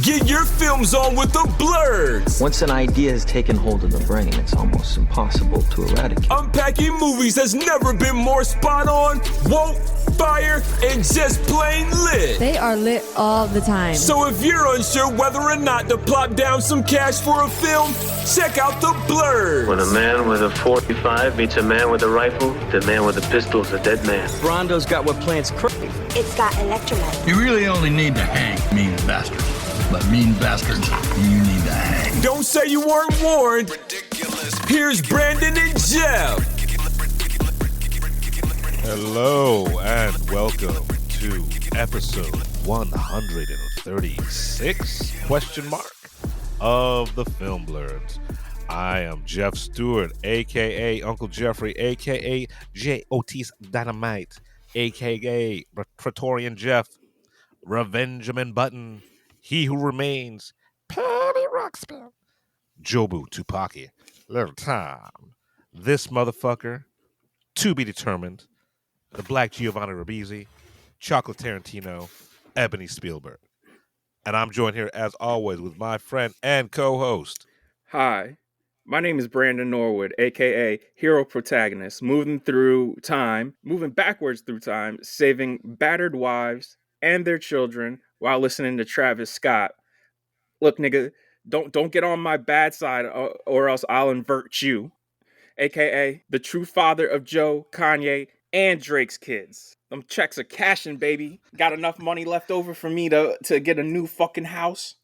Get your films on with the Blurks. Once an idea has taken hold of the brain, it's almost impossible to eradicate. Unpacking movies has never been more spot on, woke, fire, and just plain lit. They are lit all the time. So if you're unsure whether or not to plop down some cash for a film, check out the Blurks. When a man with a 45 meets a man with a rifle, the man with a pistol is a dead man. Brondo's got what plants crave. It's got electrolytes. You really only need to hang mean bastards. But mean bastards, you need to hang. Don't say you weren't warned. Ridiculous. Here's Brandon and Jeff. Hello and welcome to episode 136 of the Film Blurks. I am Jeff Stewart, aka Uncle Jeffrey, aka J. Otis Dynamite, aka Praetorian Jeff, Revengeman Button, He Who Remains, Patty Rockspin, Jobu Tupaki, Little Tom, this motherfucker, to be determined, the Black Giovanni Ribisi, Chocolate Tarantino, Ebony Spielberg. And I'm joined here, as always, with my friend and co-host. Hi, my name is Brandon Norwood, a.k.a. Hero Protagonist, moving backwards through time, saving battered wives and their children while listening to Travis Scott. Look, nigga, don't get on my bad side or else I'll invert you. A.k.a. the true father of Joe, Kanye, and Drake's kids. Them checks are cashing, baby. Got enough money left over for me to get a new fucking house.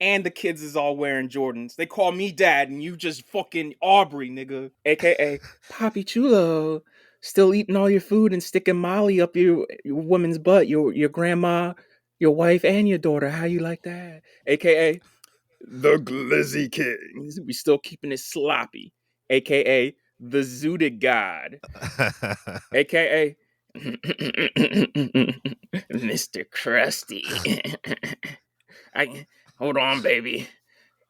And the kids is all wearing Jordans. They call me dad and you just fucking Aubrey, nigga. A.k.a. Papi Chulo. Still eating all your food and sticking Molly up your woman's butt. Your grandma, your wife, and your daughter. How you like that? A.k.a. the Glizzy King. We still keeping it sloppy. A.k.a. the Zooted God. A.k.a. Mr. Krusty. Hold on, baby.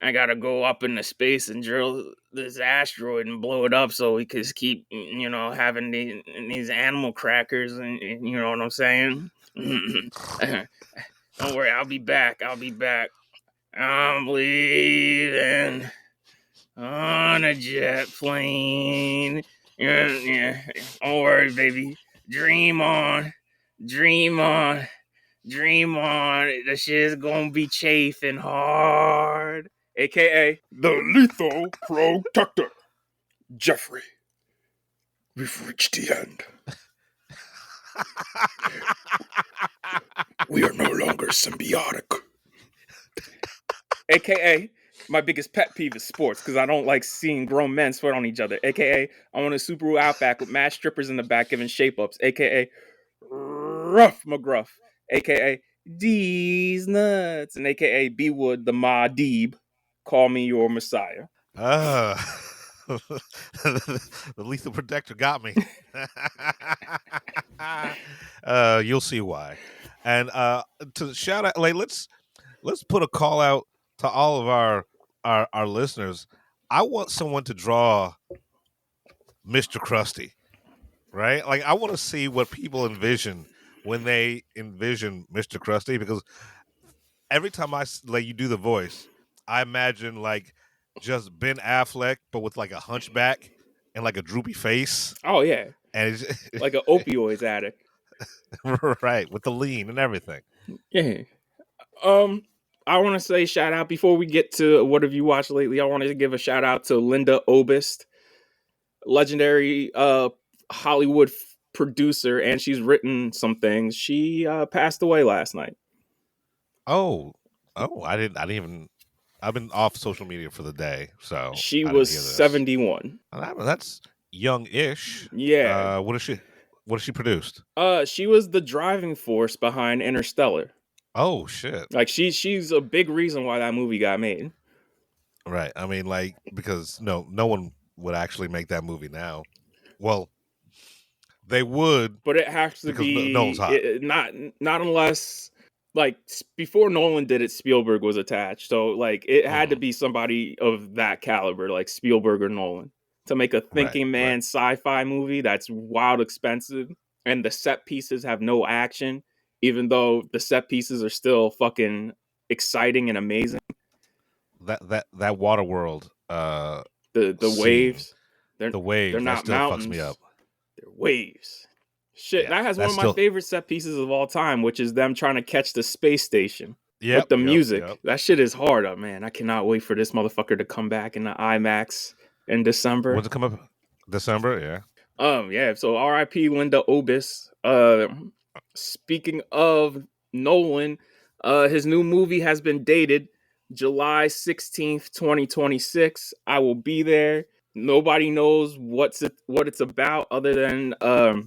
I gotta go up into space and drill this asteroid and blow it up so we can keep, having these animal crackers and you know what I'm saying? Don't worry, I'll be back. I'm leaving on a jet plane. Yeah. Don't worry, baby. Dream on. The shit's gonna be chafing hard. A.k.a. the Lethal Protector. Jeffrey. We've reached the end. We are no longer symbiotic. A.k.a. my biggest pet peeve is sports because I don't like seeing grown men sweat on each other. A.k.a. I want a Subaru Outback with mad strippers in the back giving shape-ups. A.k.a. Rough McGruff. A.k.a. D's Nuts. And A.k.a. B Wood, the Ma Deeb. Call me your Messiah. The Lethal Protector got me. You'll see why. And to shout out, let's put a call out to all of our listeners. I want someone to draw Mr. Krusty, right? Like, I want to see what people envision when they envision Mr. Krusty, because every time you do the voice, I imagine like just Ben Affleck, but with like a hunchback and like a droopy face. Oh yeah, and it's like an opioids addict, right? With the lean and everything. Yeah. I want to say shout out before we get to what have you watched lately. I wanted to give a shout out to Lynda Orbst, legendary Hollywood producer, and she's written some things. She passed away last night. Oh, I didn't even. I've been off social media for the day, so she was 71. That's young-ish. Yeah. What has she produced? She was the driving force behind Interstellar. Oh shit! Like she's a big reason why that movie got made. Right. I mean, like, because no one would actually make that movie now. Well, they would, but it has to be Nolan's hot. Not unless. Like, before Nolan did it, Spielberg was attached. So, like, it had to be somebody of that caliber, like Spielberg or Nolan, to make a thinking man sci-fi movie that's wild expensive. And the set pieces have no action, even though the set pieces are still fucking exciting and amazing. That water world. The scene, waves. the waves. They're That not still mountains. fucks me up. They're waves. Shit, Yeah, that has one that's of my favorite set pieces of all time, which is them trying to catch the space station. With the music. Yep. That shit is hard up, man. I cannot wait for this motherfucker to come back in the IMAX in December. When's it come up? December, yeah. Yeah. So R.I.P. Lynda Orbst. Speaking of Nolan, his new movie has been dated July 16th, 2026. I will be there. Nobody knows what it's about other than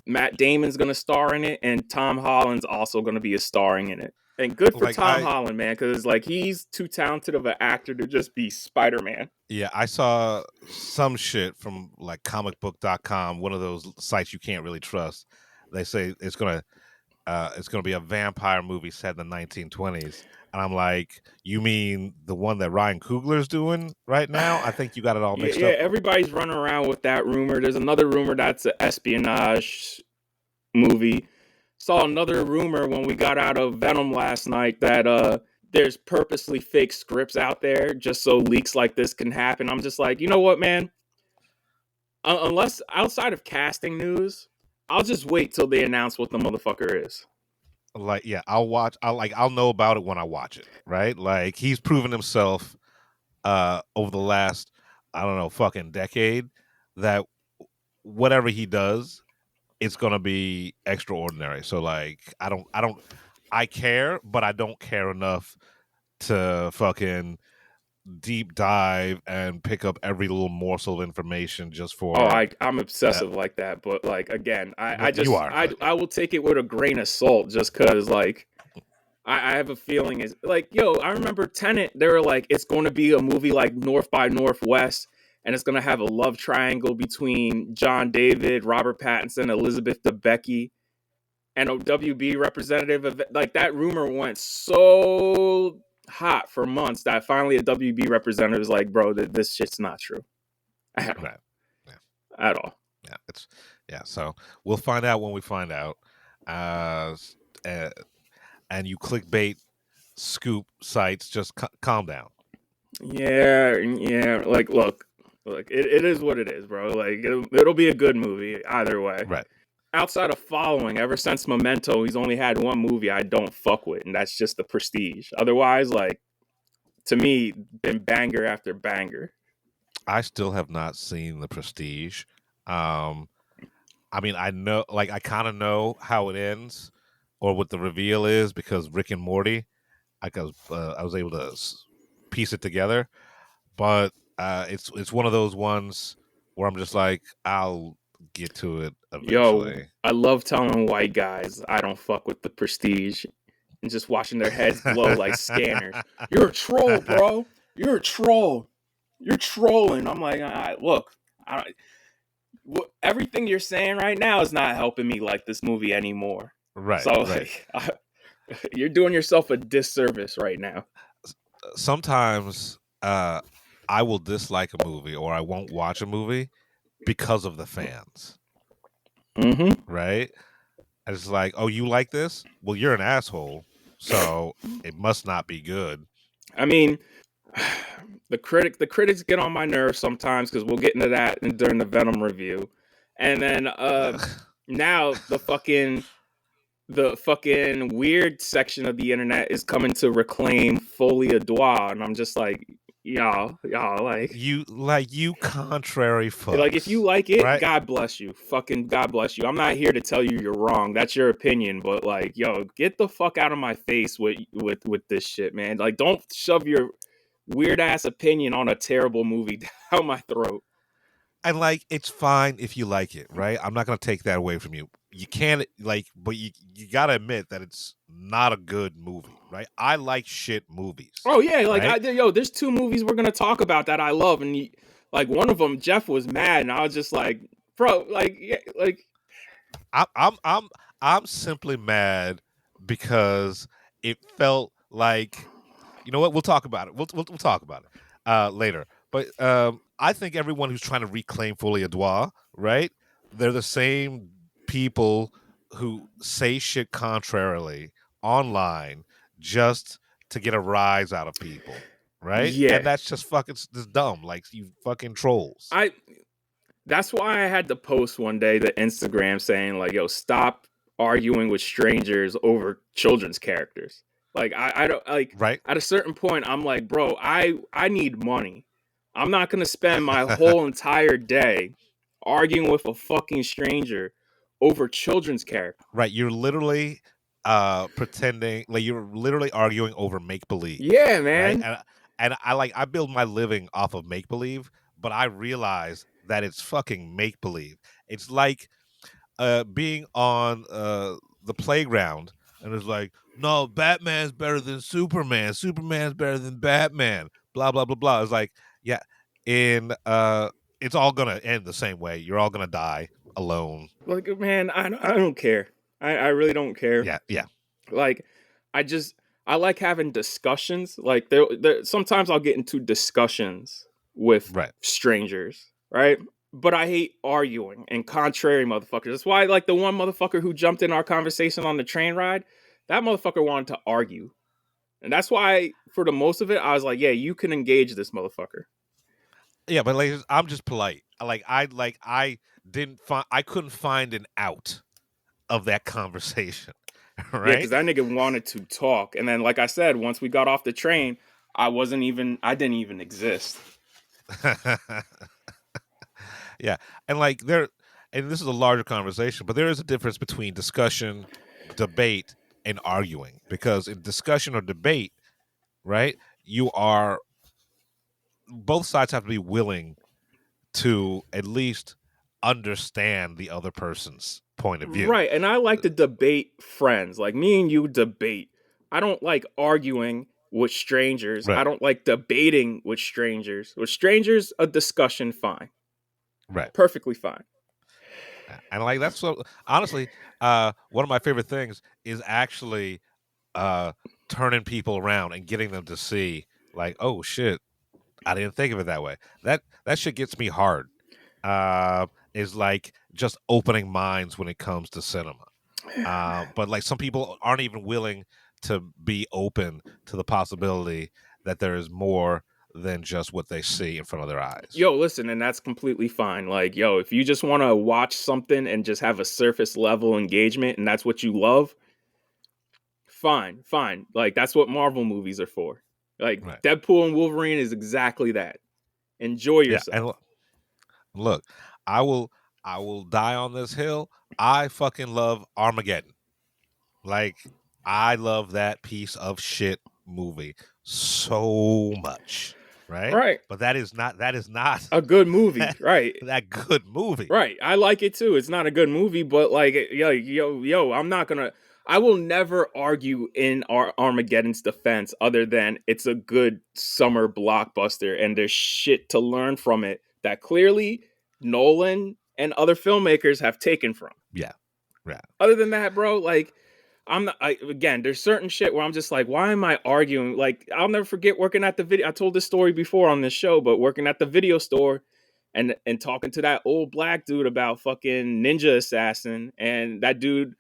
Matt Damon's gonna star in it, and Tom Holland's also gonna be starring in it. And good for Tom Holland, man, because like he's too talented of an actor to just be Spider-Man. Yeah, I saw some shit from like comicbook.com, one of those sites you can't really trust. They say it's gonna be a vampire movie set in the 1920s. And I'm like, you mean the one that Ryan Coogler's doing right now? I think you got it all mixed up. Yeah, everybody's running around with that rumor. There's another rumor that's an espionage movie. Saw another rumor when we got out of Venom last night that there's purposely fake scripts out there just so leaks like this can happen. I'm just like, you know what, man? Unless outside of casting news, I'll just wait till they announce what the motherfucker is. Like, yeah, I'll know about it when I watch it, right? Like, he's proven himself over the last, I don't know, fucking decade that whatever he does, it's gonna be extraordinary. So like, I care, but I don't care enough to fucking deep dive and pick up every little morsel of information just for. I'm obsessive like that, but like again, I will take it with a grain of salt just because like I have a feeling is like, yo, I remember Tenet, they were like, it's going to be a movie like North by Northwest, and it's going to have a love triangle between John David, Robert Pattinson, Elizabeth Debicki, and a WB representative. Of, like that rumor went so hot for months that finally a WB representative was like, bro, this shit's not true. At all. Right. Yeah. At all. Yeah, so we'll find out when we find out. And you clickbait scoop sites, just calm down. Yeah. Like, look, it is what it is, bro. Like, it'll be a good movie either way. Right. Outside of following, ever since Memento, he's only had one movie I don't fuck with, and that's just The Prestige. Otherwise, like, to me, been banger after banger. I still have not seen The Prestige. I mean, I know, like, I kind of know how it ends or what the reveal is because Rick and Morty, I was able to piece it together. But it's one of those ones where I'm just like, I'll get to it eventually. Yo, I love telling white guys I don't fuck with The Prestige and just watching their heads blow like scanners. You're a troll, bro. You're a troll. You're trolling. I'm like, look, everything you're saying right now is not helping me like this movie anymore. Right. So like, you're doing yourself a disservice right now. Sometimes I will dislike a movie or I won't watch a movie because of the fans. Mm-hmm. Right? And it's like, oh, you like this? Well, you're an asshole, so it must not be good. I mean, the critics get on my nerves sometimes because we'll get into that during the Venom review. And then now the fucking weird section of the internet is coming to reclaim folie à doigt, and I'm just like, y'all like you contrary fucks. Like, if you like it, right? God bless you. Fucking God bless you. I'm not here to tell you you're wrong. That's your opinion, but like, yo, get the fuck out of my face with this shit, man. Like, don't shove your weird ass opinion on a terrible movie down my throat. And like, it's fine if you like it, right? I'm not gonna take that away from you. You can't like, but you gotta admit that it's not a good movie, right? I like shit movies. Oh yeah, like right? there's two movies we're gonna talk about that I love, and like one of them, Jeff was mad, and I was just like, bro, like, yeah, like, I'm simply mad because it felt like, you know what? We'll talk about it. We'll talk about it later. But I think everyone who's trying to reclaim folie à doigt, right? They're the same people who say shit contrarily online just to get a rise out of people, right? Yeah. And that's just fucking just dumb. Like, you fucking trolls. That's why I had to post one day the Instagram saying like, "Yo, stop arguing with strangers over children's characters." Like, I don't like. Right. At a certain point, I'm like, bro, I need money. I'm not gonna spend my whole entire day arguing with a fucking stranger over children's characters. Right. You're literally pretending, like, you're literally arguing over make believe. Yeah, Right. man. And I build my living off of make believe, but I realize that it's fucking make believe. It's like being on the playground and it's like, no, Batman's better than Superman. Superman's better than Batman. Blah blah blah blah. It's like, yeah, it's all gonna end the same way. You're all gonna die alone. Like, man, I don't care. I really don't care. Yeah. Like, I like having discussions. Like, sometimes I'll get into discussions with Right. strangers, right? But I hate arguing and contrary motherfuckers. That's why, like, the one motherfucker who jumped in our conversation on the train ride, that motherfucker wanted to argue. And that's why, for the most of it, I was like, yeah, you can engage this motherfucker. Yeah, but like, I'm just polite. I couldn't find an out of that conversation. Right? Yeah, because that nigga wanted to talk. And then, like I said, once we got off the train, I didn't even exist. Yeah. And this is a larger conversation, but there is a difference between discussion, debate, and arguing. Because in discussion or debate, right, both sides have to be willing to at least understand the other person's point of view. Right. And I like to debate friends. Like, me and you debate. I don't like arguing with strangers. Right. I don't like debating with strangers. With strangers, a discussion, fine. Right. Perfectly fine. And like, that's so honestly, one of my favorite things is actually turning people around and getting them to see, like, oh shit, I didn't think of it that way. That shit gets me hard. Is like just opening minds when it comes to cinema. But like, some people aren't even willing to be open to the possibility that there is more than just what they see in front of their eyes. Yo, listen, and that's completely fine. Like, yo, if you just want to watch something and just have a surface level engagement and that's what you love, fine. Like, that's what Marvel movies are for. Like, right. Deadpool and Wolverine is exactly that. Enjoy yourself. Yeah, and look, I will die on this hill. I fucking love Armageddon. Like, I love that piece of shit movie so much. Right. But that is not a good movie. Right. That good movie. Right. I like it too. It's not a good movie, but like, yo, I will never argue in Armageddon's defense other than it's a good summer blockbuster and there's shit to learn from it that clearly Nolan and other filmmakers have taken from. Yeah. Other than that, bro, like, again, there's certain shit where I'm just like, why am I arguing? Like, I'll never forget working at the video. I told this story before on this show, but working at the video store and talking to that old black dude about fucking Ninja Assassin. And that dude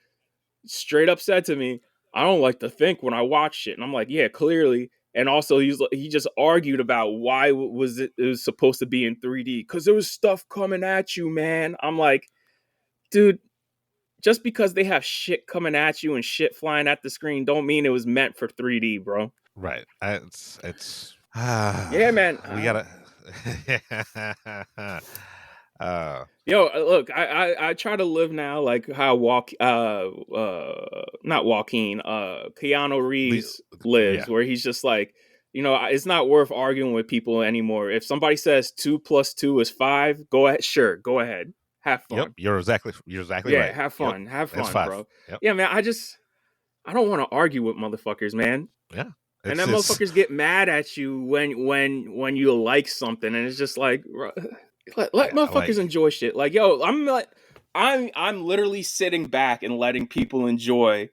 straight up said to me, I don't like to think when I watch shit. And I'm like, yeah, clearly. And also he just argued about why it was supposed to be in 3D. Because there was stuff coming at you, man. I'm like, dude, just because they have shit coming at you and shit flying at the screen don't mean it was meant for 3D, bro. Right. It's yeah, man. We gotta yo, look, I try to live now like how Keanu Reeves lives, where he's just like, it's not worth arguing with people anymore. If somebody says 2 + 2 is 5, go ahead. Sure, go ahead. Have fun. Yep, you're exactly right. Yeah, have fun. Yep. Have fun, bro. Yep. Yeah, man, I don't want to argue with motherfuckers, man. Yeah. And then motherfuckers get mad at you when you like something, and it's just like, let motherfuckers enjoy shit. Like, yo, I'm literally sitting back and letting people enjoy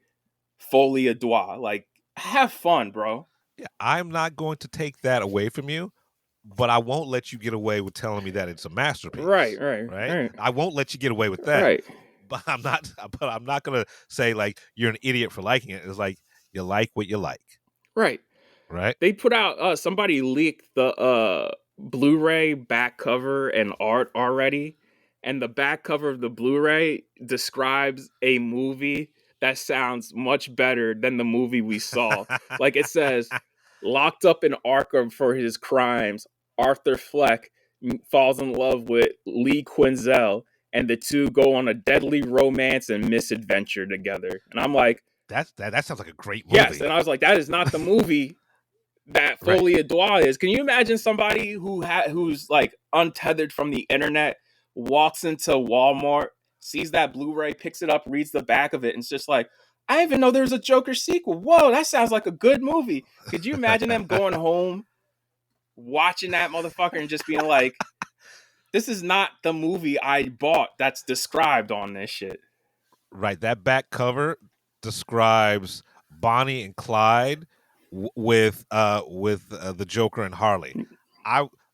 Folie à Deux. Like, have fun, bro. Yeah, I'm not going to take that away from you. But I won't let you get away with telling me that it's a masterpiece. Right. I won't let you get away with that. Right. But I'm not gonna say like you're an idiot for liking it. It's like, you like what you like. Right. Right? They put out somebody leaked the Blu-ray back cover and art already, and the back cover of the Blu-ray describes a movie that sounds much better than the movie we saw. Like it says, locked up in Arkham for his crimes, Arthur Fleck falls in love with Lee Quinzel, and the two go on a deadly romance and misadventure together. And I'm like, that sounds like a great movie. yes. And I was like, that is not the movie that Right. Folie à Deux is. Can you imagine somebody who's like untethered from the internet, walks into Walmart, sees that Blu-ray, picks it up, reads the back of it, and it's just like, I didn't even know there was a Joker sequel. Whoa, that sounds like a good movie. Could you imagine them going home, watching that motherfucker, and just being like, this is not the movie I bought that's described on this shit. Right. That back cover describes Bonnie and Clyde with the Joker and Harley.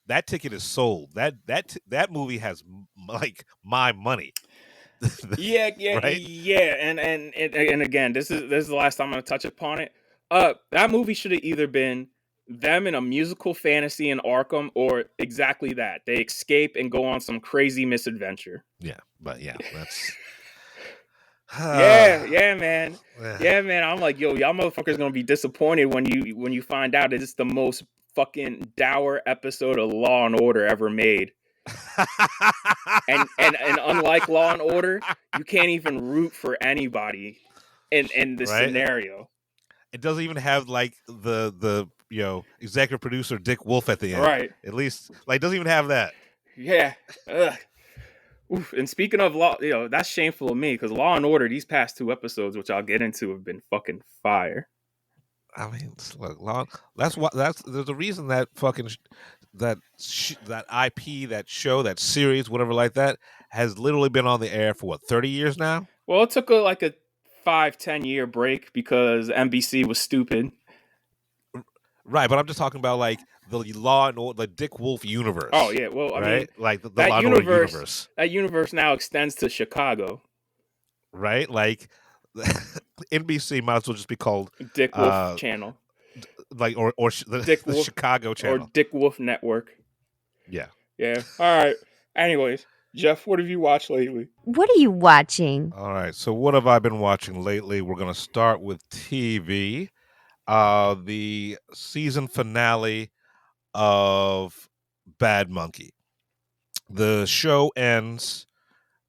That ticket is sold. That movie has like my money. Yeah, Right? yeah. And again, this is the last time I'm gonna touch upon it. That movie should have either been them in a musical fantasy in Arkham, or exactly that. They escape and go on some crazy misadventure. Yeah, but yeah, that's Yeah, man. Yeah, man. I'm like, yo, y'all motherfuckers gonna be disappointed when you find out that it's the most fucking dour episode of Law and Order ever made. and unlike Law and Order, you can't even root for anybody in this Right? scenario. It doesn't even have like the executive producer Dick Wolf at the end. Right. At least like doesn't even have that. Yeah. Ugh. Oof. And speaking of Law, that's shameful of me, because Law and Order, these past 2 episodes, which I'll get into, have been fucking fire. I mean, look, there's a reason that fucking that IP, that show, that series, whatever like that, has literally been on the air for what, 30 years now? Well, it took a 5-10 year break because NBC was stupid. Right, but I'm just talking about like the Law and Order, the Dick Wolf universe. Oh yeah, well, I mean, like the that Law and Order universe. That universe now extends to Chicago. Right, like NBC might as well just be called Dick Wolf Channel, like or Dick the Wolf, Chicago Channel, or Dick Wolf Network. Yeah. All right. Anyways, Jeff, what have you watched lately? What are you watching? All right. So what have I been watching lately? We're going to start with TV. The season finale of Bad Monkey. The show ends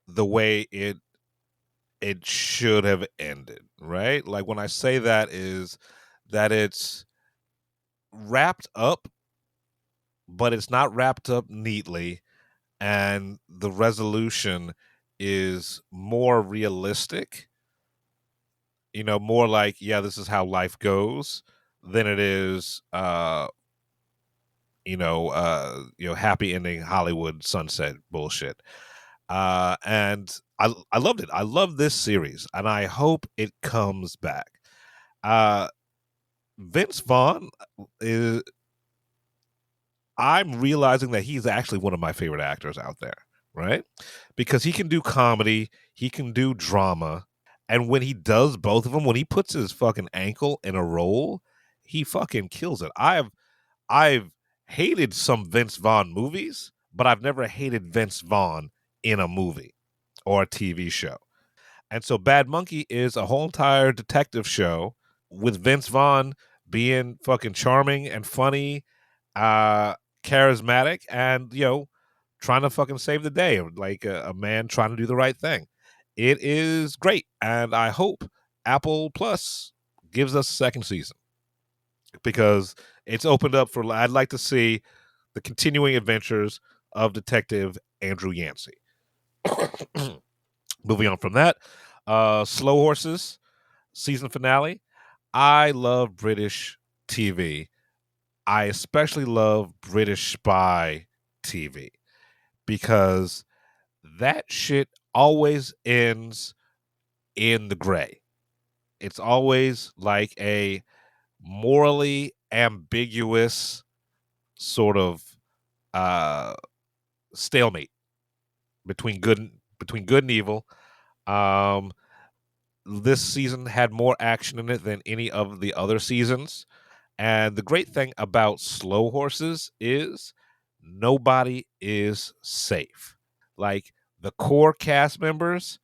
the way it should have ended, right? Like when I say that is that it's wrapped up, but it's not wrapped up neatly, and the resolution is more realistic, more like, yeah, this is how life goes, than it is happy ending Hollywood sunset bullshit. And I loved it. I love this series, and I hope it comes back. Vince Vaughn is, I'm realizing that he's actually one of my favorite actors out there, right? Because he can do comedy, he can do drama, and when he does both of them, when he puts his fucking ankle in a role, he fucking kills it. I've hated some Vince Vaughn movies, but I've never hated Vince Vaughn in a movie or a TV show. And so Bad Monkey is a whole entire detective show with Vince Vaughn being fucking charming and funny, charismatic, and trying to fucking save the day, like a man trying to do the right thing. It is great, and I hope Apple Plus gives us a second season, because it's opened up for, I'd like to see the continuing adventures of Detective Andrew Yancey. Moving on from that, Slow Horses season finale. I love British TV. I especially love British spy TV, because that shit always ends in the gray. It's always like a morally ambiguous sort of stalemate between good and evil. This season had more action in it than any of the other seasons, And the great thing about slow horses is nobody is safe. Like the core cast members,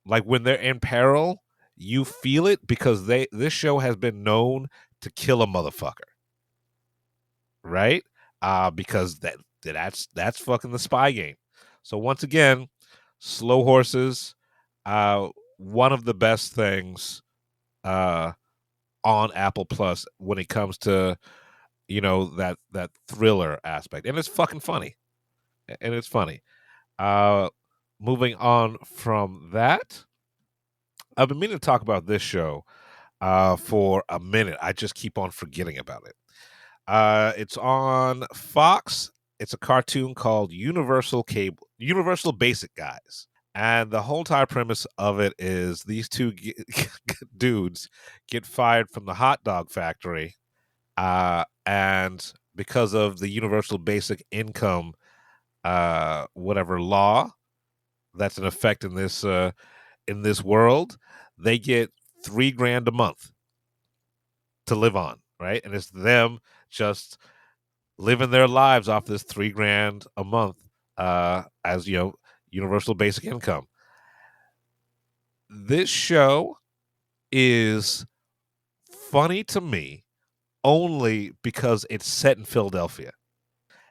like when they're in peril, you feel it because this show has been known to kill a motherfucker, right? Because that's fucking the spy game. So once again, slow horses, one of the best things on Apple Plus when it comes to that thriller aspect, and it's fucking funny, and it's funny. Moving on from that, I've been meaning to talk about this show for a minute. I just keep on forgetting about it. It's on Fox. It's a cartoon called Universal Basic Guys. And the whole entire premise of it is these two dudes get fired from the hot dog factory. And because of the Universal Basic Income, whatever law that's in effect in this world, they get $3,000 a month to live on, right? And it's them just living their lives off this $3,000 a month, as universal basic income. This show is funny to me only because it's set in Philadelphia,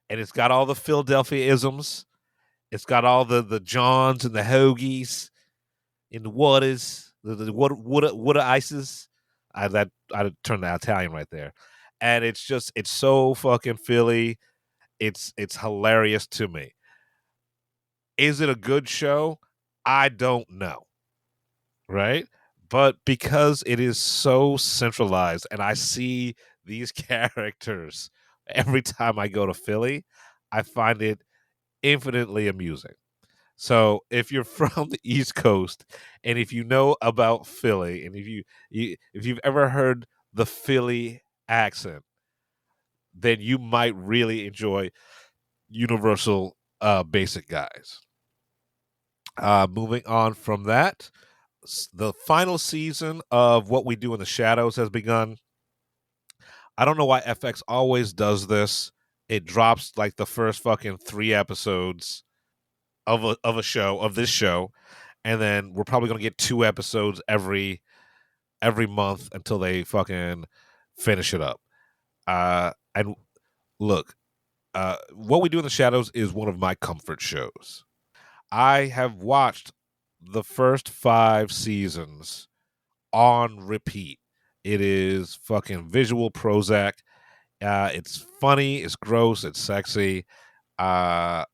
and it's got all the Philadelphia isms. It's got all the Johns and the Hoagies and the Waters, the water ices. I turned the Italian right there, and it's so fucking Philly. It's hilarious to me. Is it a good show? I don't know, right? But because it is so centralized, and I see these characters every time I go to Philly, I find it infinitely amusing. So if you're from the East Coast, and if you know about Philly, and if you've ever heard the Philly accent, then you might really enjoy Universal Basic Guys. Moving on from that, the final season of What We Do in the Shadows has begun. I don't know why FX always does this. It drops like the first fucking 3 episodes of this show, and then we're probably gonna get 2 episodes every month until they fucking finish it up. And look, What We Do in the Shadows is one of my comfort shows. I have watched the first 5 seasons on repeat. It is fucking visual Prozac. It's funny, it's gross, it's sexy. And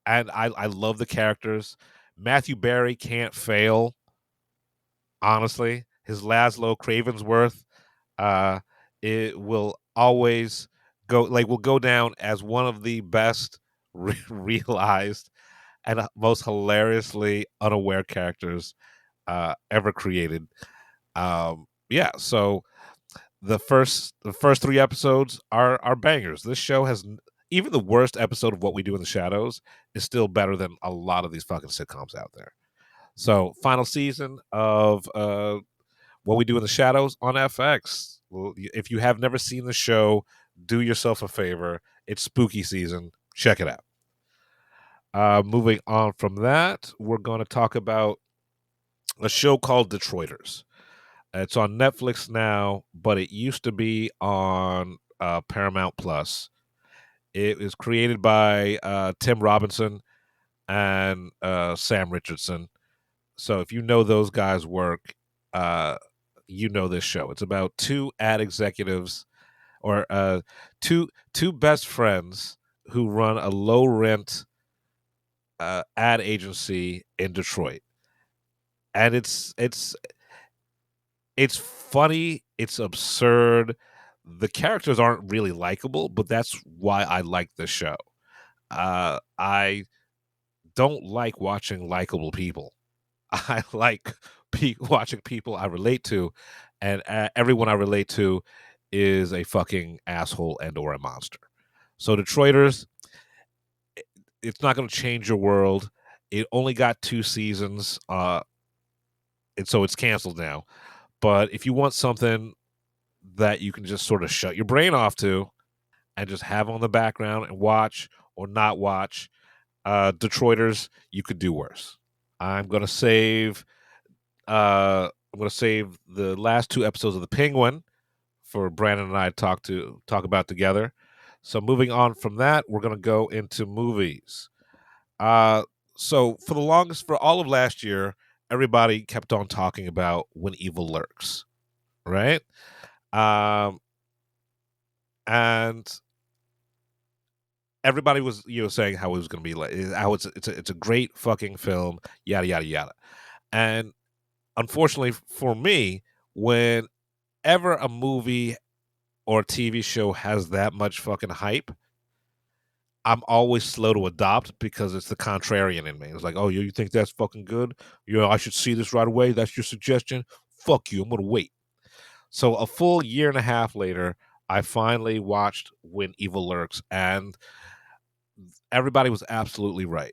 I love the characters. Matthew Barry can't fail, honestly. His Laszlo Cravensworth, it will always will go down as one of the best realized and most hilariously unaware characters ever created. Yeah, so the first 3 episodes are bangers. This show has even the worst episode of What We Do in the Shadows is still better than a lot of these fucking sitcoms out there. So, final season of What We Do in the Shadows on FX. Well, if you have never seen the show, do yourself a favor. It's spooky season. Check it out. Moving on from that, we're going to talk about a show called Detroiters. It's on Netflix now, but it used to be on Paramount Plus. It was created by Tim Robinson and Sam Richardson. So if you know those guys' work, you know this show. It's about 2 ad executives, or two best friends who run a low rent ad agency in Detroit, and it's funny, it's absurd. The characters aren't really likable, but that's why I like this show. I don't like watching likable people. I like watching people I relate to, and everyone I relate to is a fucking asshole and or a monster. So Detroiters, it's not going to change your world. It only got 2 seasons, and so it's canceled now. But if you want something that you can just sort of shut your brain off to and just have on the background and watch or not watch. Detroiters, you could do worse. I'm gonna save the last 2 episodes of The Penguin for Brandon and I to talk about together. So moving on from that, we're gonna go into movies. So for all of last year, everybody kept on talking about When Evil Lurks, right? And everybody was saying how it was going to be like, how it's a great fucking film, yada yada yada. And unfortunately for me, whenever a movie or a TV show has that much fucking hype, I'm always slow to adopt because it's the contrarian in me. It's like, oh, you think that's fucking good? I should see this right away. That's your suggestion? Fuck you. I'm going to wait. So a full year and a half later, I finally watched When Evil Lurks, and everybody was absolutely right.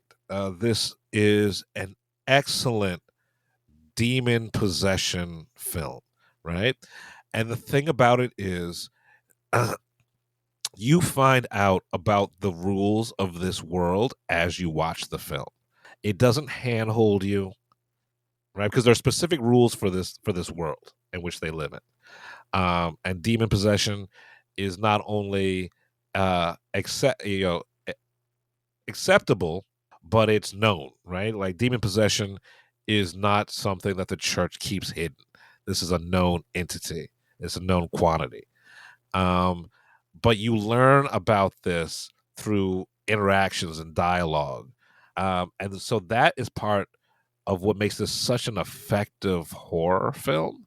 This is an excellent demon possession film, right? And the thing about it is, you find out about the rules of this world as you watch the film. It doesn't handhold you, right? Because there are specific rules for this world in which they live in. And demon possession is not only acceptable, but it's known, right? Like, demon possession is not something that the church keeps hidden. This is a known entity. It's a known quantity. But you learn about this through interactions and dialogue. And so that is part of what makes this such an effective horror film,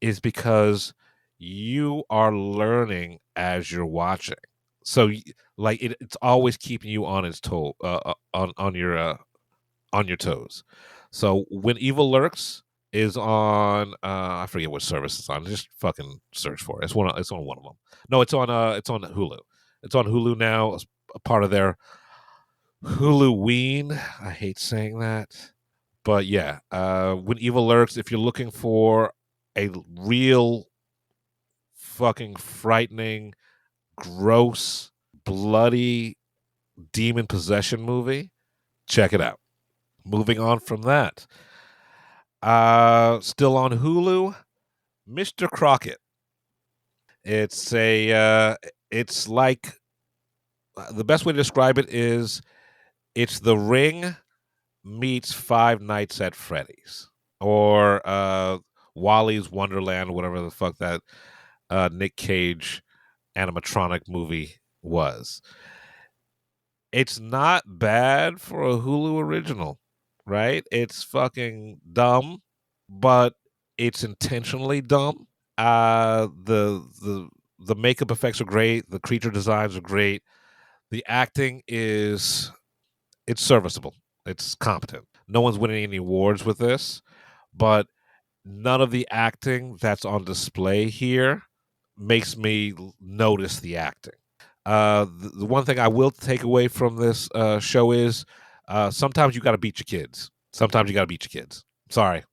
is because you are learning as you're watching. So like it's always keeping you on its toe, on your toes. So When Evil Lurks is on, I forget what service it's on. Just fucking search for it. It's on one of them. No, it's on Hulu. It's on Hulu now. It's a part of their Huluween. I hate saying that, but yeah. When Evil Lurks, if you're looking for a real fucking frightening, gross, bloody demon possession movie, check it out. Moving on from that, still on Hulu, Mr. Crockett. It's it's like, the best way to describe it is, it's The Ring meets Five Nights at Freddy's, or Wally's Wonderland, whatever the fuck that Nick Cage animatronic movie was. It's not bad for a Hulu original, right? It's fucking dumb, but it's intentionally dumb. The makeup effects are great. The creature designs are great. The acting it's serviceable. It's competent. No one's winning any awards with this, but none of the acting that's on display here makes me notice the acting. The one thing I will take away from this show is, sometimes you got to beat your kids. Sometimes you got to beat your kids. Sorry.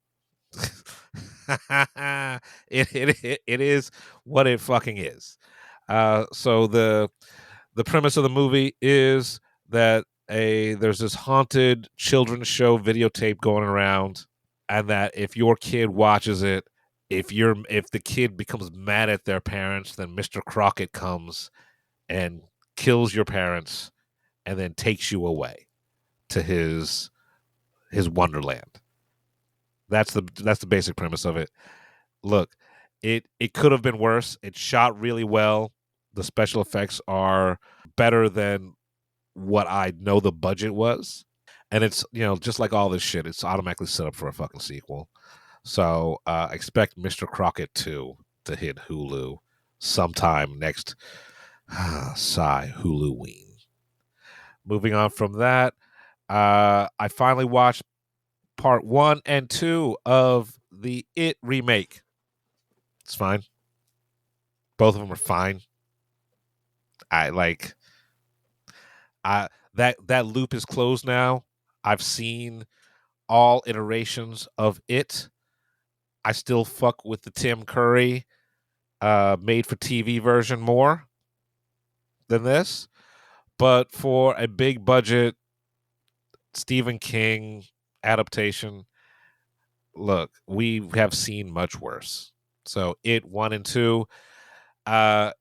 It is what it fucking is. So the premise of the movie is that there's this haunted children's show videotape going around, and that if your kid watches it, if the kid becomes mad at their parents, then Mr. Crockett comes and kills your parents and then takes you away to his wonderland. That's the basic premise of it. Look, it could have been worse. It's shot really well. The special effects are better than what I know the budget was. And it's, just like all this shit, it's automatically set up for a fucking sequel. So expect Mr. Crockett 2 to hit Hulu sometime next Huluween. Moving on from that, I finally watched part 1 and 2 of the It remake. It's fine. Both of them are fine. That loop is closed now. I've seen all iterations of It. I still fuck with the Tim Curry. made for TV version more than this, but for a big budget Stephen King adaptation, look, we have seen much worse. So It 1 and 2, half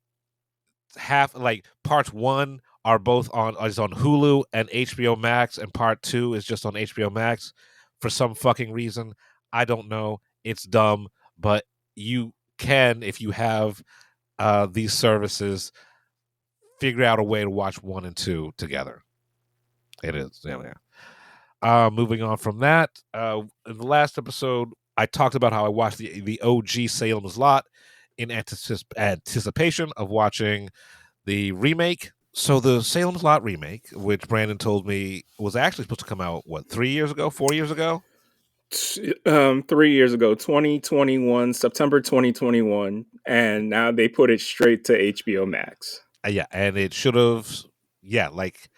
like parts 1 are both on Hulu and HBO Max, and part 2 is just on HBO Max for some fucking reason. I don't know. It's dumb, but you can, if you have these services, figure out a way to watch 1 and 2 together. It is. Yeah. Moving on from that, in the last episode, I talked about how I watched the OG Salem's Lot in anticipation of watching the remake. So the Salem's Lot remake, which Brandon told me was actually supposed to come out, 3 years ago, 4 years ago? 3 years ago, 2021, September 2021, and now they put it straight to HBO Max. Yeah, and it should have, like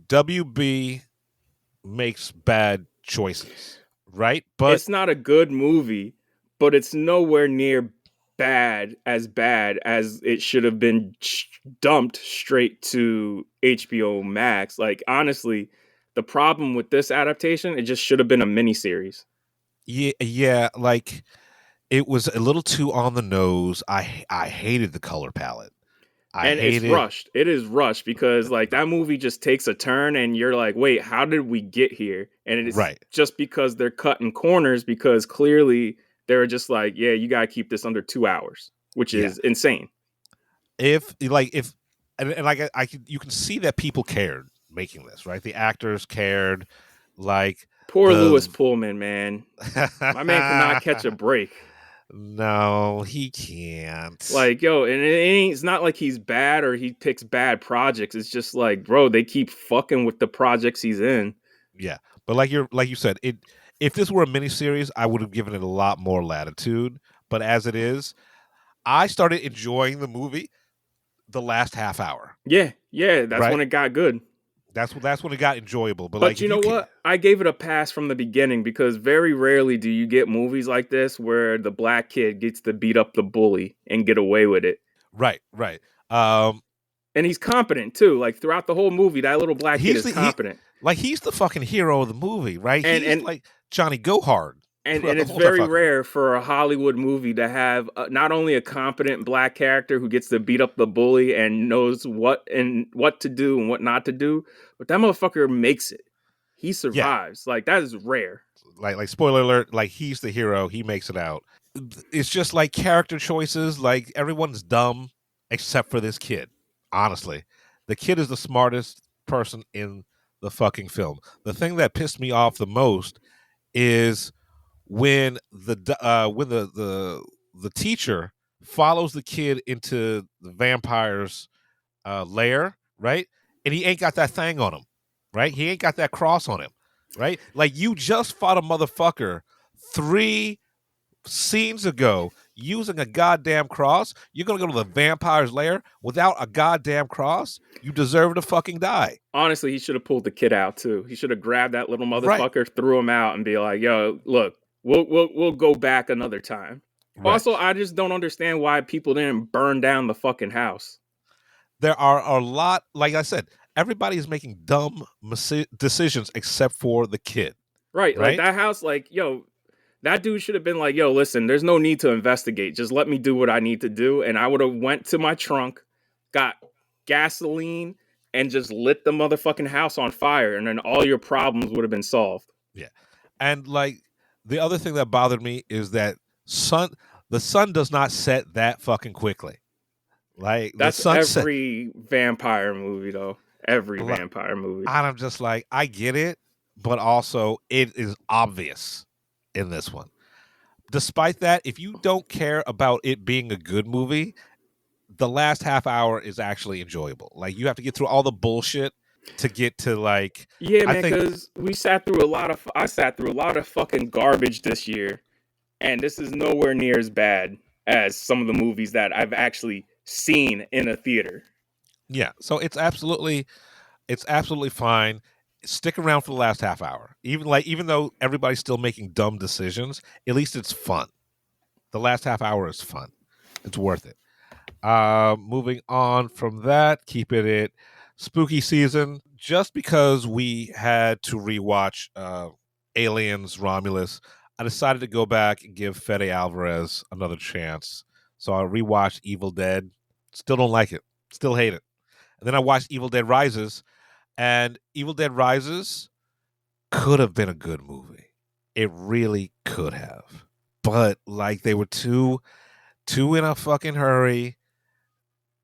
WB makes bad choices, right? But it's not a good movie, but it's nowhere near bad as it should have been dumped straight to HBO Max. Like, honestly, the problem with this adaptation, it just should have been a miniseries. Yeah, like it was a little too on the nose. I hated the color palette. It's rushed. It is rushed because like that movie just takes a turn and you're like, wait, how did we get here? And it's just because they're cutting corners, because clearly they're just like, yeah, you gotta keep this under 2 hours, which is insane. You can see that people cared making this, right? The actors cared. Like poor Lewis Pullman, man. My man cannot catch a break. No, he can't. Like, yo, and it's not like he's bad or he picks bad projects. It's just like, bro, they keep fucking with the projects he's in. Yeah, but like you said, if this were a miniseries, I would have given it a lot more latitude. But as it is, I started enjoying the movie the last half hour. Yeah, that's when it got good. That's when it got enjoyable. But like, you know what? I gave it a pass from the beginning because very rarely do you get movies like this where the black kid gets to beat up the bully and get away with it. Right. And he's competent too. Like throughout the whole movie, that little black kid is competent. He's the fucking hero of the movie, right? He's like Johnny Go Hard. And it's very rare for a Hollywood movie to have not only a competent black character who gets to beat up the bully and knows what to do and what not to do, but that motherfucker makes it. He survives. Yeah. Like, that is rare. Like spoiler alert, like he's the hero. He makes it out. It's just like character choices. Like everyone's dumb except for this kid. Honestly, the kid is the smartest person in the fucking film. The thing that pissed me off the most is when the teacher follows the kid into the vampire's lair, right? And he ain't got that thing on him, right? He ain't got that cross on him, right? Like, you just fought a motherfucker 3 scenes ago using a goddamn cross. You're gonna go to the vampire's lair without a goddamn cross? You deserve to fucking die. Honestly, he should have pulled the kid out too. He should have grabbed that little motherfucker, threw him out, and be like, "Yo, look, we'll go back another time." Right. Also, I just don't understand why people didn't burn down the fucking house. There are a lot, like I said, everybody's making dumb decisions except for the kid. Right? Like that house, like, yo, that dude should have been like, yo, listen, there's no need to investigate. Just let me do what I need to do. And I would have went to my trunk, got gasoline, and just lit the motherfucking house on fire. And then all your problems would have been solved. Yeah. And like, the other thing that bothered me is that the sun does not set that fucking quickly. Like, that's every vampire movie, though. Every vampire movie. And I'm just like, I get it, but also it is obvious in this one. Despite that, if you don't care about it being a good movie, the last half hour is actually enjoyable. Like, you have to get through all the bullshit to get to like, yeah, man, because I sat through a lot of fucking garbage this year, and this is nowhere near as bad as some of the movies that I've actually seen in a theater. Yeah, so it's absolutely fine. Stick around for the last half hour. Even though everybody's still making dumb decisions, at least it's fun. The last half hour is fun. It's worth it. Moving on from that, keeping it spooky season. Just because we had to rewatch Aliens Romulus, I decided to go back and give Fede Alvarez another chance. So I rewatched Evil Dead. Still don't like it. Still hate it. And then I watched Evil Dead Rises, and Evil Dead Rises could have been a good movie. It really could have. But like they were too in a fucking hurry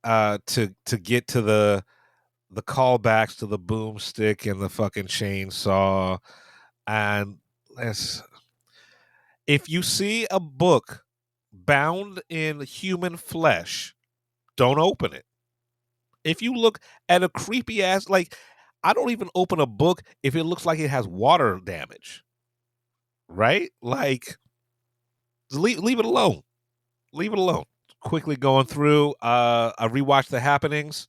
to get to the callbacks to the boomstick and the fucking chainsaw. And if you see a book bound in human flesh, don't open it. If you look at a creepy ass, like, I don't even open a book if it looks like it has water damage. Right? Like, leave it alone. Leave it alone. Quickly going through, I rewatched The Happenings,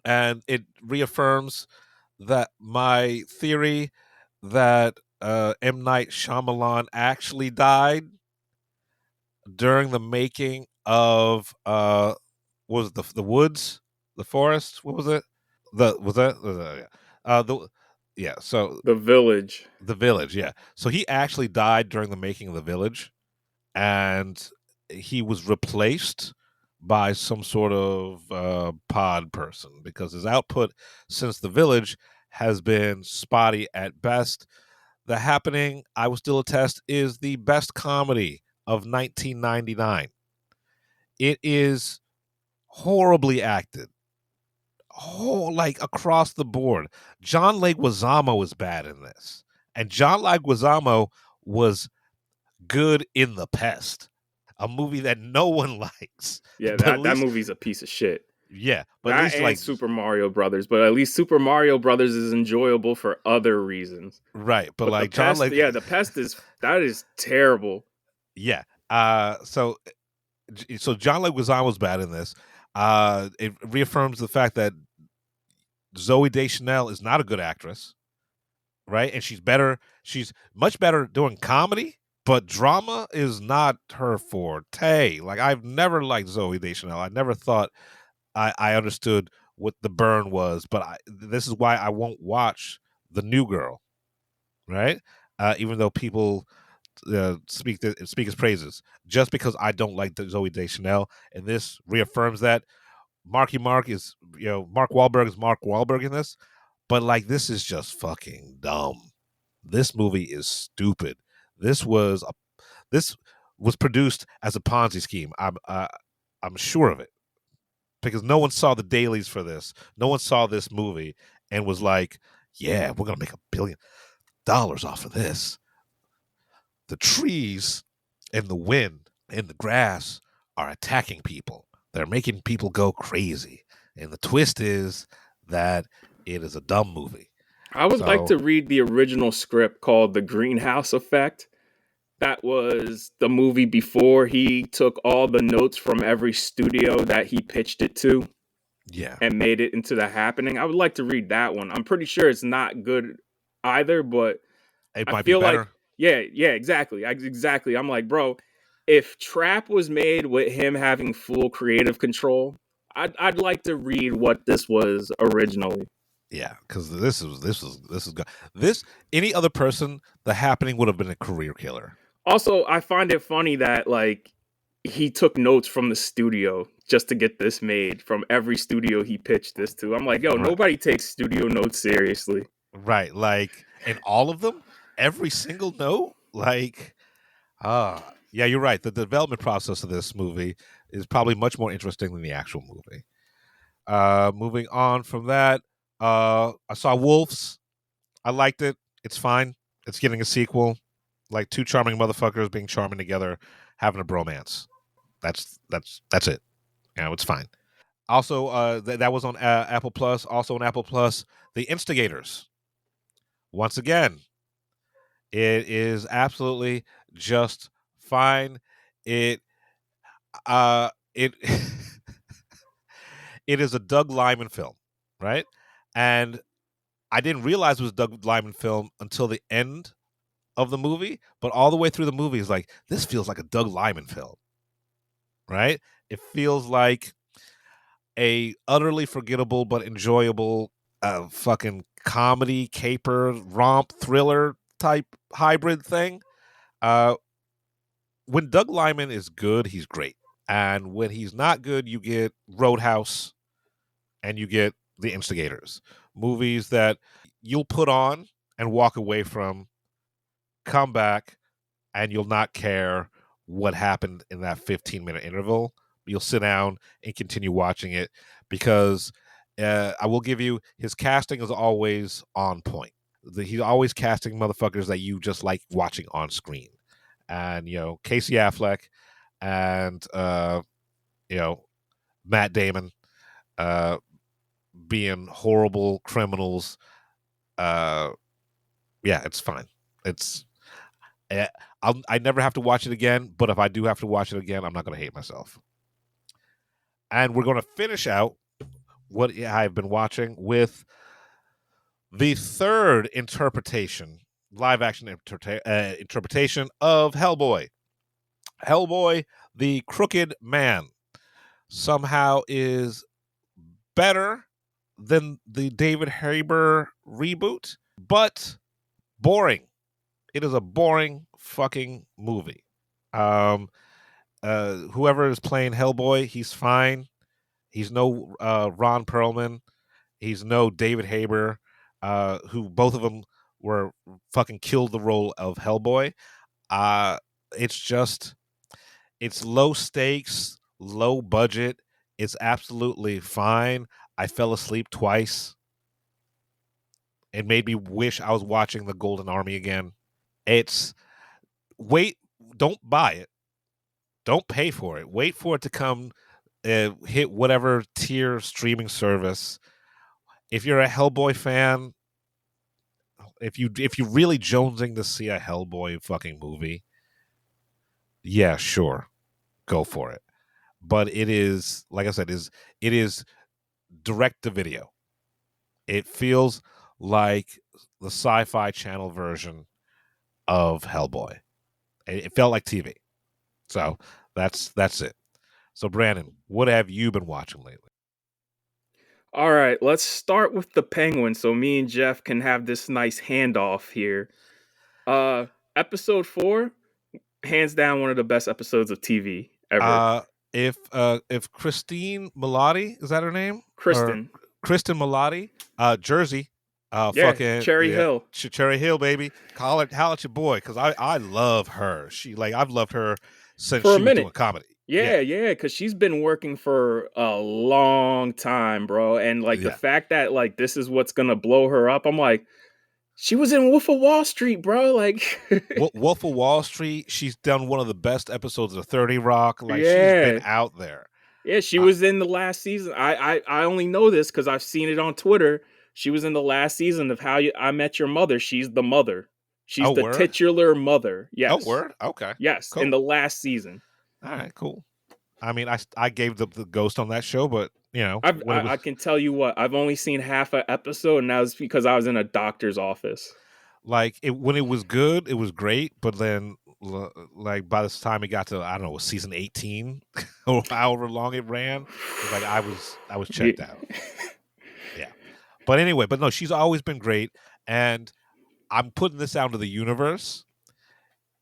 and it reaffirms that my theory that M. Night Shyamalan actually died during the making of was it the woods, the forest? What was it? So The Village. The Village, yeah. So he actually died during the making of The Village, and he was replaced by some sort of pod person because his output since The Village has been spotty at best. The Happening, I will still attest, is the best comedy of 1999. It is horribly acted. Like across the board. John Leguizamo is bad in this. And John Leguizamo was good in The Pest, a movie that no one likes. Yeah, that movie's a piece of shit. Yeah, but that at least and like Super Mario Brothers, but at least Super Mario Brothers is enjoyable for other reasons. Right, but like The John, Pest, The Pest is terrible. Yeah. So John Leguizamo was bad in this. It reaffirms the fact that Zooey Deschanel is not a good actress, right? And she's much better doing comedy, but drama is not her forte. Like, I've never liked Zooey Deschanel. I never thought I understood what The Burn was, but this is why I won't watch The New Girl, right? Even though people speak his praises, just because I don't like Zooey Deschanel, and this reaffirms that. Mark Wahlberg is Mark Wahlberg in this, but like, this is just fucking dumb. This movie is stupid. This was produced as a Ponzi scheme. I'm sure of it, because no one saw the dailies for this. No one saw this movie and was like, "Yeah, we're gonna make $1 billion off of this." The trees and the wind and the grass are attacking people. They're making people go crazy. And the twist is that it is a dumb movie. I would like to read the original script called The Greenhouse Effect. That was the movie before he took all the notes from every studio that he pitched it to. Yeah. And made it into The Happening. I would like to read that one. I'm pretty sure it's not good either, but it I might feel be better. like, yeah, exactly. Exactly. I'm like, bro, if Trap was made with him having full creative control, I'd like to read what this was originally. Yeah, because this is good. Any other person, The Happening would have been a career killer. Also, I find it funny that like he took notes from the studio just to get this made, from every studio he pitched this to. I'm like, yo, nobody takes studio notes seriously. Right, like, and all of them, every single note, like, yeah, you're right. The development process of this movie is probably much more interesting than the actual movie. Moving on from that, I saw Wolves. I liked it. It's fine. It's getting a sequel. Like, two charming motherfuckers being charming together, having a bromance. That's it. It's fine. Also, that was on Apple Plus. Also on Apple Plus, The Instigators. Once again, it is absolutely just fine. It it is a Doug Liman film, right? And I didn't realize it was a Doug Liman film until the end of the movie, but all the way through the movie is like, this feels like a Doug Liman film, right? It feels like a utterly forgettable but enjoyable fucking comedy, caper, romp, thriller type hybrid thing. Uh, when Doug Liman is good, he's great. And when he's not good, you get Roadhouse and you get The Instigators. Movies that you'll put on and walk away from, come back, and you'll not care what happened in that 15-minute interval. You'll sit down and continue watching it because I will give you, his casting is always on point. He's always casting motherfuckers that you just like watching on screen. And, Casey Affleck and, Matt Damon uh, being horrible criminals. Yeah, it's fine. It's I never have to watch it again, but if I do have to watch it again, I'm not going to hate myself. And we're going to finish out what I've been watching with the third interpretation, live action interpretation of Hellboy. Hellboy, the Crooked Man, somehow is better than the David Haber reboot, but boring. It is a boring fucking movie. Whoever is playing Hellboy, he's fine. He's no Ron Perlman. He's no David Haber, who both of them were fucking killed the role of Hellboy. It's low stakes, low budget. It's absolutely fine. I fell asleep twice. It made me wish I was watching The Golden Army again. Don't buy it. Don't pay for it. Wait for it to come, hit whatever tier streaming service. If you're a Hellboy fan, if you really jonesing to see a Hellboy fucking movie, yeah, sure, go for it. But it is, like I said, it is direct to video. It feels like the Sci-Fi Channel version of Hellboy. It felt like TV. So that's it. So Brandon, what have you been watching lately? All right, let's start with the Penguin so me and Jeff can have this nice handoff here. Episode 4, hands down one of the best episodes of TV ever. If Christine Milotti, is that her name? Kristen Milotti, Jersey, fucking Cherry Hill. Cherry Hill, baby. Holler at your boy, because I love her. I've loved her since For a she was minute. doing comedy. Yeah, because she's been working for a long time, bro. And the fact that this is what's gonna blow her up, I'm like, she was in Wolf of Wall Street, bro. Wolf of Wall Street. She's done one of the best episodes of 30 Rock. She's been out there. Yeah, she was in the last season. I only know this because I've seen it on Twitter. She was in the last season of How I Met Your Mother. She's the mother. She's the titular mother. Yes. Oh, word? Okay. Yes, cool. In the last season. All right, cool. I mean, I gave the ghost on that show, but I can tell you what, I've only seen half an episode, and that was because I was in a doctor's office. When it was good, it was great, but then by the time it got to, I don't know, season 18 or however long it ran, I was checked out. Yeah, but anyway, no, she's always been great, and I'm putting this out into the universe.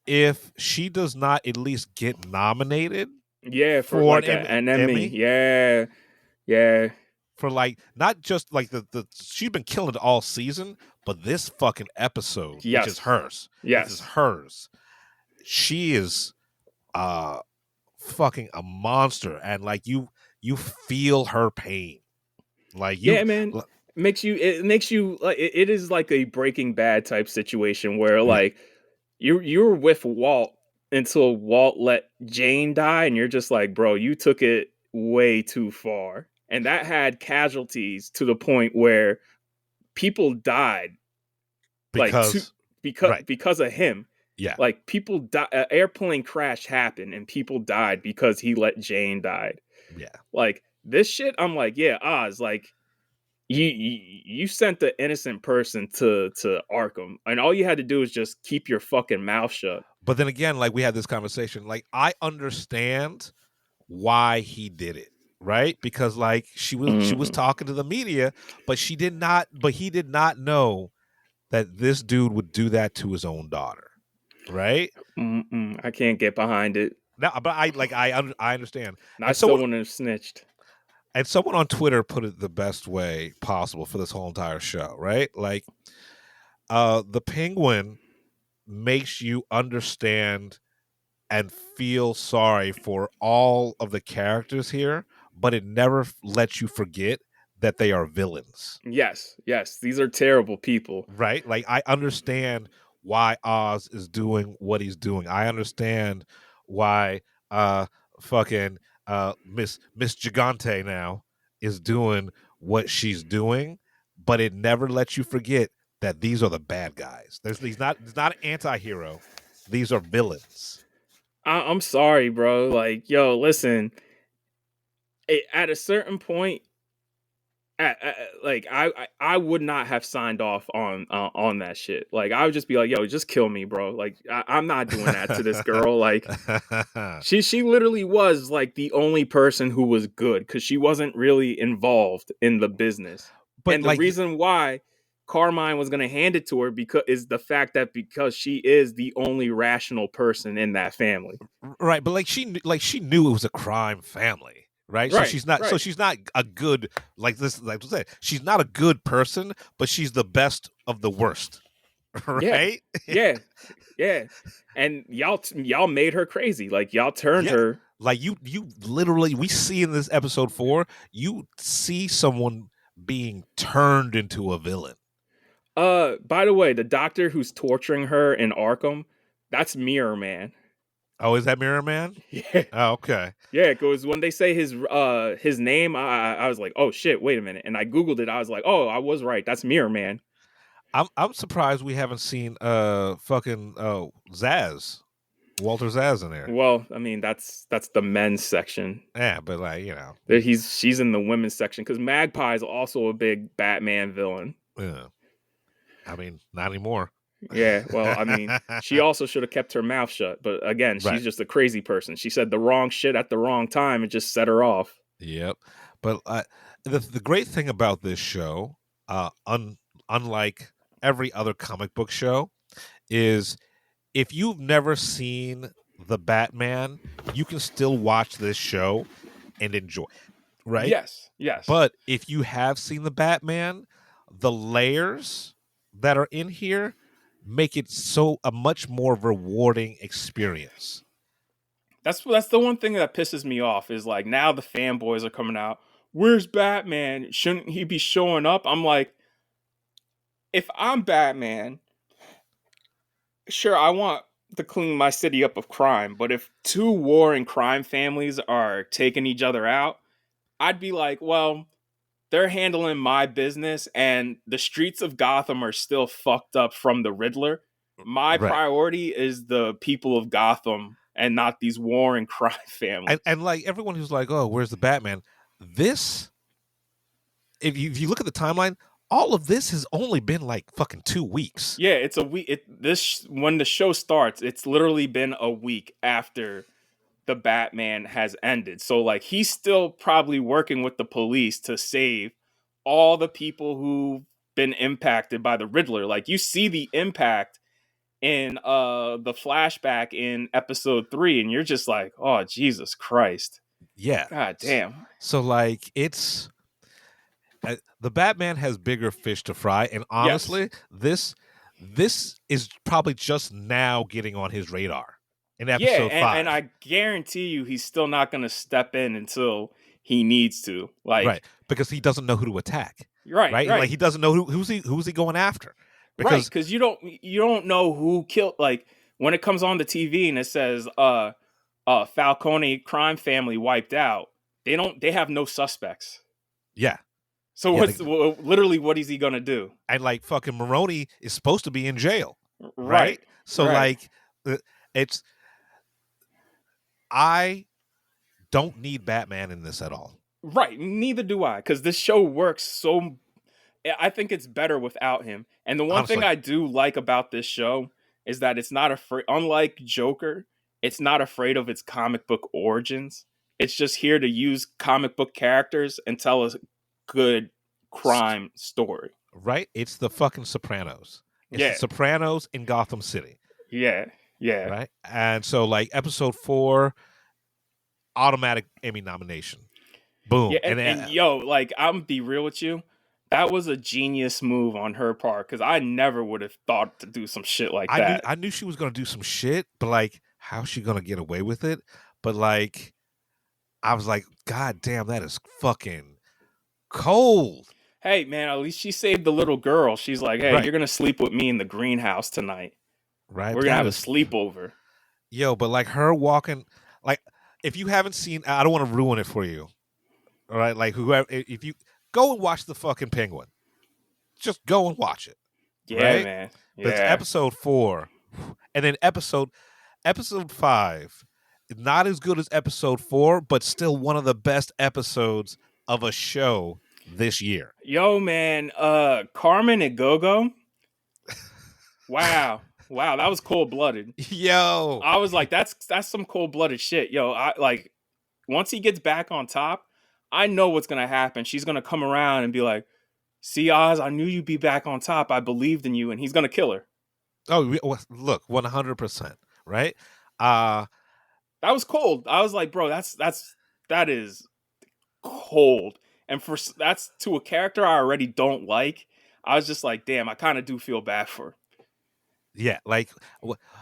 If she does not at least get nominated, for an Emmy. Yeah. For not just the she's been killing it all season, but this fucking episode, which is hers. Yes. This is hers. She is fucking a monster, and you feel her pain. Man. It makes you it is like a Breaking Bad type situation where you're with Walt until Walt let Jane die, and you're just like, bro, you took it way too far. And that had casualties to the point where people died because of him. Yeah. People died, an airplane crash happened and people died because he let Jane die. Yeah. This shit, I'm like, yeah, Oz, you sent the innocent person to Arkham, and all you had to do is just keep your fucking mouth shut. But then again, we had this conversation. I understand why he did it, right? Because like she was talking to the media, but he did not know that this dude would do that to his own daughter, right? I can't get behind it. No, but I understand. And I still wouldn't have snitched. And someone on Twitter put it the best way possible for this whole entire show, right? Like, the Penguin makes you understand and feel sorry for all of the characters here, but it never lets you forget that they are villains. Yes, these are terrible people. Right? Like, I understand why Oz is doing what he's doing. I understand why fucking Miss Gigante now is doing what she's doing, but it never lets you forget that these are the bad guys. There's not an anti-hero. These are villains. I'm sorry, bro. Like, yo, listen. At a certain point, I would not have signed off on that shit. Like, I would just be like, yo, just kill me, bro. Like, I'm not doing that to this girl. Like, she literally was like the only person who was good because she wasn't really involved in the business. But and the reason why Carmine was going to hand it to her is the fact that because she is the only rational person in that family. Right, but she knew it was a crime family. Right? So she's not a good, like this, like I said, she's not a good person, but she's the best of the worst. Right? Yeah. And y'all made her crazy. Like, y'all turned her. Like, you literally, we see in this episode 4, you see someone being turned into a villain. By the way, the doctor who's torturing her in Arkham, that's Mirror Man. Oh, is that Mirror Man? Yeah. Oh, okay. Yeah, because when they say his name, I was like, oh shit, wait a minute. And I Googled it. I was like, oh, I was right. That's Mirror Man. I'm surprised we haven't seen fucking Zaz, Walter Zaz in there. Well, I mean, that's the men's section. Yeah, but like, you know, she's in the women's section because Magpie is also a big Batman villain. Yeah. I mean, not anymore. Yeah, well, I mean, she also should have kept her mouth shut. But again, she's just a crazy person. She said the wrong shit at the wrong time and just set her off. Yep. But the great thing about this show, unlike every other comic book show, is if you've never seen the Batman, you can still watch this show and enjoy. Right? Yes. But if you have seen the Batman, the layers that are in here make it a much more rewarding experience. That's the one thing that pisses me off is like now the fanboys are coming out. Where's Batman? Shouldn't he be showing up? I'm like, if I'm Batman, sure, I want to clean my city up of crime, but if two warring crime families are taking each other out, I'd be like, well, they're handling my business and the streets of Gotham are still fucked up from the Riddler. My priority is the people of Gotham and not these warring crime families. And like everyone who's like, oh, where's the Batman? This, if you look at the timeline, all of this has only been like fucking 2 weeks. Yeah, it's a week. When the show starts, it's literally been a week after the Batman has ended. So like he's still probably working with the police to save all the people who've been impacted by the Riddler. Like you see the impact in the flashback in episode 3 and you're just like, oh Jesus Christ. Yeah. God damn. So like it's the Batman has bigger fish to fry, and honestly, this is probably just now getting on his radar. In episode 5. And I guarantee you he's still not going to step in until he needs to. Like, right, because he doesn't know who to attack. Right. Like he doesn't know who's he going after. Because you don't know who killed. Like when it comes on the TV and it says Falcone crime family wiped out, they have no suspects. Yeah. So literally what is he going to do? And like fucking Maroni is supposed to be in jail. Right. So like it's. I don't need Batman in this at all. Right. Neither do I. Because this show works so... I think it's better without him. And the one thing I do like about this show is that it's not afraid... Unlike Joker, it's not afraid of its comic book origins. It's just here to use comic book characters and tell a good crime story. Right? It's the fucking Sopranos. It's Yeah. the Sopranos in Gotham City. Yeah. Right? And so like episode 4, automatic Emmy nomination. Boom. Yeah, and yo, like, I'm gonna be real with you. That was a genius move on her part, because I never would have thought to do some shit like that. I knew she was gonna do some shit, but like, how's she gonna get away with it? But like, I was like, God damn, that is fucking cold. Hey, man, at least she saved the little girl. She's like, hey, Right. you're gonna sleep with me in the greenhouse tonight. Right? We're gonna have a sleepover. Yo, but like her walking, like, if you haven't seen, I don't want to ruin it for you. All right, like whoever, if you go and watch the fucking Penguin, just go and watch it. Yeah, right? man. But it's Yeah. episode 4, and then episode 5, not as good as episode 4, but still one of the best episodes of a show this year. Yo, man, Carmen and Gogo. Wow. Wow, that was cold-blooded. Yo. I was like, that's some cold-blooded shit. Yo, I like, once he gets back on top, I know what's gonna happen. She's gonna come around and be like, see, Oz, I knew you'd be back on top. I believed in you, and he's gonna kill her. Oh, look, 100%, right? That was cold. I was like, bro, that is cold. And that's to a character I already don't like. I was just like, damn, I kind of do feel bad for her. Yeah, like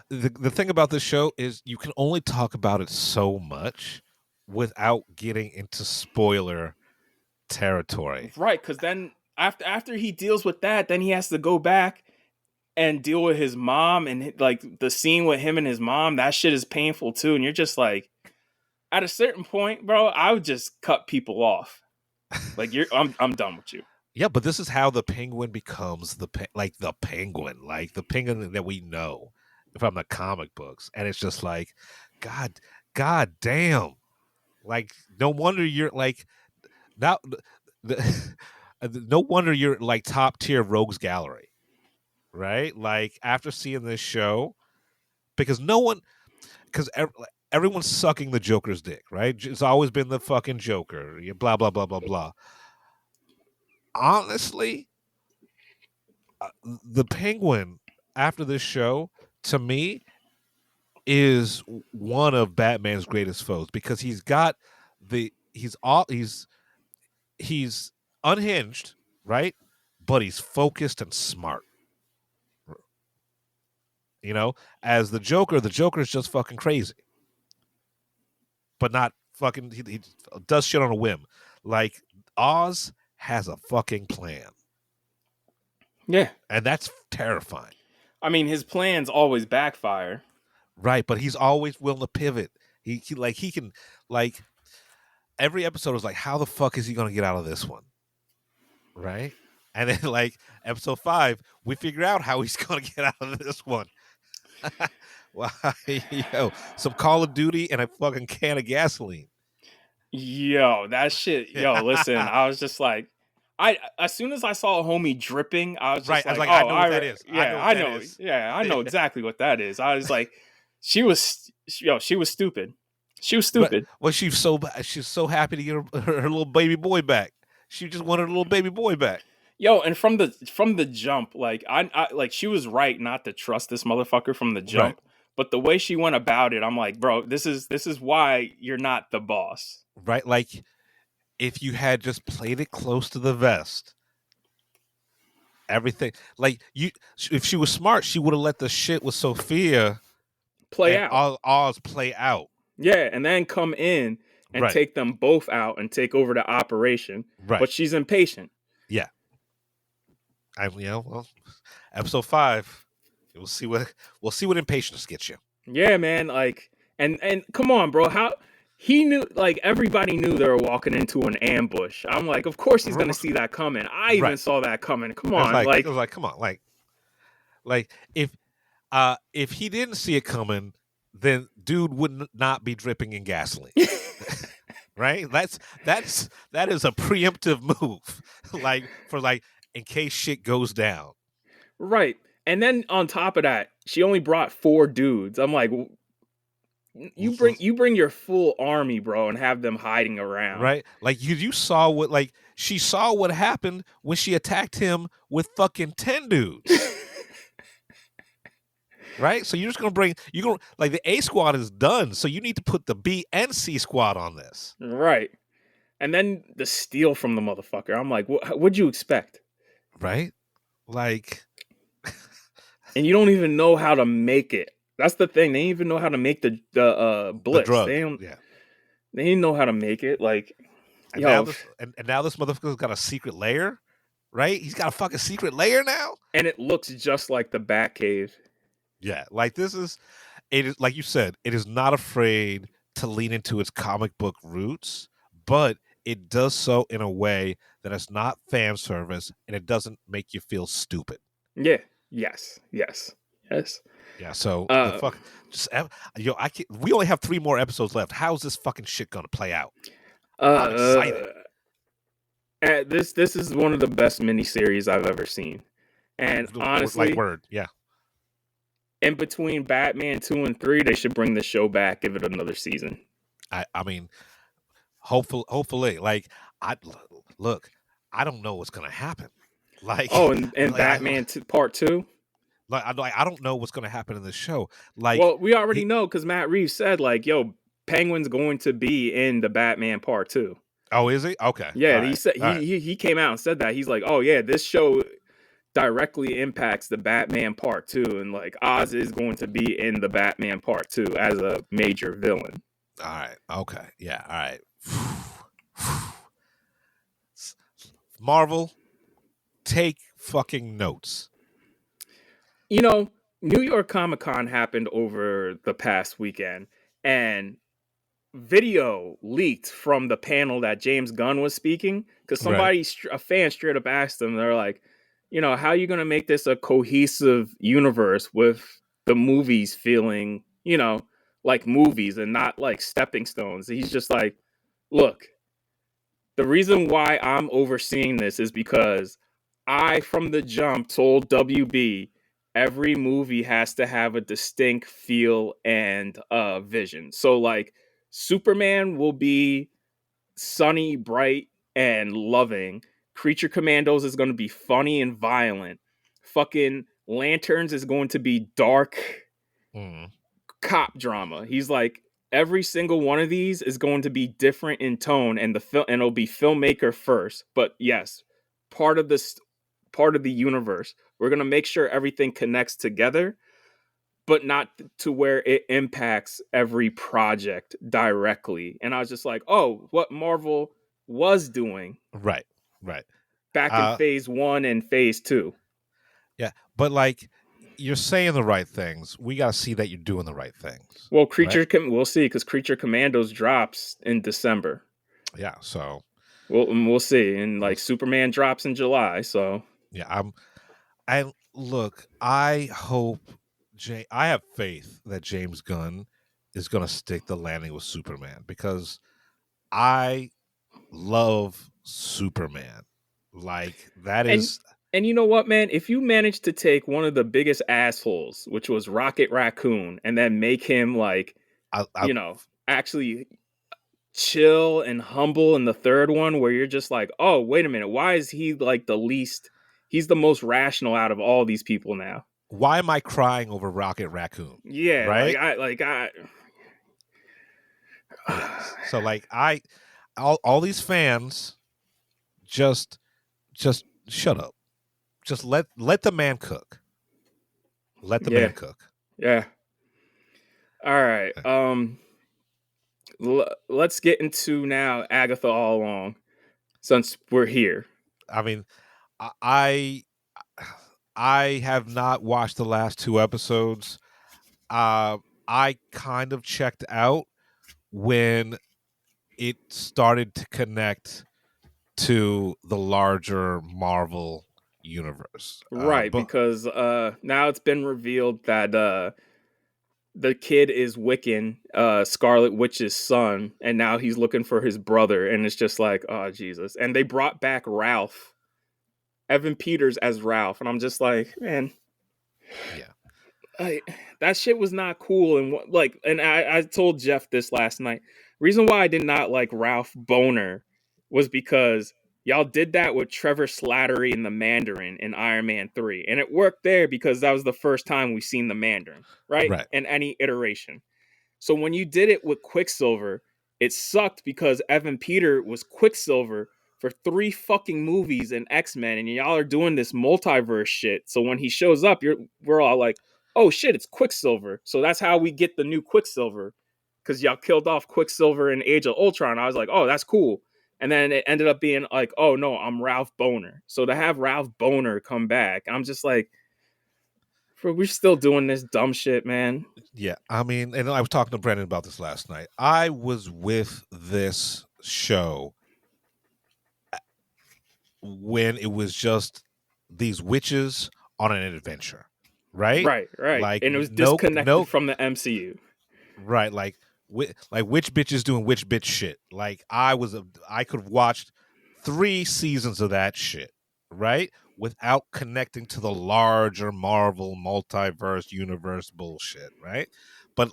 the thing about this show is you can only talk about it so much without getting into spoiler territory. Right, because then after he deals with that, then he has to go back and deal with his mom, and like the scene with him and his mom, that shit is painful too. And you're just like, at a certain point, bro, I would just cut people off. Like, I'm done with you. Yeah, but this is how the Penguin becomes the Penguin, like the Penguin that we know from the comic books, and it's just like, God damn, like no wonder you're like now, no wonder you're like top tier rogues gallery, right? Like after seeing this show, because everyone's sucking the Joker's dick, right? It's always been the fucking Joker, blah blah blah blah blah. Honestly, the Penguin after this show to me is one of Batman's greatest foes, because he's unhinged, right? But he's focused and smart. You know, as the Joker is just fucking crazy, but not fucking. He does shit on a whim. Like Oz has a fucking plan. Yeah. And that's terrifying. I mean, his plans always backfire. Right, but he's always willing to pivot. He can every episode is like, how the fuck is he gonna get out of this one? Right? And then like episode 5, we figure out how he's gonna get out of this one. Wow, yo, some Call of Duty and a fucking can of gasoline. Yo, that shit. Yo, listen, I was just like, as soon as I saw a homie dripping, I was just like, I know what that is. Yeah, I know. Yeah, I know exactly what that is. I was like, she was stupid. She was stupid. Well, she's so happy to get her little baby boy back. She just wanted her little baby boy back. Yo, and from the jump, like I like, she was right not to trust this motherfucker from the jump. Right. But the way she went about it, I'm like, bro, this is why you're not the boss. Right? Like, if you had just played it close to the vest, everything, like, if she was smart, she would have let the shit with Sophia play out. Oz play out. Yeah, and then come in and take them both out and take over the operation. Right. But she's impatient. Yeah. Episode 5, we'll see what impatience gets you. Yeah, man. Like, and come on, bro. How he knew? Like, everybody knew they were walking into an ambush. I'm like, of course he's gonna see that coming. I even saw that coming. Come on, I was like, come on, like if he didn't see it coming, then dude would not be dripping in gasoline. Right? That is a preemptive move. like in case shit goes down. Right. And then on top of that, she only brought 4 dudes. I'm like, You bring your full army, bro, and have them hiding around. Right? Like you saw what, like she saw what happened when she attacked him with fucking 10 dudes. Right? So you're just gonna like the A squad is done. So you need to put the B and C squad on this. Right. And then the steal from the motherfucker. I'm like, what'd you expect? Right? Like, and you don't even know how to make it. That's the thing. They didn't even know how to make the blitz. The drug. They didn't know how to make it. Like, and now this motherfucker's got a secret lair, right? He's got a fucking secret lair now, and it looks just like the Batcave. Yeah, like it is like you said, it is not afraid to lean into its comic book roots, but it does so in a way that it's not fan service and it doesn't make you feel stupid. Yeah. Yes. Yeah. So the fuck, we only have 3 more episodes left. How's this fucking shit gonna play out? I'm excited. This is one of the best miniseries I've ever seen, and honestly, like word, yeah. In between Batman 2 and 3, they should bring the show back, give it another season. I mean, hopefully, like I don't know what's gonna happen. Like, and like, Batman Part 2. Like I don't know what's gonna happen in this show. Like, well, we already know because Matt Reeves said, like, yo, Penguin's going to be in the Batman Part 2. Oh, is he? Okay. Yeah, he said he came out and said that. He's like, oh yeah, this show directly impacts the Batman Part 2, and like Oz is going to be in the Batman Part 2 as a major villain. All right. Okay. Yeah. All right. Marvel, take fucking notes. You know, New York Comic Con happened over the past weekend, and video leaked from the panel that James Gunn was speaking, because a fan straight up asked him, they're like, you know, how are you going to make this a cohesive universe with the movies feeling, you know, like movies and not like stepping stones? He's just like, look, the reason why I'm overseeing this is because I, from the jump, told WB every movie has to have a distinct feel and vision. So like Superman will be sunny, bright, and loving. Creature Commandos is going to be funny and violent. Fucking Lanterns is going to be dark cop drama. He's like, every single one of these is going to be different in tone, and and it'll be filmmaker first. But yes, part of the universe. We're going to make sure everything connects together, but not to where it impacts every project directly. And I was just like, oh, what Marvel was doing. Right. Back in phase 1 and phase 2. Yeah. But like, you're saying the right things. We got to see that you're doing the right things. Well, we'll see, because Creature Commandos drops in December. Yeah. So we'll see. And like Superman drops in July. So yeah, I hope I have faith that James Gunn is going to stick the landing with Superman, because I love Superman. Like, that is. And you know what, man? If you manage to take one of the biggest assholes, which was Rocket Raccoon, and then make him like, actually chill and humble in the third one, where you're just like, oh, wait a minute, why is he like he's the most rational out of all these people now? Why am I crying over Rocket Raccoon? Yeah, right. So like all these fans, just shut up. Just let the man cook. Let the man cook. Yeah. All right. Let's get into now Agatha All Along, since we're here. I mean, I have not watched the last 2 episodes. I kind of checked out when it started to connect to the larger Marvel universe. Right, because now it's been revealed that the kid is Wiccan, Scarlet Witch's son, and now he's looking for his brother, and it's just like, oh, Jesus. And they brought back Evan Peters as Ralph, and I'm just like, man. Yeah. that shit was not cool. And I told Jeff this last night. Reason why I did not like Ralph Boner was because y'all did that with Trevor Slattery and the Mandarin in Iron Man 3. And it worked there because that was the first time we seen the Mandarin, right? Right. In any iteration. So when you did it with Quicksilver, it sucked because Evan Peter was Quicksilver for 3 fucking movies in X-Men, and y'all are doing this multiverse shit. So when he shows up, we're all like, oh shit, it's Quicksilver. So that's how we get the new Quicksilver, because y'all killed off Quicksilver in Age of Ultron. I was like, oh, that's cool. And then it ended up being like, oh no, I'm Ralph Boner. So to have Ralph Boner come back, I'm just like, we're still doing this dumb shit, man. Yeah, I mean, and I was talking to Brendan about this last night. I was with this show when it was just these witches on an adventure, right? Right. Like, and it was disconnected from the MCU. Right, like which bitches doing which bitch shit. Like I could have watched 3 seasons of that shit, right? Without connecting to the larger Marvel multiverse universe bullshit, right? But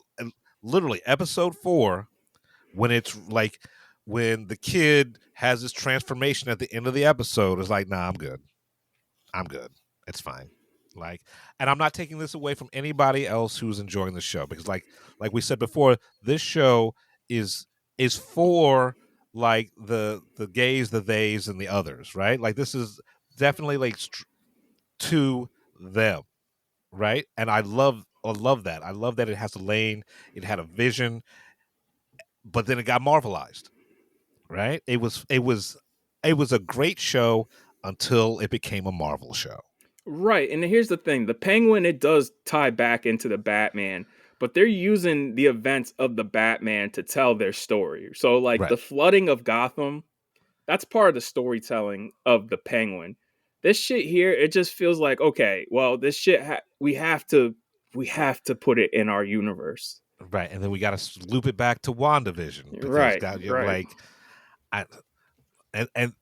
literally episode 4, when it's like when the kid has this transformation at the end of the episode, is like, nah, I'm good. It's fine. Like, and I'm not taking this away from anybody else who's enjoying the show, because like we said before, this show is for like the gays, the theys, and the others, right? Like this is definitely like to them, right? And I love that. I love that it has a lane, it had a vision, but then it got Marvelized, right? It was a great show until it became a Marvel show. Right. And here's the thing. The Penguin, it does tie back into the Batman, but they're using the events of the Batman to tell their story. So like Right. the flooding of Gotham, that's part of the storytelling of the Penguin. This shit here, it just feels like, okay, well, this shit we have to put it in our universe. Right, and then we got to loop it back to WandaVision because Right. like, and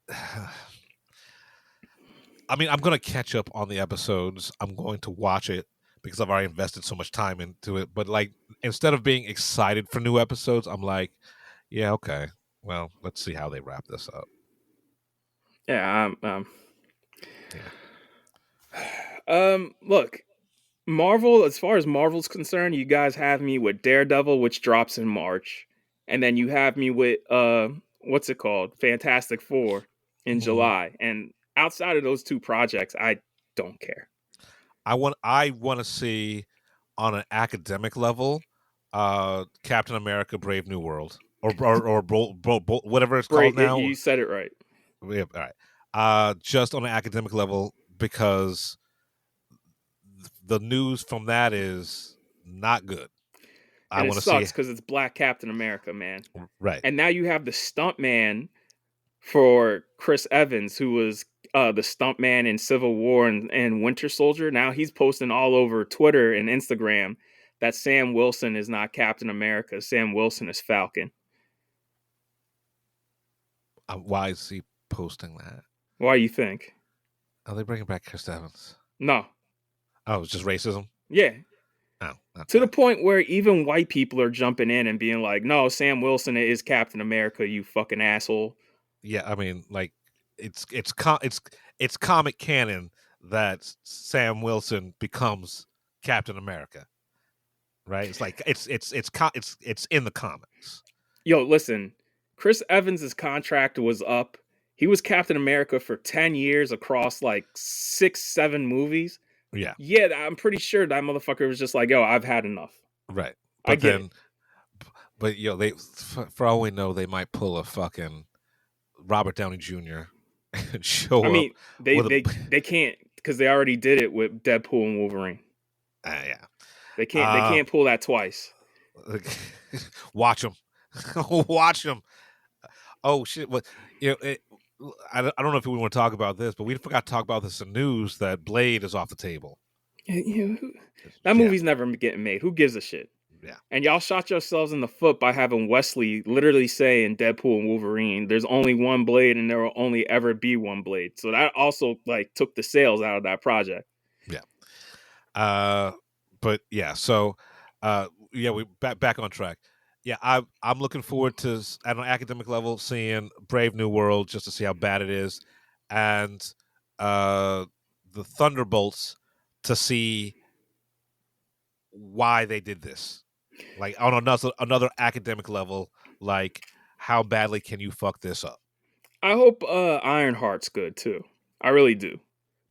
I mean, I'm going to catch up on the episodes. I'm going to watch it because I've already invested so much time into it. But like, instead of being excited for new episodes, I'm like, yeah, okay, well, let's see how they wrap this up. Yeah. Look, Marvel, as far as Marvel's concerned, you guys have me with Daredevil, which drops in March. And then you have me with what's it called? Fantastic Four in July. And outside of those 2 projects, I don't care. I want to see on an academic level, Captain America: Brave New World, or whatever it's called now. You said it right. Yeah, all right. Just on an academic level, because the news from that is not good. And I want to see, because it's Black Captain America, man. Right. And now you have the stuntman for Chris Evans, who was the stuntman in Civil War and Winter Soldier. Now he's posting all over Twitter and Instagram that Sam Wilson is not Captain America. Sam Wilson is Falcon. Why is he posting that? Why you think? Are they bringing back Chris Evans? No. Oh, it's just racism? Yeah. Oh, to the point where even white people are jumping in and being like, no, Sam Wilson is Captain America, you fucking asshole. Yeah, I mean, like, it's comic canon that Sam Wilson becomes Captain America, right? It's like it's in the comics. Yo, listen, Chris Evans' contract was up. He was Captain America for 10 years across like 6-7 movies. Yeah, I'm pretty sure that motherfucker was just like, yo, I've had enough. Right. But but yo, they, for all we know, they might pull a fucking Robert Downey Jr. and show up. I mean, they can't, because they already did it with Deadpool and Wolverine. Yeah. They can't pull that twice. Watch them. Watch them. Oh shit! What I don't know if we want to talk about this, but we forgot to talk about this in news that Blade is off the table. That movie's never getting made. Who gives a shit? Yeah. And y'all shot yourselves in the foot by having Wesley literally say in Deadpool and Wolverine, "There's only one Blade, and there will only ever be one Blade." So that also like took the sales out of that project. Yeah. but yeah, so yeah, we back on track. Yeah, I'm looking forward to at an academic level seeing Brave New World just to see how bad it is, and the Thunderbolts to see why they did this, like on another academic level, like how badly can you fuck this up? I hope Ironheart's good too. I really do.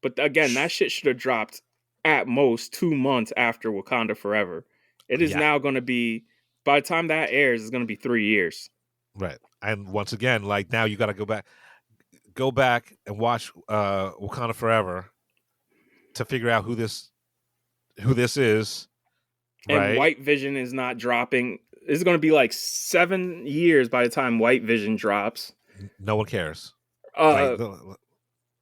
But again, that shit should have dropped at most 2 months after Wakanda Forever. It is Yeah, now going to be, by the time that airs, it's going to be 3 years. right. And once again, like now you got to go back and watch Wakanda Forever to figure out who this is, And right? White Vision is not dropping. It's going to be like 7 years by the time White Vision drops. No one cares. Uh,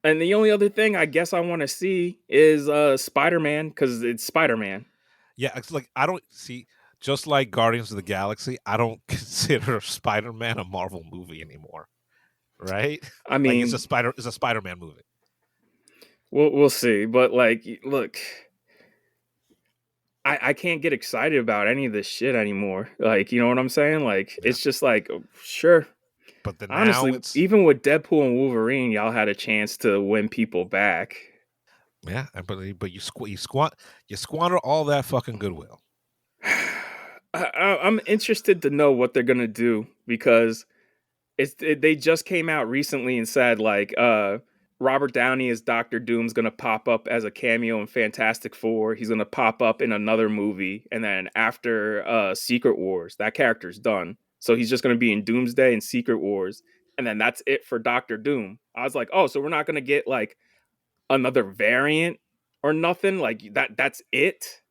and the only other thing I guess I want to see is Spider-Man, because it's Spider-Man. Yeah, it's like I don't see. Just like Guardians of the Galaxy, I don't consider Spider-Man a Marvel movie anymore. Right? I Like mean, it's a Spider-Man movie. we'll see. But like, look, I can't get excited about any of this shit anymore. Like, you know what I'm saying? Like, Yeah. it's just like, oh, sure. But then Honestly, now it's even with Deadpool and Wolverine, y'all had a chance to win people back. yeah, but you squander all that fucking goodwill. I'm interested to know what they're gonna do, because they just came out recently and said like Robert Downey as Doctor Doom's gonna pop up as a cameo in Fantastic Four. He's gonna pop up in another movie, and then after Secret Wars, that character's done. So he's just gonna be in Doomsday and Secret Wars, and then that's it for Doctor Doom. I was like, oh, so we're not gonna get like another variant or nothing? Like that's it?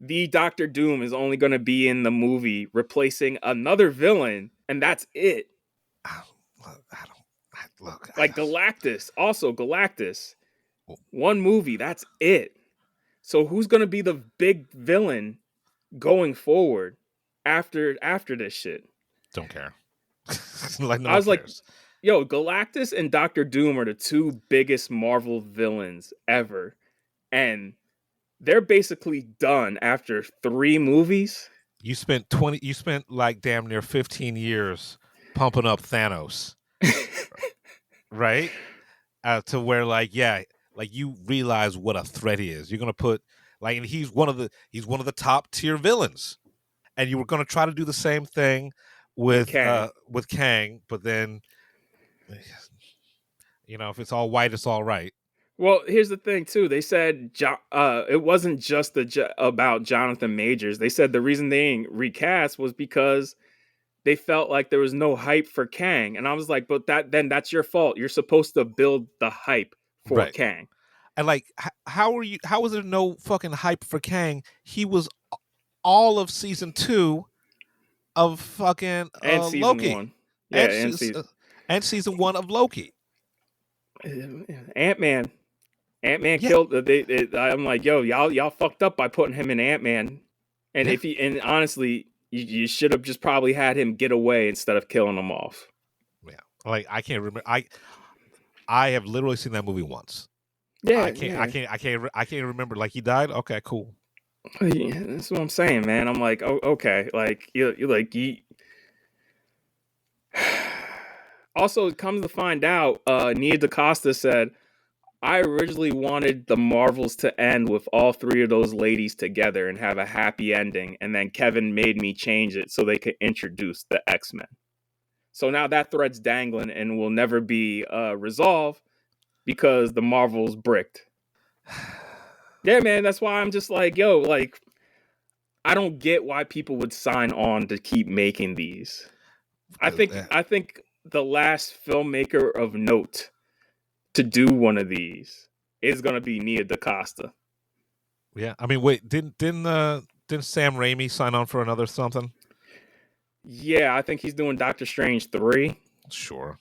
The Doctor Doom is only gonna be in the movie replacing another villain, and that's it. Look, Like Galactus, also Galactus. One movie, that's it. So who's gonna be the big villain going forward after this shit? don't care. Like no I one was like, cares. yo, Galactus and Doctor Doom are the two biggest Marvel villains ever. And they're basically done after 3 movies. You spent like damn near 15 years pumping up Thanos, right? To where like yeah, like you realize what a threat he is. You're gonna put like, and he's one of the top tier villains, and you were gonna try to do the same thing with Kang, but then you know if it's all white, it's all right. Well, here's the thing too. They said it wasn't just about Jonathan Majors. They said the reason they didn't recast was because they felt like there was no hype for Kang. And I was like, but that's your fault. You're supposed to build the hype for Right. Kang. And like, how was there no fucking hype for Kang? He was all of season 2 of fucking And season Loki. 1. Yeah, and season 1 of Loki. Ant-Man. Ant-Man Yeah. killed. I'm like, yo, y'all fucked up by putting him in Ant-Man. And Yeah. honestly, you should have just probably had him get away instead of killing him off. Yeah, like I can't remember. I have literally seen that movie once. Yeah, I can't remember. Like he died. Okay, cool. Yeah, that's what I'm saying, man. I'm like, oh, okay, like you like you. Also, it comes to find out, Nia DaCosta said, I originally wanted the Marvels to end with all 3 of those ladies together and have a happy ending, and then Kevin made me change it so they could introduce the X-Men. So now that thread's dangling and will never be resolved because the Marvels bricked. Yeah, man, that's why I'm just like, yo, like, I don't get why people would sign on to keep making these. I think the last filmmaker of note to do one of these is gonna be Nia DaCosta. Yeah, I mean, wait, didn't Sam Raimi sign on for another something? Yeah, I think he's doing Doctor Strange 3. Sure.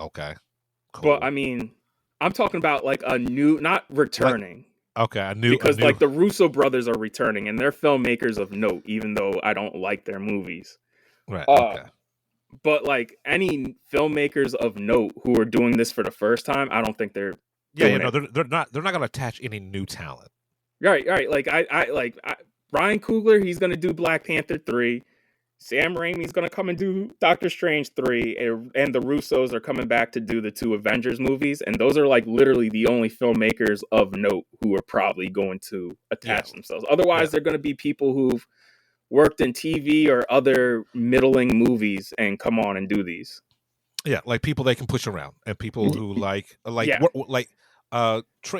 Okay. Cool. But I mean, I'm talking about like a new, not returning. Okay, because like the Russo brothers are returning and they're filmmakers of note, even though I don't like their movies. Right. Okay. But like any filmmakers of note who are doing this for the first time, I don't think they're they're not going to attach any new talent. Right. Like Ryan Coogler, he's gonna do Black Panther 3. Sam Raimi's gonna come and do Doctor Strange 3, and the Russos are coming back to do the 2 Avengers movies, and those are like literally the only filmmakers of note who are probably going to Yeah. attach themselves. Otherwise, they're going to be people who've worked in TV or other middling movies and come on and do these. Yeah, like people they can push around, and people who like Yeah.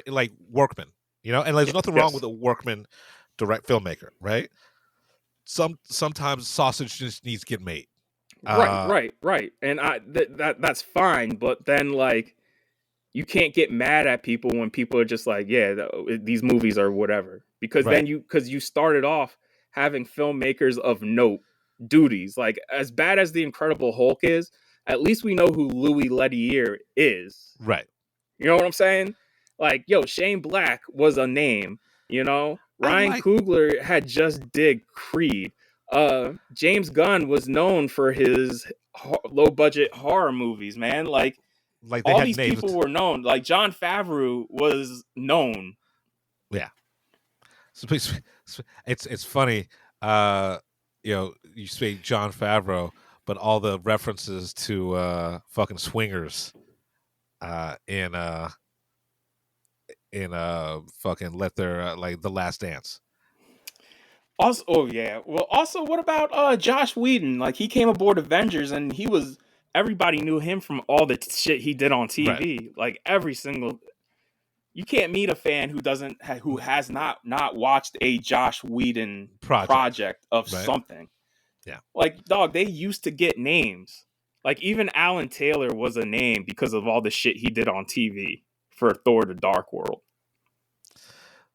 like workmen, you know. And there's nothing wrong Yes. with a workman direct filmmaker, right? Sometimes sausage just needs to get made. Right. And that's fine, but then like you can't get mad at people when people are just like, yeah, these movies are whatever. Because Right. then you started off having filmmakers of note duties. Like as bad as The Incredible Hulk is, at least we know who Louis Leterrier is. Right. You know what I'm saying? Like, yo, Shane Black was a name, you know? Ryan Coogler had just did Creed. James Gunn was known for his low budget horror movies, man. Like they all had these names. people were known. Like Jon Favreau was known. Yeah. So it's funny. You know, you say Jon Favreau, but all the references to fucking swingers in fucking let their like The Last Dance. Also, oh yeah. Well, also, what about Josh Whedon? Like he came aboard Avengers, and everybody knew him from all the shit he did on TV. Right. Like every single. You can't meet a fan who has not watched a Josh Whedon project of something. Yeah. Like dog, they used to get names. Like even Alan Taylor was a name because of all the shit he did on TV for Thor: The Dark World.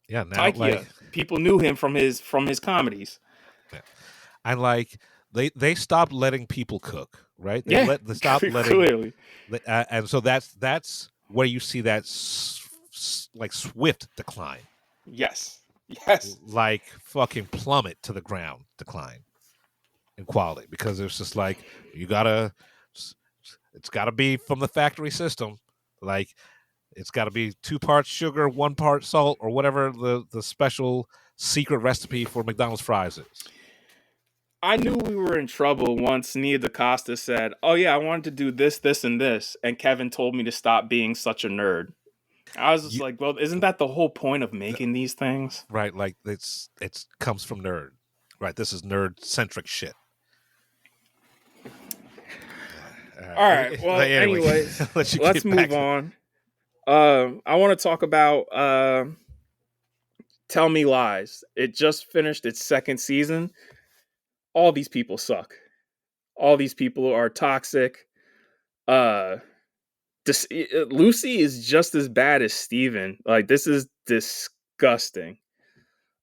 Yeah, now Taika, people knew him from his comedies. Yeah. And like they stopped letting people cook, right? They stopped letting clearly. And so that's where you see that like swift decline. Yes. Like fucking plummet to the ground decline in quality, because it's just like it's gotta be from the factory system. Like it's gotta be 2 parts sugar, 1 part salt, or whatever the special secret recipe for McDonald's fries is. I knew we were in trouble once Nia DaCosta said, "Oh yeah, I wanted to do this, this, and this," and Kevin told me to stop being such a nerd. I was just like, well, isn't that the whole point of making these things? Right, like it comes from nerd. Right, this is nerd-centric shit. All right, well, anyway, let's move on. I want to talk about Tell Me Lies. It just finished its 2nd season. All these people suck. All these people are toxic. Lucy is just as bad as Steven. Like, this is disgusting.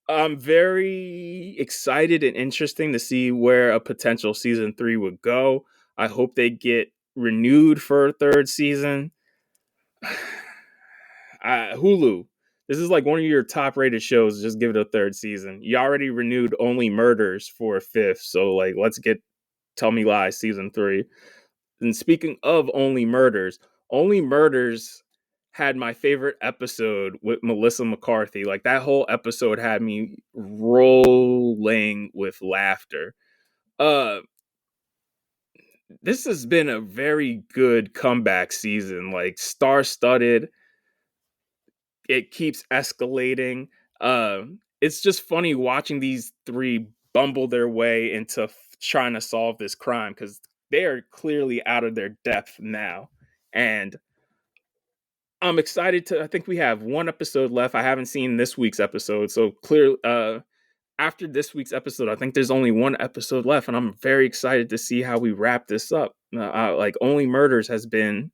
I'm very excited and interesting to see where a potential season 3 would go. I hope they get renewed for a 3rd season. Hulu, this is like one of your top rated shows. Just give it a 3rd season. You already renewed Only Murders for a 5th. So like, let's get Tell Me Lies season 3. And speaking of Only Murders had my favorite episode with Melissa McCarthy. Like that whole episode had me rolling with laughter. This has been a very good comeback season, like star-studded. It keeps escalating. It's just funny watching these 3 bumble their way into trying to solve this crime, because they are clearly out of their depth now. And I'm excited I think we have 1 episode left. I haven't seen this week's episode. So clearly, after this week's episode, I think there's only 1 episode left. And I'm very excited to see how we wrap this up. Like Only Murders has been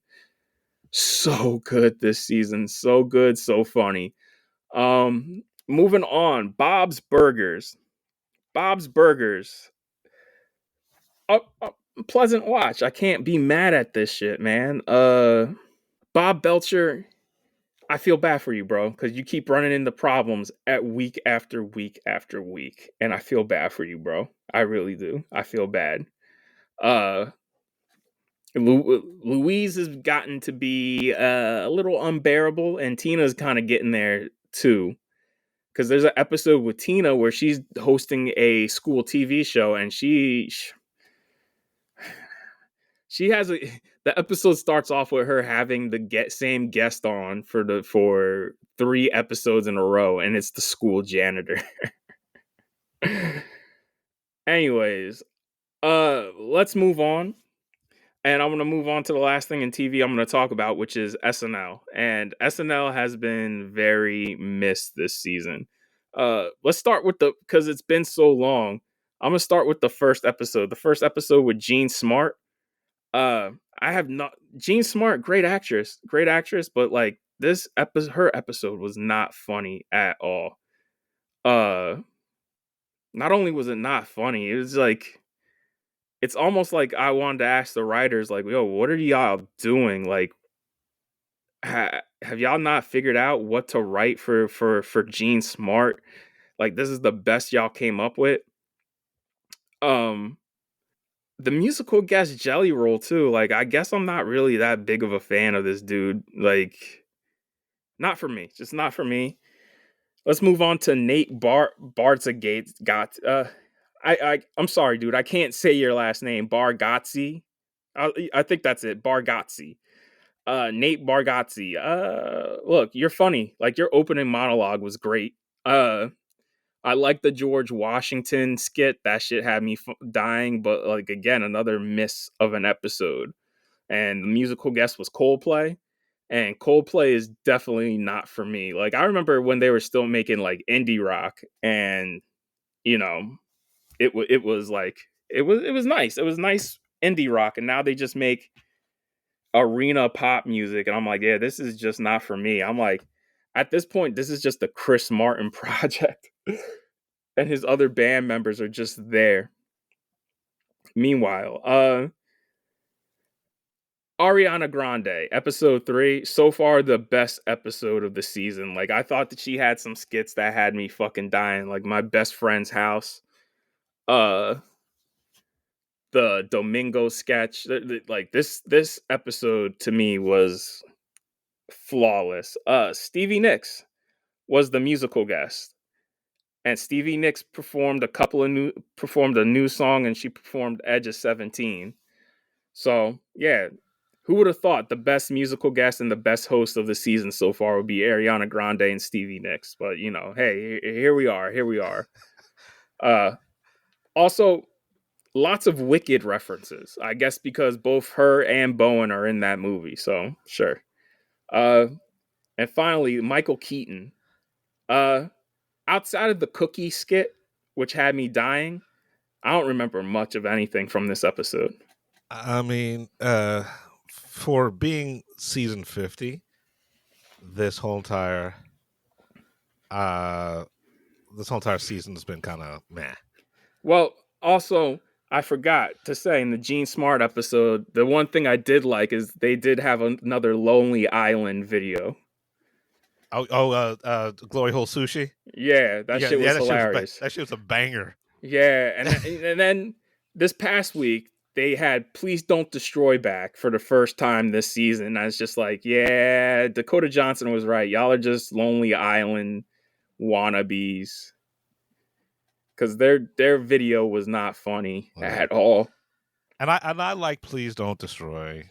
so good this season. So good, so funny. Moving on. Bob's Burgers. A pleasant watch. I can't be mad at this shit, man. Bob Belcher, I feel bad for you, bro, because you keep running into problems at week after week after week, and I feel bad for you, bro. I really do. I feel bad. Louise has gotten to be a little unbearable, and Tina's kind of getting there too. because there's an episode with Tina where she's hosting a school TV show, and she has the episode starts off with her having the same guest on for 3 episodes in a row, and it's the school janitor. Anyways, let's move on. And I'm going to move on to the last thing in TV I'm going to talk about, which is SNL. And SNL has been very missed this season. Let's start with because it's been so long. I'm going to start with the first episode. The first episode with Jean Smart. Jean Smart, great actress, but like her episode was not funny at all. Not only was it not funny, it was like, it's almost like I wanted to ask the writers, like, yo, what are y'all doing? Like, have y'all not figured out what to write for Jean Smart? Like, this is the best y'all came up with. The musical guest Jelly Roll too. Like, I guess I'm not really that big of a fan of this dude. Like, not for me. Just not for me. Let's move on to Nate Bargatze. I'm sorry, dude. I can't say your last name. Bargatze. I think that's it. Bargatze. Nate Bargatze. Look, you're funny. Like, your opening monologue was great. I like the George Washington skit. That shit had me dying. But like, again, another miss of an episode. And the musical guest was Coldplay. And Coldplay is definitely not for me. Like, I remember when they were still making like indie rock, and you know, it was nice. It was nice indie rock, and now they just make arena pop music, and I'm like, yeah, this is just not for me. I'm like, at this point, this is just a Chris Martin project, and his other band members are just there. Meanwhile, Ariana Grande, episode 3, so far the best episode of the season. Like, I thought that she had some skits that had me fucking dying, like My Best Friend's House, the Domingo sketch. Like, this episode to me was flawless. Stevie Nicks was the musical guest, and Stevie Nicks performed a new song, and she performed Edge of 17. So yeah, who would have thought the best musical guest and the best host of the season so far would be Ariana Grande and Stevie Nicks? But you know, hey, here we are. Also, lots of Wicked references, I guess, because both her and Bowen are in that movie. So sure. And finally, Michael Keaton. Outside of the cookie skit, which had me dying, I don't remember much of anything from this episode. I mean, for being season 50, this whole entire season has been kind of meh. Well, also, I forgot to say in the Gene Smart episode, the one thing I did like is they did have another Lonely Island video. Glory Hole Sushi. Yeah, that shit was hilarious. That shit was a banger. Yeah, and then this past week they had Please Don't Destroy back for the first time this season. I was just like, yeah, Dakota Johnson was right. Y'all are just Lonely Island wannabes. Because their video was not funny at all. And I like Please Don't Destroy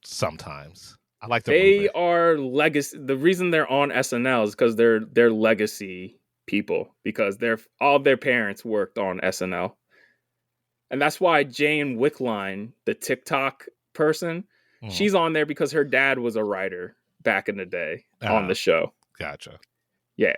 sometimes. I like they are legacy. The reason they're on SNL is because they're legacy people, because all their parents worked on SNL. And that's why Jane Wickline, the TikTok person, she's on there because her dad was a writer back in the day on the show. Gotcha. Yeah.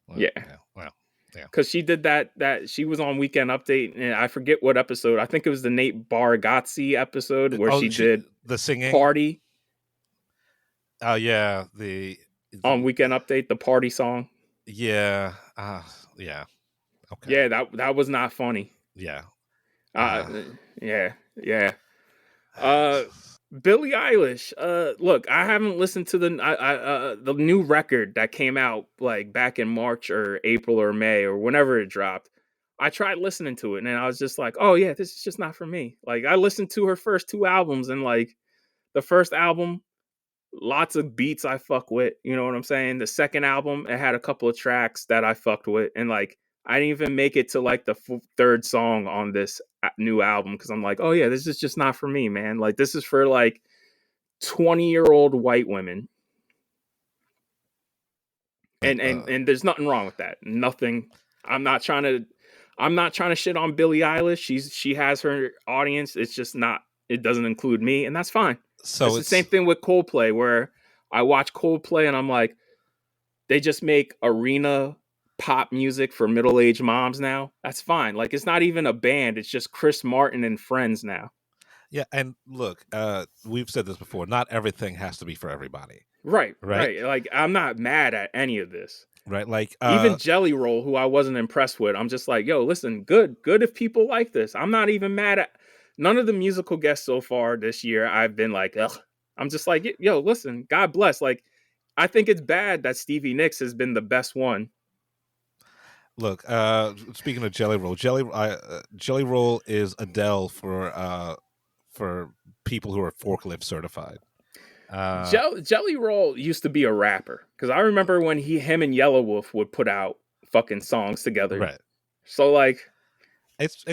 Well, yeah. Well, yeah. Because she did that she was on Weekend Update, and I forget what episode. I think it was the Nate Bargatze episode where she did the singing party. Oh yeah, on Weekend Update, the party song. Yeah. Yeah. Okay. Yeah, that was not funny. Yeah. Yeah. Billie Eilish. Look, I haven't listened to the new record that came out like back in March or April or May or whenever it dropped. I tried listening to it, and I was just like, oh yeah, this is just not for me. Like, I listened to her first 2 albums, and like the first album, Lots of beats I fuck with. You know what I'm saying? The second album, it had a couple of tracks that I fucked with, and like I didn't even make it to like the third song on this new album because I'm like, oh yeah, this is just not for me, man. Like this is for like 20-year-old white women. And there's nothing wrong with that. Nothing. I'm not trying to shit on Billie Eilish. She has her audience. It's just not. It doesn't include me, and that's fine. So it's the same thing with Coldplay, where I watch Coldplay and I'm like, they just make arena pop music for middle-aged moms now. That's fine. Like it's not even a band. It's just Chris Martin and friends now. Yeah, and look, we've said this before. Not everything has to be for everybody. Right. Like I'm not mad at any of this. Right, like even Jelly Roll, who I wasn't impressed with. I'm just like, yo, listen, good if people like this. I'm not even mad at none of the musical guests so far this year. I've been like, ugh. I'm just like, yo, listen, God bless. Like, I think it's bad that Stevie Nicks has been the best one. Look, speaking of Jelly Roll, Jelly Roll is Adele for people who are forklift certified. Jelly Roll used to be a rapper because I remember when him and Yellow Wolf would put out fucking songs together. Right. So like, it's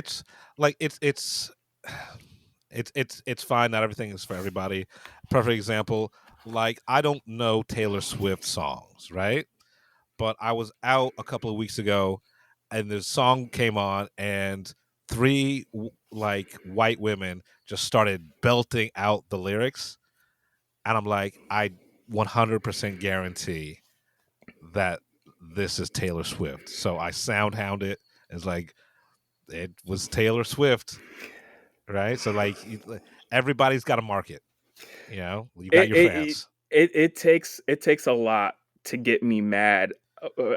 fine. Not everything is for everybody. Perfect example. Like I don't know Taylor Swift songs, right? But I was out a couple of weeks ago, and the song came on, and three like white women just started belting out the lyrics. And I'm like, I 100% guarantee that this is Taylor Swift. So I sound hound it. It's like, it was Taylor Swift, right? So like, everybody's got a market. You know, you got your fans. It takes a lot to get me mad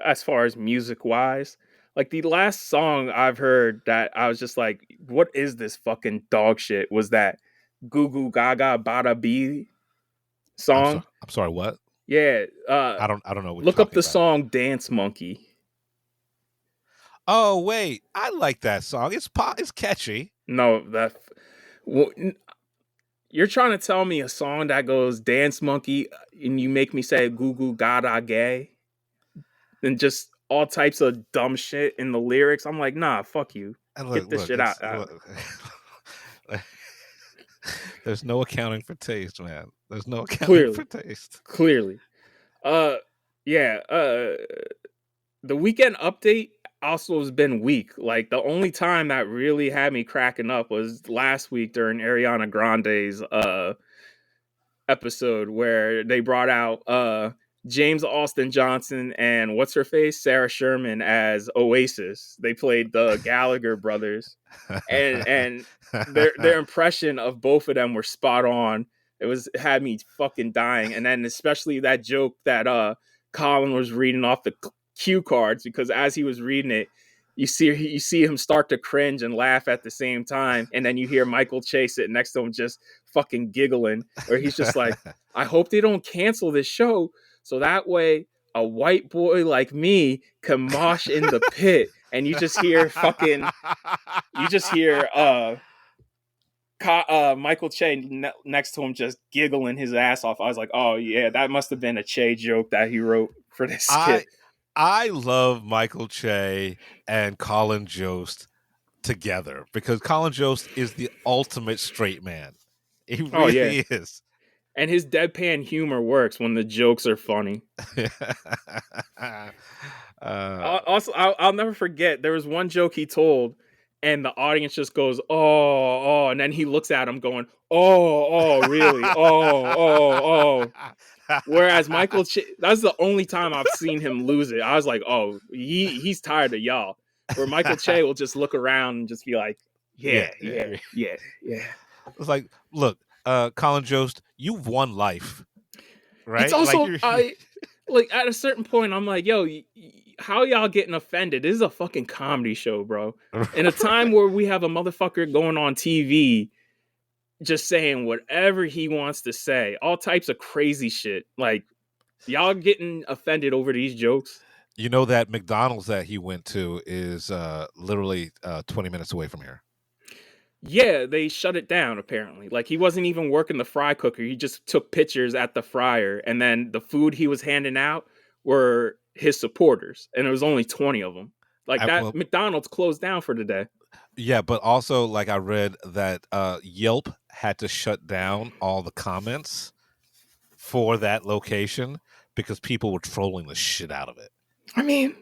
as far as music wise. Like the last song I've heard that I was just like, what is this fucking dog shit? Was that Goo Goo Gaga Bada Bee song? I'm sorry, what? Yeah, I don't know what look you're up the about. song Dance Monkey. Oh wait, I like that song. It's catchy. No, you're trying to tell me a song that goes Dance Monkey and you make me say Goo Goo Gaga Gay and just all types of dumb shit in the lyrics. I'm like, nah, fuck you. Get this shit out. There's no accounting for taste, man. There's no accounting for taste. Clearly. The Weekend update also has been weak. Like the only time that really had me cracking up was last week during Ariana Grande's episode where they brought out James Austin Johnson and what's her face, Sarah Sherman as Oasis. They played the Gallagher brothers, and their impression of both of them were spot on. It had me fucking dying. And then especially that joke that Colin was reading off the cue cards, because as he was reading it, you see him start to cringe and laugh at the same time, and then you hear Michael Che sitting next to him just fucking giggling, where he's just like, I hope they don't cancel this show so that way a white boy like me can mosh in the pit. And you just hear Michael Che next to him just giggling his ass off. I was like, oh yeah, that must have been a Che joke that he wrote for this skit. I love Michael Che and Colin Jost together because Colin Jost is the ultimate straight man. He really is. And his deadpan humor works when the jokes are funny. Also, I'll never forget, there was one joke he told, and the audience just goes, oh, and then he looks at him going, oh, really? Oh. Whereas Michael Che, that's the only time I've seen him lose it. I was like, oh, he's tired of y'all. Where Michael Che will just look around and just be like, yeah. It's like, look, Colin Jost, you've won life, right? It's also, like at a certain point, I'm like, yo, how y'all getting offended? This is a fucking comedy show, bro. In a time where we have a motherfucker going on TV just saying whatever he wants to say, all types of crazy shit. Like, y'all getting offended over these jokes? You know that McDonald's that he went to is literally 20 minutes away from here. Yeah, they shut it down apparently. Like he wasn't even working the fry cooker. He just took pictures at the fryer, and then the food he was handing out were his supporters, and it was only 20 of them. Like that, Well, McDonald's closed down for the day. yeah, but also like I read that Yelp had to shut down all the comments for that location because people were trolling the shit out of it. I mean,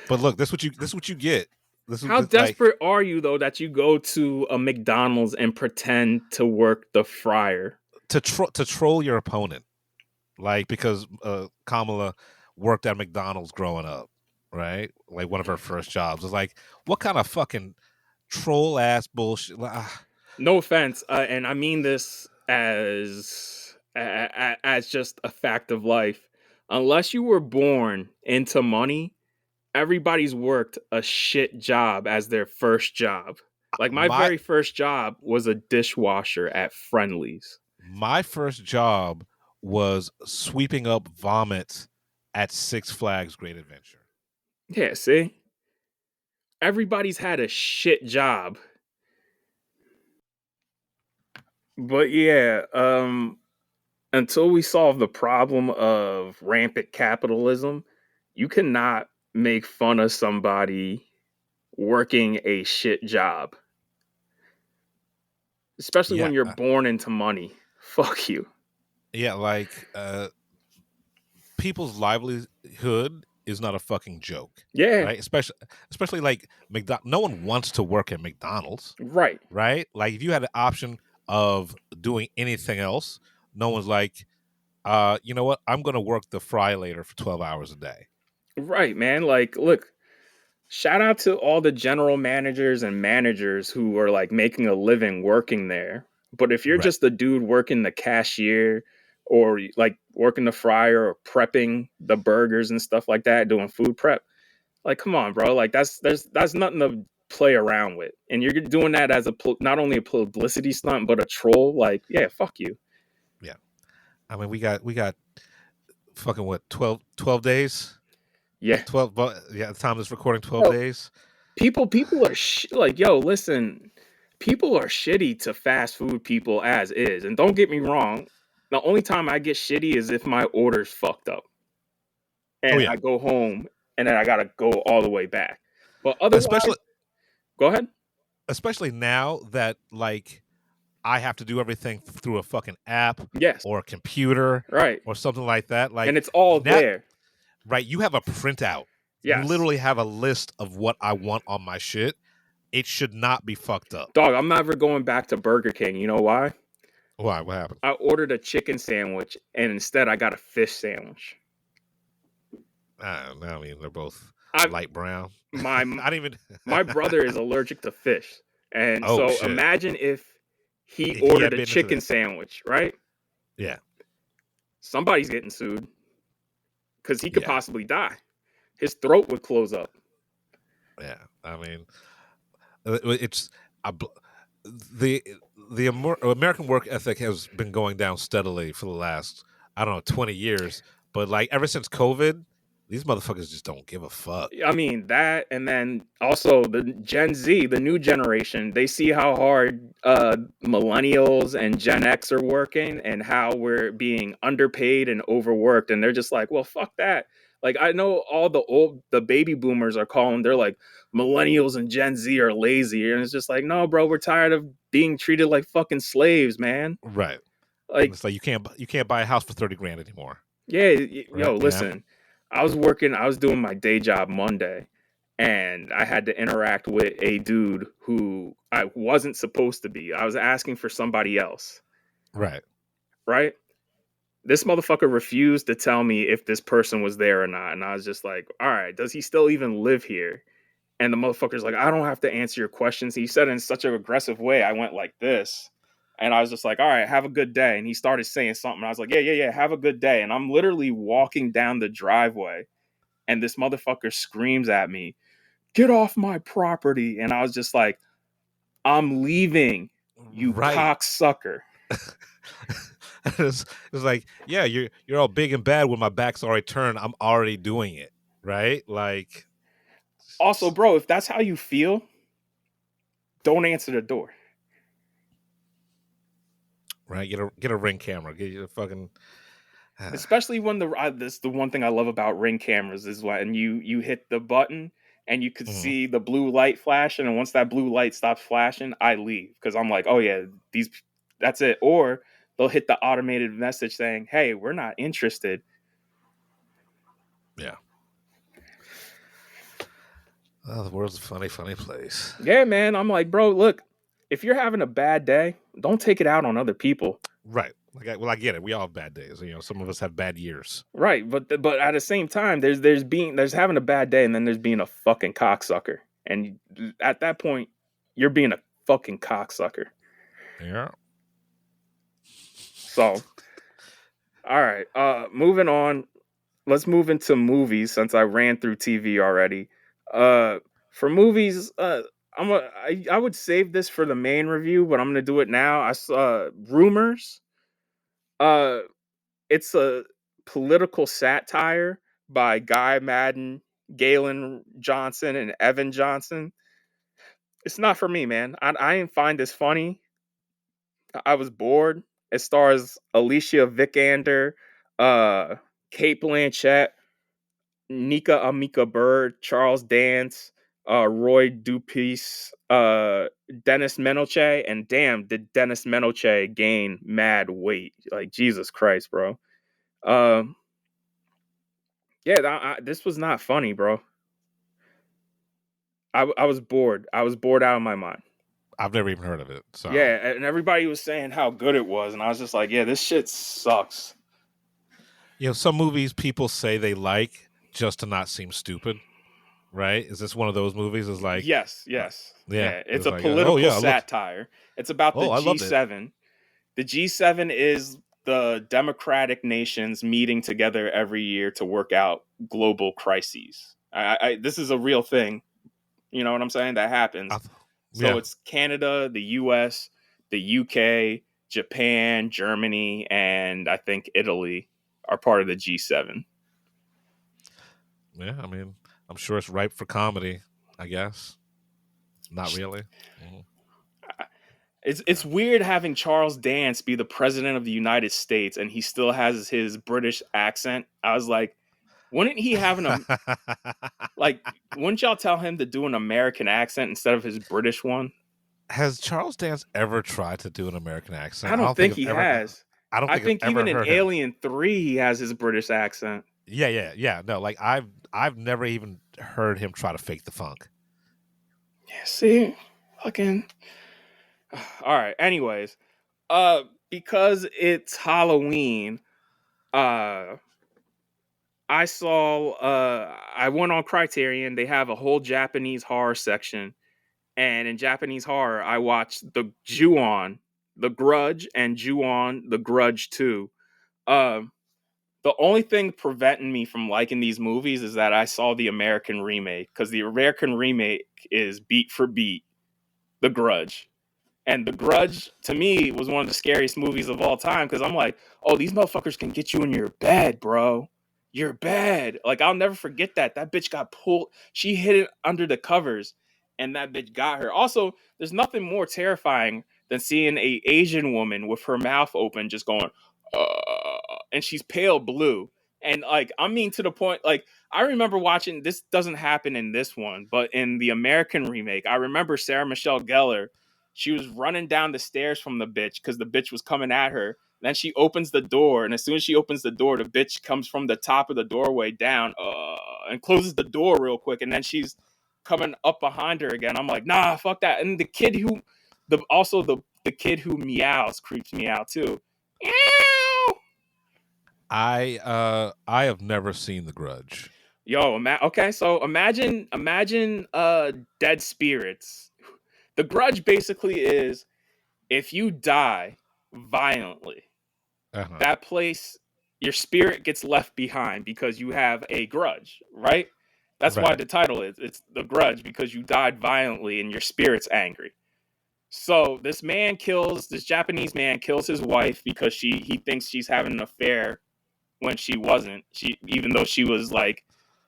but look, this what you get. How desperate are you though that you go to a McDonald's and pretend to work the fryer to troll your opponent, like because Kamala worked at McDonald's growing up, right? Like one of her first jobs. It's like, what kind of fucking troll ass bullshit? No offense, and I mean this as just a fact of life. Unless you were born into money, everybody's worked a shit job as their first job. Like my very first job was a dishwasher at Friendly's. My first job was sweeping up vomit at Six Flags Great Adventure. Yeah, see? Everybody's had a shit job. But yeah, until we solve the problem of rampant capitalism, you cannot make fun of somebody working a shit job. Especially when you're born into money. Fuck you. Yeah, like people's livelihood is not a fucking joke. Yeah. Right? Especially like no one wants to work at McDonald's. Right. Right? Like if you had an option of doing anything else, no one's like, you know what? I'm gonna work the fry later for 12 hours a day. Right, man. Like, look, shout out to all the general managers and managers who are like making a living working there. But if you're just a dude working the cashier or like working the fryer or prepping the burgers and stuff like that, doing food prep, like, come on, bro. Like that's nothing to play around with. And you're doing that as not only a publicity stunt, but a troll. Like, yeah, fuck you. Yeah. I mean, we got fucking what, 12 days? Yeah. 12, yeah, the time is recording 12 days. People are like, yo, listen, people are shitty to fast food people as is. And don't get me wrong, the only time I get shitty is if my order's fucked up. And I go home and then I gotta go all the way back. But otherwise, go ahead. Especially now that like I have to do everything through a fucking app, or a computer, right, or something like that. Like, and it's all there. Right, you have a printout. Yes. You literally have a list of what I want on my shit. It should not be fucked up. Dog, I'm never going back to Burger King. You know why? Why? What happened? I ordered a chicken sandwich, and instead I got a fish sandwich. I mean, they're both light brown. My I didn't even. My brother is allergic to fish, and shit. Imagine if he ordered a chicken sandwich, right? Yeah. Somebody's getting sued because he could possibly die. His throat would close up. Yeah, I mean, it's the American work ethic has been going down steadily for the last, I don't know, 20 years. But like ever since COVID, these motherfuckers just don't give a fuck. I mean, that, and then also the Gen Z, the new generation, they see how hard millennials and Gen X are working and how we're being underpaid and overworked. And they're just like, well, fuck that. Like, I know all the baby boomers are calling, they're like, millennials and Gen Z are lazy. And it's just like, no, bro, we're tired of being treated like fucking slaves, man. Right. Like, and it's like, you can't buy a house for 30 grand anymore. Yeah. Yo, listen. I was doing my day job Monday, and I had to interact with a dude who I wasn't supposed to be. I was asking for somebody else. Right. Right? This motherfucker refused to tell me if this person was there or not. And I was just like, all right, does he still even live here? And the motherfucker's like, I don't have to answer your questions. He said it in such an aggressive way. I went like this. And I was just like, all right, have a good day. And he started saying something. I was like, yeah, have a good day. And I'm literally walking down the driveway. And this motherfucker screams at me, get off my property. And I was just like, I'm leaving, you cocksucker. It's like, yeah, you're all big and bad when my back's already turned. I'm already doing it. Right? Like. Also, bro, if that's how you feel, don't answer the door. right? Get a Ring camera. Get you a fucking. Especially when the one thing I love about Ring cameras is when you hit the button and you could Mhm. see the blue light flashing, and once that blue light stops flashing, I leave because I'm like, oh yeah, that's it. Or they'll hit the automated message saying, "Hey, we're not interested." Yeah. Oh, the world's a funny, funny place. Yeah, man. I'm like, bro, look, if you're having a bad day, don't take it out on other people. Right. I get it. We all have bad days. Some of us have bad years. Right, but at the same time, there's having a bad day, and then there's being a fucking cocksucker, and at that point, you're being a fucking cocksucker. Yeah. So, all right, moving on. Let's move into movies since I ran through TV already. For movies, I would save this for the main review, but I'm gonna do it now. I saw Rumors. Uh, It's a political satire by Guy Madden, Galen Johnson, and Evan Johnson. It's not for me, man. I didn't find this funny. I was bored. It stars Alicia Vikander, Kate Blanchett, Nika Amika Bird, Charles Dance, Roy Dupuis, Dennis Menochet, and damn, did Dennis Menochet gain mad weight? Like Jesus Christ, bro. Um, Yeah, this was not funny, bro. I was bored. I was bored out of my mind. I've never even heard of it. So Yeah, and everybody was saying how good it was, and I was just like, yeah, this shit sucks. some movies people say they like just to not seem stupid, right? Is this one of those movies? Is like Yes. yeah, It's a like, political yeah, satire. It's about the I loved it. G7. The G7 is the democratic nations meeting together every year to work out global crises. This is a real thing. You know what I'm saying? That happens. So Yeah. it's Canada, the US, the UK, Japan, Germany, and I think Italy are part of the G7. Yeah, I mean, I'm sure it's ripe for comedy, I guess. Not really. Mhm. It's weird having Charles Dance be the president of the United States and he still has his British accent. I was like, wouldn't he have wouldn't y'all tell him to do an American accent instead of his British one? Has Charles Dance ever tried to do an American accent? I don't think he has. I don't think I think I've ever even in heard him. Alien 3 he has his British accent. Yeah. No, like I've never even heard him try to fake the funk. Yeah, see? Fucking all right. Anyways, because it's Halloween, I went on Criterion. They have a whole Japanese horror section, and in Japanese horror, I watched the Ju-on, the Grudge, and Ju-on, the Grudge 2. The only thing preventing me from liking these movies is that I saw the American remake, because the American remake is beat for beat the Grudge. And The Grudge, to me, was one of the scariest movies of all time because I'm like, oh, these motherfuckers can get you in your bed, bro. Your bed. Like, I'll never forget that. That bitch got pulled. She hid it under the covers, and that bitch got her. Also, there's nothing more terrifying than seeing a Asian woman with her mouth open just going, and she's pale blue. And, like, I mean, to the point, like, I remember watching, this doesn't happen in this one, but in the American remake, I remember Sarah Michelle Gellar. She was running down the stairs from the bitch because the bitch was coming at her. Then she opens the door, and as soon as she opens the door, the bitch comes from the top of the doorway down and closes the door real quick, and then she's coming up behind her again. I'm like, nah, fuck that. And the kid who meows creeps me out too. Meow. I have never seen The Grudge. Yo, okay, so imagine dead spirits. The Grudge basically is if you die violently, that place, your spirit gets left behind because you have a grudge, right? That's why the title is. It's The Grudge because you died violently and your spirit's angry. So this Japanese man kills his wife because he thinks she's having an affair when she wasn't. Even though she was like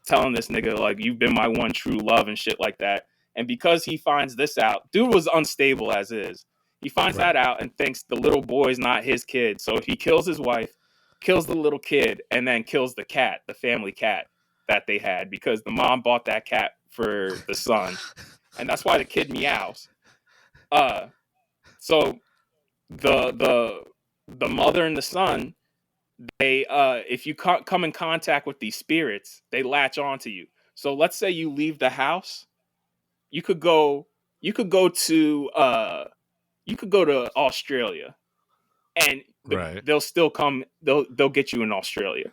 telling this nigga like, you've been my one true love and shit like that. And because he finds this out, dude was unstable as is. He finds that out and thinks the little boy's not his kid. So he kills his wife, kills the little kid, and then kills the cat, the family cat that they had, because the mom bought that cat for the son. And that's why the kid meows. So the mother and the son, they if you come in contact with these spirits, they latch onto you. So let's say you leave the house, you could go to Australia, and they'll still come. They'll get you in Australia.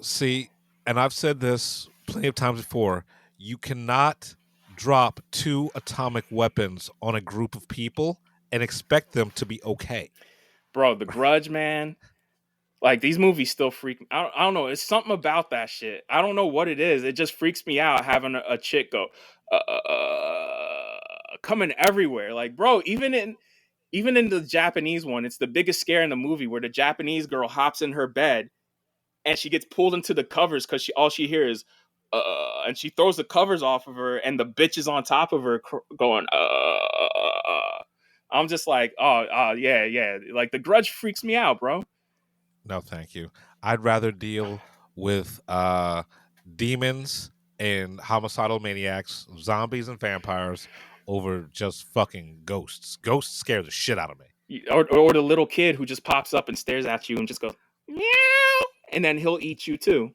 See, and I've said this plenty of times before. You cannot drop 2 atomic weapons on a group of people and expect them to be okay. Bro, The Grudge, man. Like, these movies still freak me. I don't know. It's something about that shit. I don't know what it is. It just freaks me out having a chick go coming everywhere. Like, bro, even in the Japanese one, it's the biggest scare in the movie where the Japanese girl hops in her bed and she gets pulled into the covers because all she hears is and she throws the covers off of her, and the bitch is on top of her going I'm just like, yeah. Like, The Grudge freaks me out, bro. No, thank you. I'd rather deal with demons and homicidal maniacs, zombies and vampires over just fucking ghosts. Ghosts scare the shit out of me. Or the little kid who just pops up and stares at you and just goes meow, and then he'll eat you too.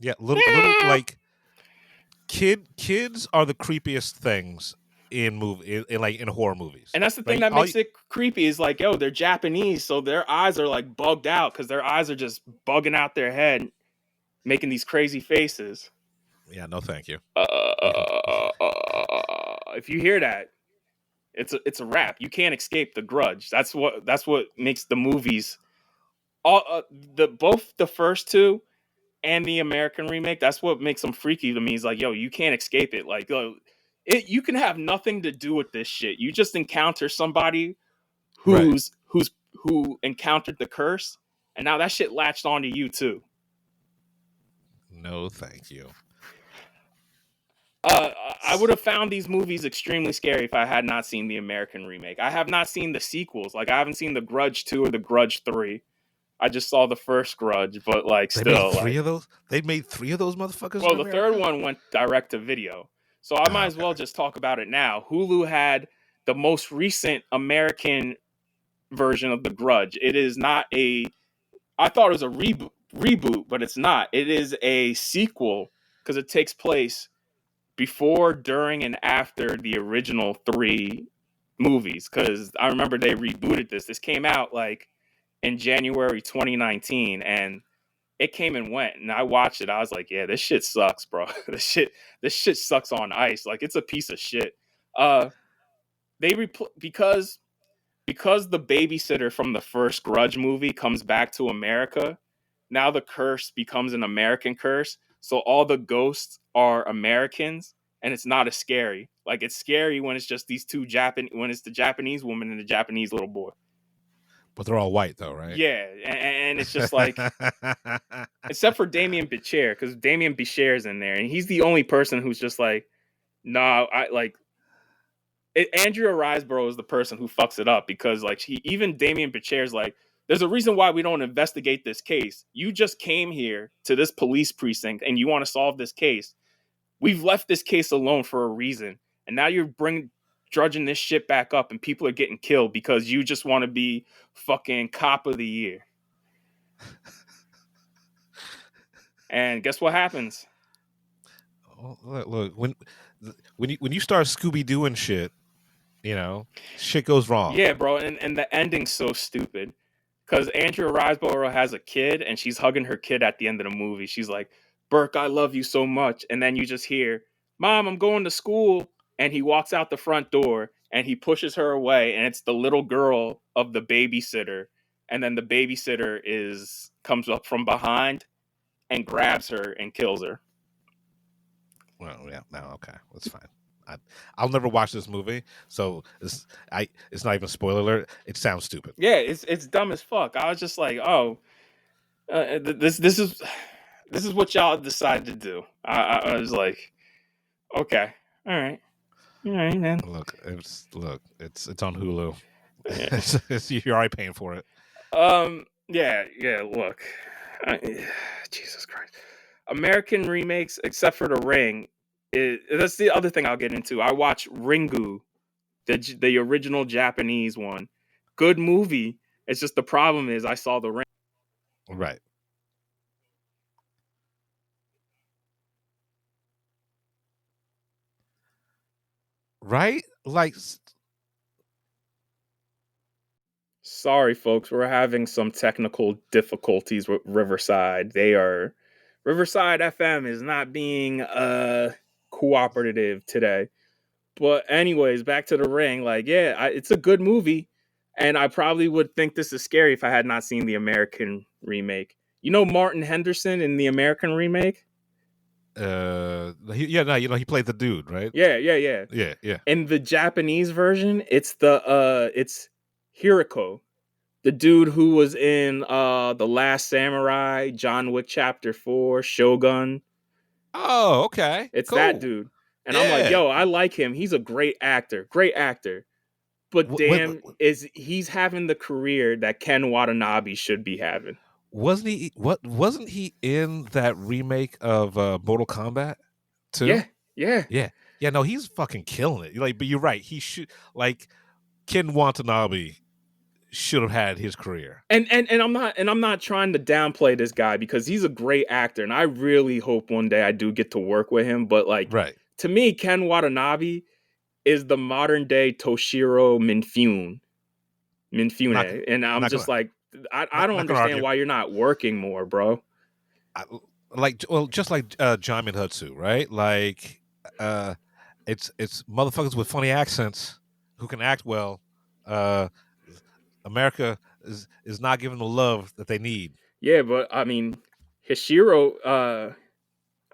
Yeah, little like kids are the creepiest things in horror movies. And that's the thing that makes it creepy is like, yo, they're Japanese, so their eyes are like bugged out because their eyes are just bugging out their head, making these crazy faces. Yeah, no, thank you. If you hear that, it's a wrap. You can't escape The Grudge. That's what makes the movies both the first two and the American remake. That's what makes them freaky to me. Is like, yo, you can't escape it. Like, you can have nothing to do with this shit. You just encounter somebody who encountered the curse, and now that shit latched onto you too. No, thank you. I would have found these movies extremely scary if I had not seen the American remake. I have not seen the sequels. Like, I haven't seen The Grudge 2 or The Grudge 3. I just saw the first Grudge, but like, they still, made three of those. They made 3 of those motherfuckers. Well, the third one went direct to video, so I might as well just talk about it now. Hulu had the most recent American version of The Grudge. It is not a. I thought it was a reboot, but it's not. It is a sequel because it takes place before, during, and after the original 3 movies. Because I remember they rebooted this. This came out like in January 2019, and it came and went, and I watched it. I was like, yeah, this shit sucks, bro. this shit sucks on ice. Like, it's a piece of shit. Because the babysitter from the first Grudge movie comes back to America, now the curse becomes an American curse. So all the ghosts are Americans, and it's not as scary. Like, it's scary when it's just these two when it's the Japanese woman and the Japanese little boy. But they're all white, though, right? Yeah, and it's just like, except for Damien Bichir, because Damien Bichir's in there, and he's the only person who's just like, nah, Andrea Riseborough is the person who fucks it up, because like even Damien Bichir's like, there's a reason why we don't investigate this case. You just came here to this police precinct and you want to solve this case. We've left this case alone for a reason, and now you're drudging this shit back up, and people are getting killed because you just want to be fucking cop of the year. And guess what happens? Oh, look, when you start Scooby-Dooing shit, shit goes wrong. Yeah, bro, and the ending's so stupid. Because Andrea Riseborough has a kid, and she's hugging her kid at the end of the movie. She's like, Burke, I love you so much. And then you just hear, Mom, I'm going to school. And he walks out the front door, and he pushes her away, and it's the little girl of the babysitter. And then the babysitter comes up from behind and grabs her and kills her. Well, yeah, no, okay, that's fine. I'll never watch this movie, so it's not even a spoiler alert. It sounds stupid. Yeah, it's dumb as fuck. I was just like, this is what y'all decided to do. I was like, okay, all right. All right, man. Look, it's on Hulu. Yeah. You're already paying for it. Yeah. Look, Jesus Christ. American remakes, except for The Ring, that's the other thing I'll get into. I watched Ringu, the original Japanese one. Good movie. It's just the problem is I saw The Ring. Right. Right? Like, Sorry, folks, we're having some technical difficulties with Riverside. Riverside FM is not being cooperative today. But anyways, back to The Ring. Like, yeah, it's a good movie, and I probably would think this is scary if I had not seen the American remake. You know Martin Henderson in the American remake? he played the dude, right? Yeah. Yeah. In the Japanese version, it's Hiroko, the dude who was in The Last Samurai, John Wick Chapter 4, Shogun. Oh, okay. It's cool. that dude. And I'm like, Yeah. yo, I like him. He's a great actor. But damn, he's having the career that Ken Watanabe should be having. Wasn't he in that remake of Mortal Kombat too? Yeah. Yeah, no, he's fucking killing it. Like, but you're right. He should, like, Ken Watanabe should have had his career. And I'm not trying to downplay this guy because he's a great actor, and I really hope one day I do get to work with him. But like, Right. To me, Ken Watanabe is the modern day Toshiro Mifune. And I'm just like, I don't understand why you're not working more, bro. Just like Jaimin Hutsu, right? Like, it's motherfuckers with funny accents who can act well. America is not giving the love that they need. Yeah, but I mean, Hishiro.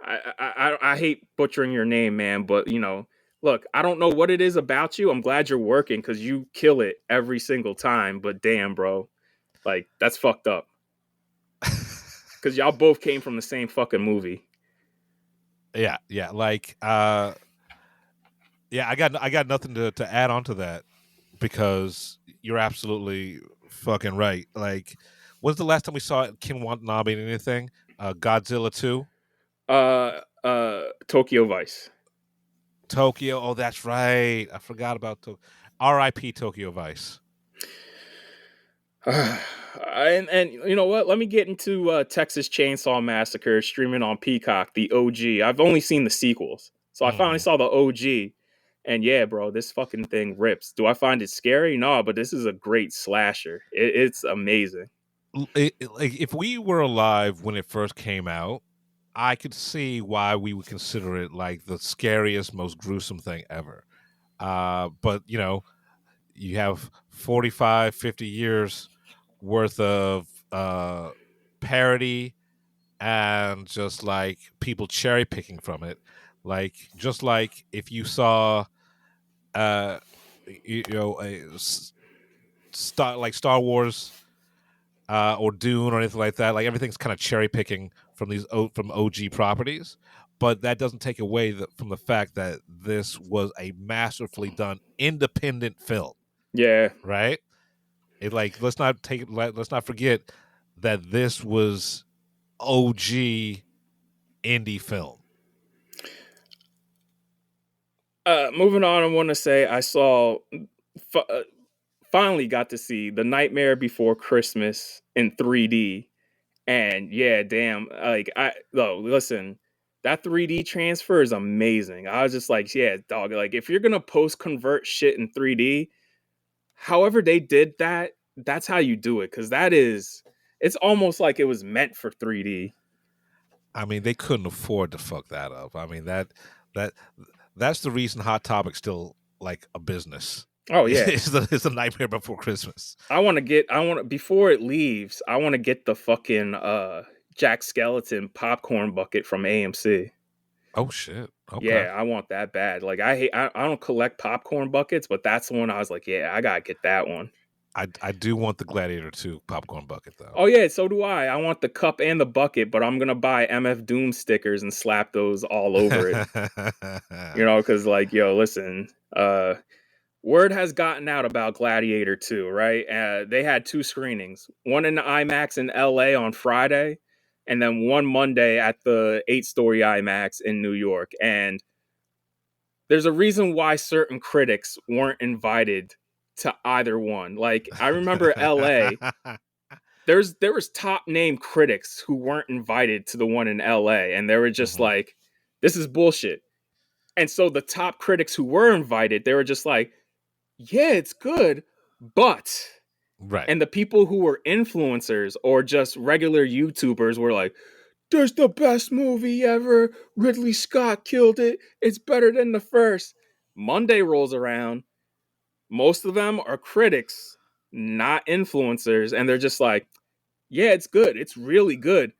I hate butchering your name, man, but look, I don't know what it is about you. I'm glad you're working because you kill it every single time. But damn, bro, like that's fucked up. Because y'all both came from the same fucking movie. Yeah. Like, I got nothing to add on to that because you're absolutely fucking right. Like, when's the last time we saw Ken Watanabe in anything? Godzilla 2? Tokyo Vice. Tokyo. Oh, that's right. I forgot about R.I.P. Tokyo Vice. And you know what? Let me get into Texas Chainsaw Massacre streaming on Peacock, the OG. I've only seen the sequels, so I finally saw the OG. And yeah, bro, this fucking thing rips. Do I find it scary? No, but this is a great slasher. It's amazing. Like, if we were alive when it first came out, I could see why we would consider it like the scariest, most gruesome thing ever. But you have 45, 50 years worth of parody and just like people cherry picking from it. Like, just like if you saw Star Wars or Dune or anything like that, like everything's kind of cherry picking from OG properties, but that doesn't take away from the fact that this was a masterfully done independent film. Yeah. Right? Let's not forget that this was OG indie film. Moving on, I want to say I saw finally got to see The Nightmare Before Christmas in 3D. And yeah, damn, listen, that 3D transfer is amazing. I was just like, yeah, dog, like if you're gonna post convert shit in 3D, however they did that, that's how you do it, because it's almost like it was meant for 3D. I mean, they couldn't afford to fuck that up. I mean, that's the reason Hot Topic's still like a business. Oh yeah, it's the Nightmare Before Christmas. Before it leaves, I want to get the fucking Jack Skeleton popcorn bucket from AMC. Oh shit! Okay. Yeah, I want that bad. Like I don't collect popcorn buckets, but that's the one I was like, yeah, I gotta get that one. I do want the Gladiator 2 popcorn bucket though. Oh yeah, so do I. I want the cup and the bucket, but I'm gonna buy MF Doom stickers and slap those all over it. Because like, yo, listen, word has gotten out about Gladiator 2, right? They had 2 screenings, one in the IMAX in LA on Friday, and then one Monday at the 8-story IMAX in New York. And there's a reason why certain critics weren't invited to either one. Like, I remember LA, there was top name critics who weren't invited to the one in LA, and they were just like, this is bullshit. And so the top critics who were invited, they were just like, yeah, it's good, but Right. and the people who were influencers or just regular YouTubers were like, "There's the best movie ever. Ridley Scott killed it. It's better than the first." Monday rolls around. Most of them are critics, not influencers, and they're just like, "Yeah, it's good. It's really good.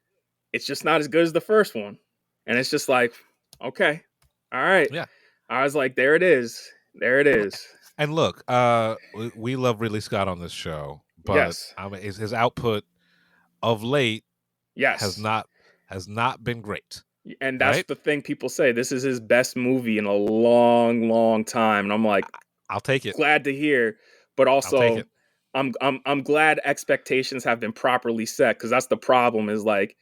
It's just not as good as the first one." And it's just like, "Okay. All right." Yeah. I was like, "There it is. There it is." And look, we love Ridley Scott on this show, but Yes. I mean, his output of late Yes. has not been great. And that's right? the thing people say. This is his best movie in a long, long time. And I'm like, I'll take it. glad to hear. But I'll take also, it. I'm glad expectations have been properly set, because that's the problem. Is like,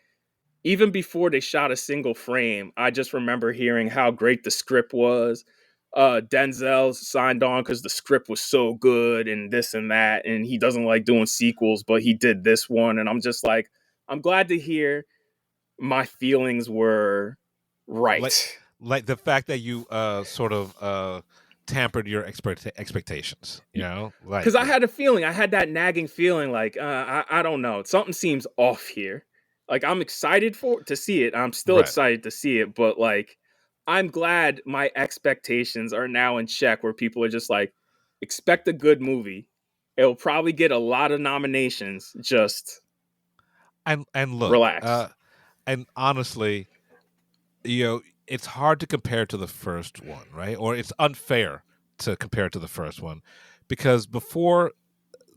even before they shot a single frame, I just remember hearing how great the script was. Denzel signed on because the script was so good and this and that, and he doesn't like doing sequels, but he did this one, and I'm just like, I'm glad to hear my feelings were right. Like the fact that you sort of tampered your expectations, like Because I had a feeling, I had that nagging feeling, like I don't know, something seems off here. Like, I'm excited to see it. I'm still Right. excited to see it, but like, I'm glad my expectations are now in check, where people are just like, expect a good movie. It'll probably get a lot of nominations. Just and look, relax. and honestly, it's hard to compare to the first one, right? Or it's unfair to compare to the first one, because before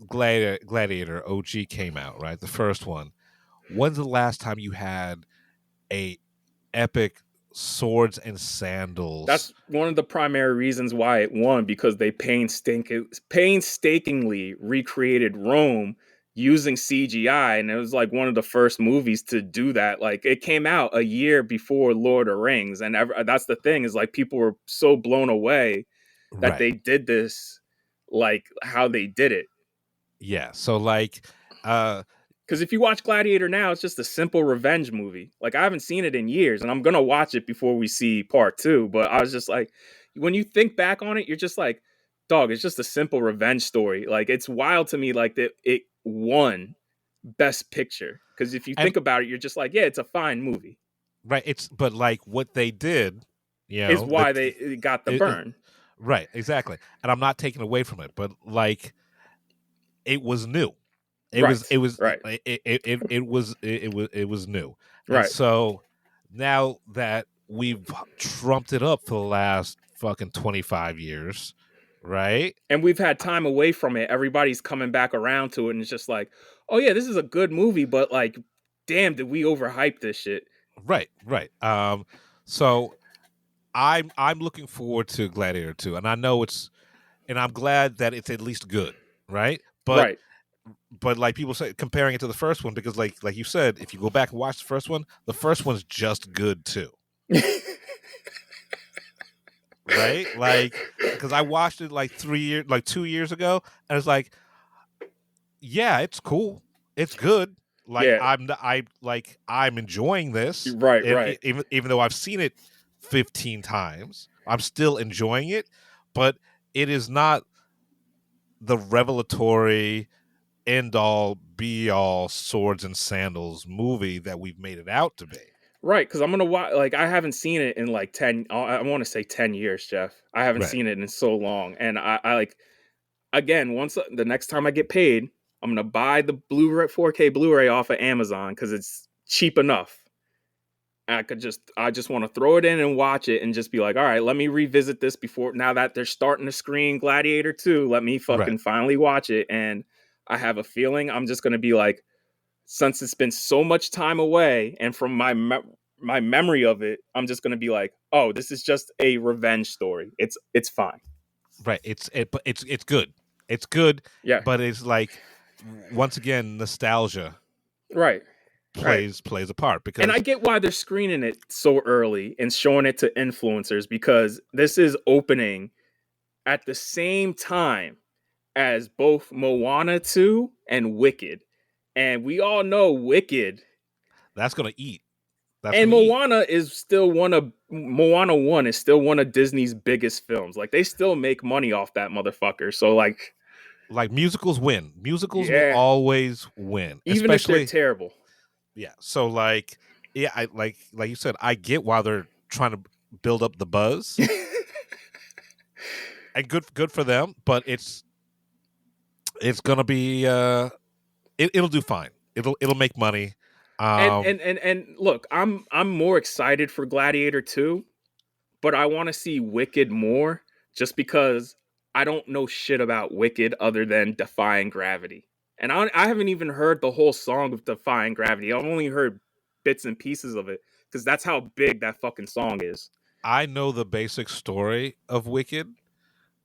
Gladiator OG came out, right? The first one. When's the last time you had a epic swords and sandals? That's one of the primary reasons why it won, because they painstakingly recreated Rome using CGI, and it was like one of the first movies to do that. Like, it came out a year before Lord of the Rings, and that's the thing, is like, people were so blown away that right. they did this, like how they did it. Yeah, so like because if you watch Gladiator now, it's just a simple revenge movie. Like, I haven't seen it in years, and I'm gonna watch it before we see part 2. But I was just like, when you think back on it, you're just like, dog, it's just a simple revenge story. Like, it's wild to me, like, that it won Best Picture. Because if you think about it, you're just like, yeah, it's a fine movie. Right. But like what they did, is why they got the burn. Right. Exactly. And I'm not taking away from it, but like, it was new. It was right. It was new. Right. And so now that we've trumped it up for the last fucking 25 years, right? And we've had time away from it. Everybody's coming back around to it, and it's just like, oh yeah, this is a good movie, but like, damn, did we overhype this shit? Right. So I'm looking forward to Gladiator 2, and I know and I'm glad that it's at least good, right? But like people say, comparing it to the first one, because like you said, if you go back and watch the first one's just good too. Right? Like, because I watched it like 2 years ago, and it's like, yeah, it's cool, it's good. Like, yeah. I'm enjoying this. Right. Even though I've seen it 15 times, I'm still enjoying it, but it is not the revelatory end all be all swords and sandals movie that we've made it out to be. Right, because I'm gonna watch. Like, I haven't seen it in like 10. I want to say 10 years, Jeff. I haven't seen it in so long, and I like, again, once the next time I get paid, I'm gonna buy the Blu-ray 4K Blu-ray off of Amazon, because it's cheap enough. I just want to throw it in and watch it, and just be like, all right, let me revisit this before, now that they're starting to screen Gladiator 2, let me fucking finally watch it. And I have a feeling I'm just going to be like, since it's been so much time away, and from my memory of it, I'm just going to be like, oh, this is just a revenge story. It's fine. Right. But it's good. It's good. Yeah. But it's like, once again, nostalgia Right. plays a part, because And I get why they're screening it so early and showing it to influencers, because this is opening at the same time as both Moana 2 and Wicked. And we all know Wicked. that's gonna eat. And Moana is still Moana 1 is still one of Disney's biggest films. Like, they still make money off that motherfucker. So like musicals win. Musicals Yeah. will always win. even especially if they're terrible. Yeah. So like, yeah, I like you said, I get why they're trying to build up the buzz. And good for them, but it's gonna be it'll do fine. It'll make money. And look, I'm more excited for Gladiator 2, but I want to see Wicked more, just because I don't know shit about Wicked other than Defying Gravity. And I haven't even heard the whole song of Defying Gravity. I've only heard bits and pieces of it, because that's how big that fucking song is. I know the basic story of Wicked,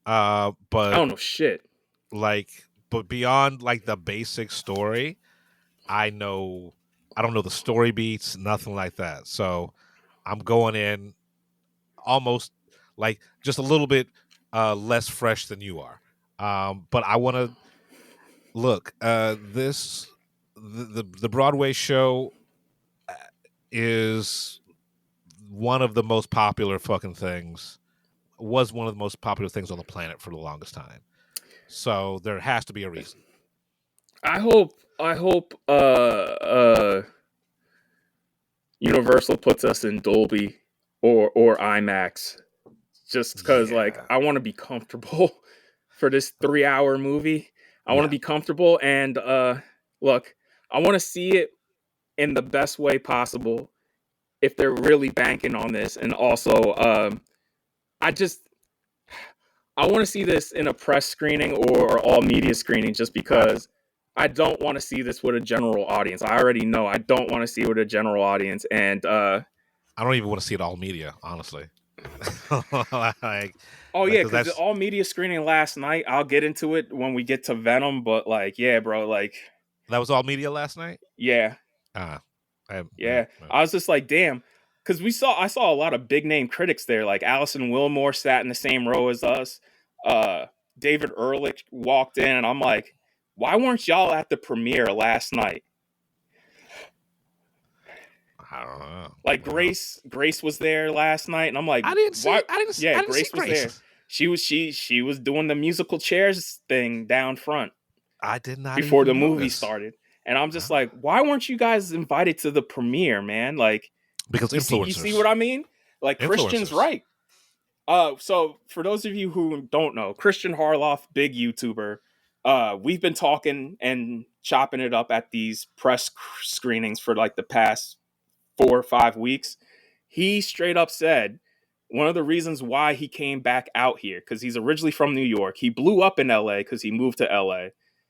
but I don't know shit. But beyond like the basic story, I don't know the story beats, nothing like that. So I'm going in almost like just a little bit less fresh than you are. But I want to look. The Broadway show is one of the most popular fucking things. Was one of the most popular things on the planet for the longest time. So there has to be a reason. I hope Universal puts us in Dolby or IMAX, just because like I want to be comfortable for this 3-hour movie. I want to be comfortable, and look, I want to see it in the best way possible if they're really banking on this. And also I want to see this in a press screening or all media screening, just because I don't want to see this with a general audience. I already know I don't want to see it with a general audience. And I don't even want to see it all media, honestly. Because the all media screening last night, I'll get into it when we get to Venom, but like, yeah, bro, like, that was all media last night? Yeah. I was just like, damn, because I saw a lot of big name critics there. Like Allison Wilmore sat in the same row as us. David Ehrlich walked in, and I'm like, why weren't y'all at the premiere last night? I don't know. Like Grace was there last night, and I'm like, I didn't see. Grace was there. She was doing the musical chairs thing down front. I did not before the movie started, and I'm just like, why weren't you guys invited to the premiere, man? Like, because influencers. You see what I mean? Like, Christian's right. So for those of you who don't know, Christian Harloff, big YouTuber. We've been talking and chopping it up at these press screenings for like the past 4 or 5 weeks. He straight up said one of the reasons why he came back out here, because he's originally from New York. He blew up in LA because he moved to LA.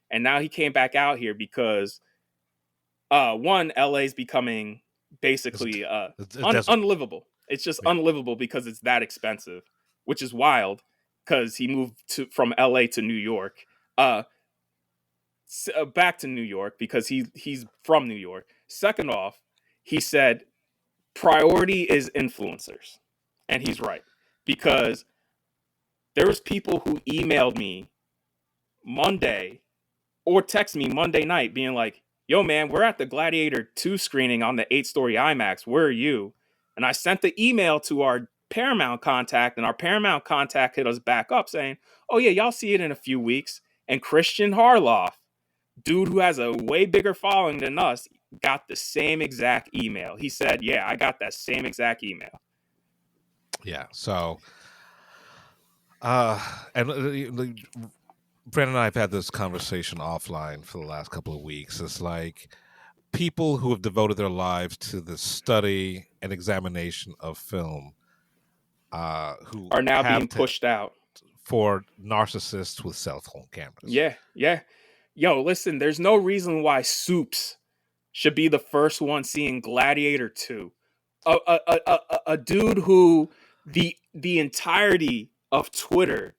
And now he came back out here because, one, LA's becoming basically unlivable. It's just unlivable because it's that expensive, which is wild, because he moved from LA to New York. Back to New York because he's from New York. Second off, he said priority is influencers. And he's right. Because there was people who emailed me Monday or text me Monday night being like, yo, man, we're at the Gladiator 2 screening on the 8-story IMAX. Where are you? And I sent the email to our Paramount contact, and our Paramount contact hit us back up saying, oh, yeah, y'all see it in a few weeks. And Christian Harloff, dude who has a way bigger following than us, got the same exact email. He said, yeah, I got that same exact email. Yeah, so, and Brandon and I have had this conversation offline for the last couple of weeks. It's like people who have devoted their lives to the study and examination of film, who are now being pushed out for narcissists with cell phone cameras. Yeah. Yo, listen, there's no reason why Soups should be the first one seeing Gladiator 2. A dude who the entirety of Twitter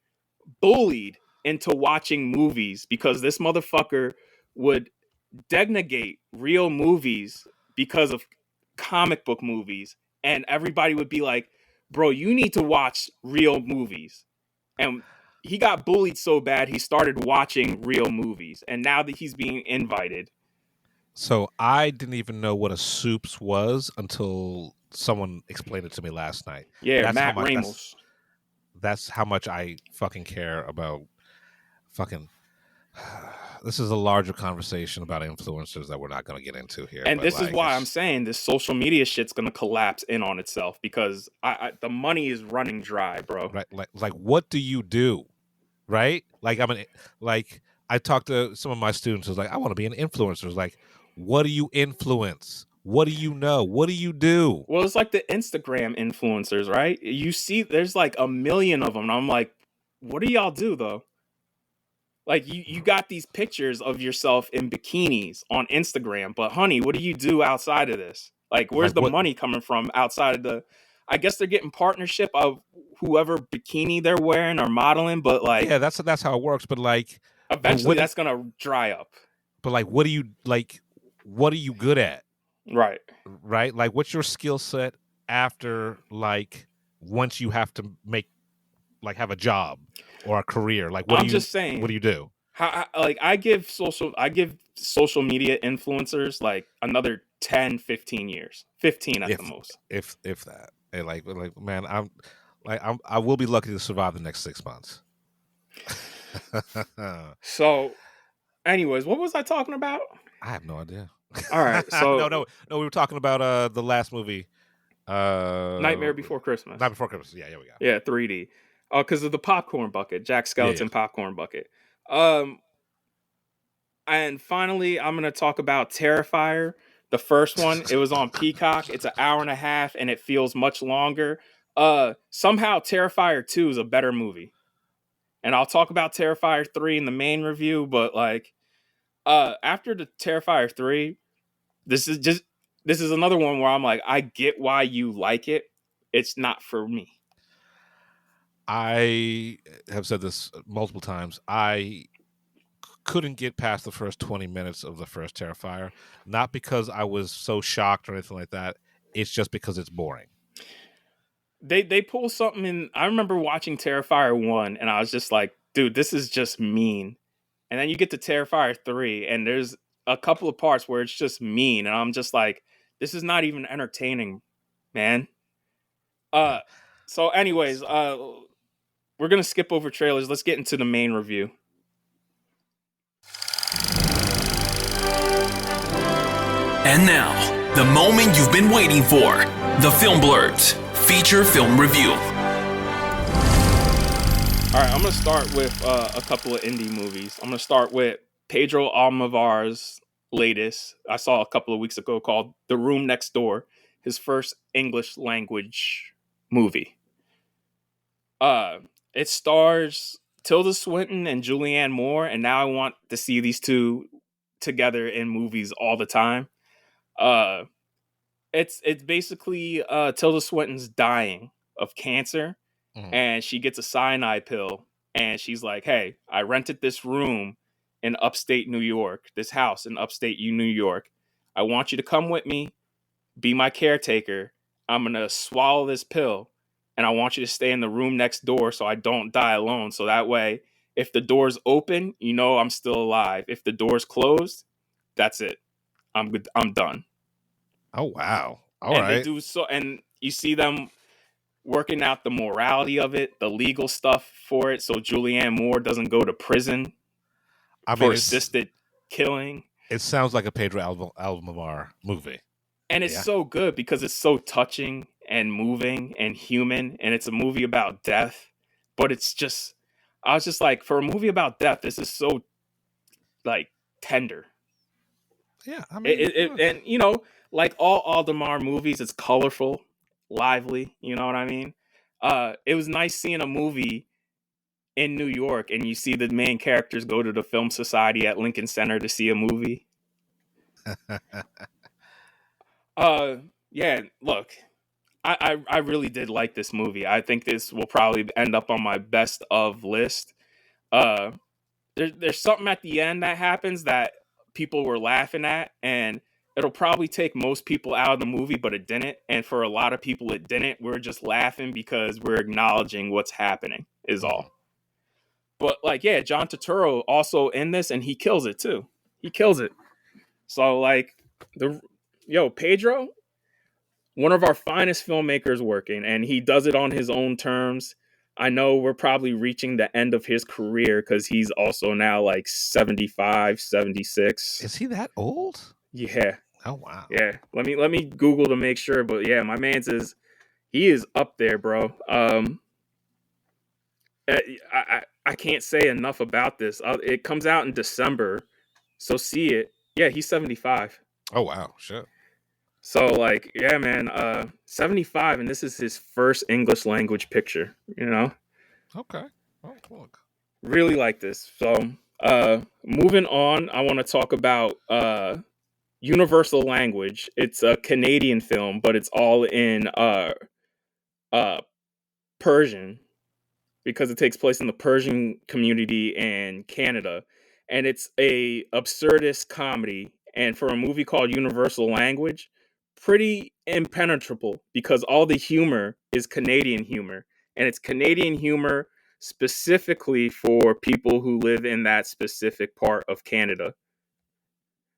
bullied into watching movies because this motherfucker would denegate real movies because of comic book movies, and everybody would be like, bro, you need to watch real movies. And he got bullied so bad he started watching real movies, and now that he's being invited. So I didn't even know what a soups was until someone explained it to me last night. Yeah, That's Matt how much, Ramos. that's how much I fucking care about fucking. This is a larger conversation about influencers that we're not going to get into here. And but this is like, why I'm saying this social media shit's gonna collapse in on itself, because the money is running dry, bro. right, like what do you do, right? Like I talked to some of my students who's like, I want to be an influencer. It's like, what do you influence? What do you know? What do you do? Well, it's like the Instagram influencers, right? You see, there's like a million of them. And I'm like, what do y'all do though? Like you got these pictures of yourself in bikinis on Instagram, but honey, what do you do outside of this? Like, where's Like the what? money coming from outside of the? I guess they're getting partnership of whoever bikini they're wearing or modeling, but like, Yeah, that's how it works. But like, eventually that's gonna dry up. But like, what do you like? What are you good at? Right. Right? Like, what's your skill set after like once you have to have a job or a career? Like, what I'm do you just saying. What do you do? I give social media influencers like another 10, 15 years, 15 at the most. If that, and like man, I will be lucky to survive the next 6 months. So, anyways, what was I talking about? I have no idea. All right, so no, we were talking about the last movie, Nightmare Before Christmas. Night Before Christmas. Yeah, here we go. Yeah, 3D. Because of the popcorn bucket, Jack Skeleton popcorn bucket. And finally, I'm gonna talk about Terrifier. The first one, it was on Peacock. It's an hour and a half, and it feels much longer. Somehow, Terrifier 2 is a better movie, and I'll talk about Terrifier 3 in the main review. But like, after the Terrifier 3, this is another one where I'm like, I get why you like it. It's not for me. I have said this multiple times. I couldn't get past the first 20 minutes of the first Terrifier, not because I was so shocked or anything like that. It's just because it's boring. They pull something in. I remember watching Terrifier 1 and I was just like, dude, this is just mean. And then you get to Terrifier 3 and there's a couple of parts where it's just mean, and I'm just like, this is not even entertaining, man. So anyways, we're gonna skip over trailers. Let's get into the main review. And now, the moment you've been waiting for, the Film Blurts feature film review. All right, I'm gonna start with a couple of indie movies. I'm gonna start with Pedro Almodovar's latest. I saw a couple of weeks ago called The Room Next Door, his first English language movie. It stars Tilda Swinton and Julianne Moore, and now I want to see these two together in movies all the time. It's basically Tilda Swinton's dying of cancer, and she gets a cyanide pill, and she's like, "Hey, I rented this room in upstate New York, this house in upstate New York. I want you to come with me, be my caretaker. I'm gonna swallow this pill, and I want you to stay in the room next door so I don't die alone. So that way, if the door's open, you know I'm still alive. If the door's closed, that's it. I'm good. I'm done." Oh wow! All and right. they do so, and you see them working out the morality of it, the legal stuff for it, so Julianne Moore doesn't go to prison for assisted killing. It sounds like a Pedro Almodovar movie, and it's so good because it's so touching and moving and human, and it's a movie about death. But it's just, I was just like, for a movie about death, this is so like tender. Yeah, I mean, and you know, like all Almodovar movies, it's colorful, lively. You know what I mean? It was nice seeing a movie in New York and you see the main characters go to the film society at Lincoln Center to see a movie. Yeah, look, I really did like this movie. I think this will probably end up on my best of list. There's something at the end that happens that people were laughing at, and it'll probably take most people out of the movie, but it didn't. And for a lot of people, it didn't. We're just laughing because we're acknowledging what's happening, is all. But like, yeah, John Turturro also in this, and he kills it too. He kills it. So like, Pedro, one of our finest filmmakers working, and he does it on his own terms. I know we're probably reaching the end of his career because he's also now like 75, 76. Is he that old? Yeah. Oh wow. Yeah. Let me Google to make sure, but yeah, my man's he is up there, bro. I can't say enough about this. It comes out in December, so see it. Yeah, he's 75. Oh wow, shit. So like, yeah, man, 75, and this is his first English language picture, you know? Okay. Oh, look. Really like this. So, moving on, I want to talk about Universal Language. It's a Canadian film, but it's all in Persian because it takes place in the Persian community in Canada, and it's a absurdist comedy. And for a movie called Universal Language, pretty impenetrable because all the humor is Canadian humor, and it's Canadian humor specifically for people who live in that specific part of Canada.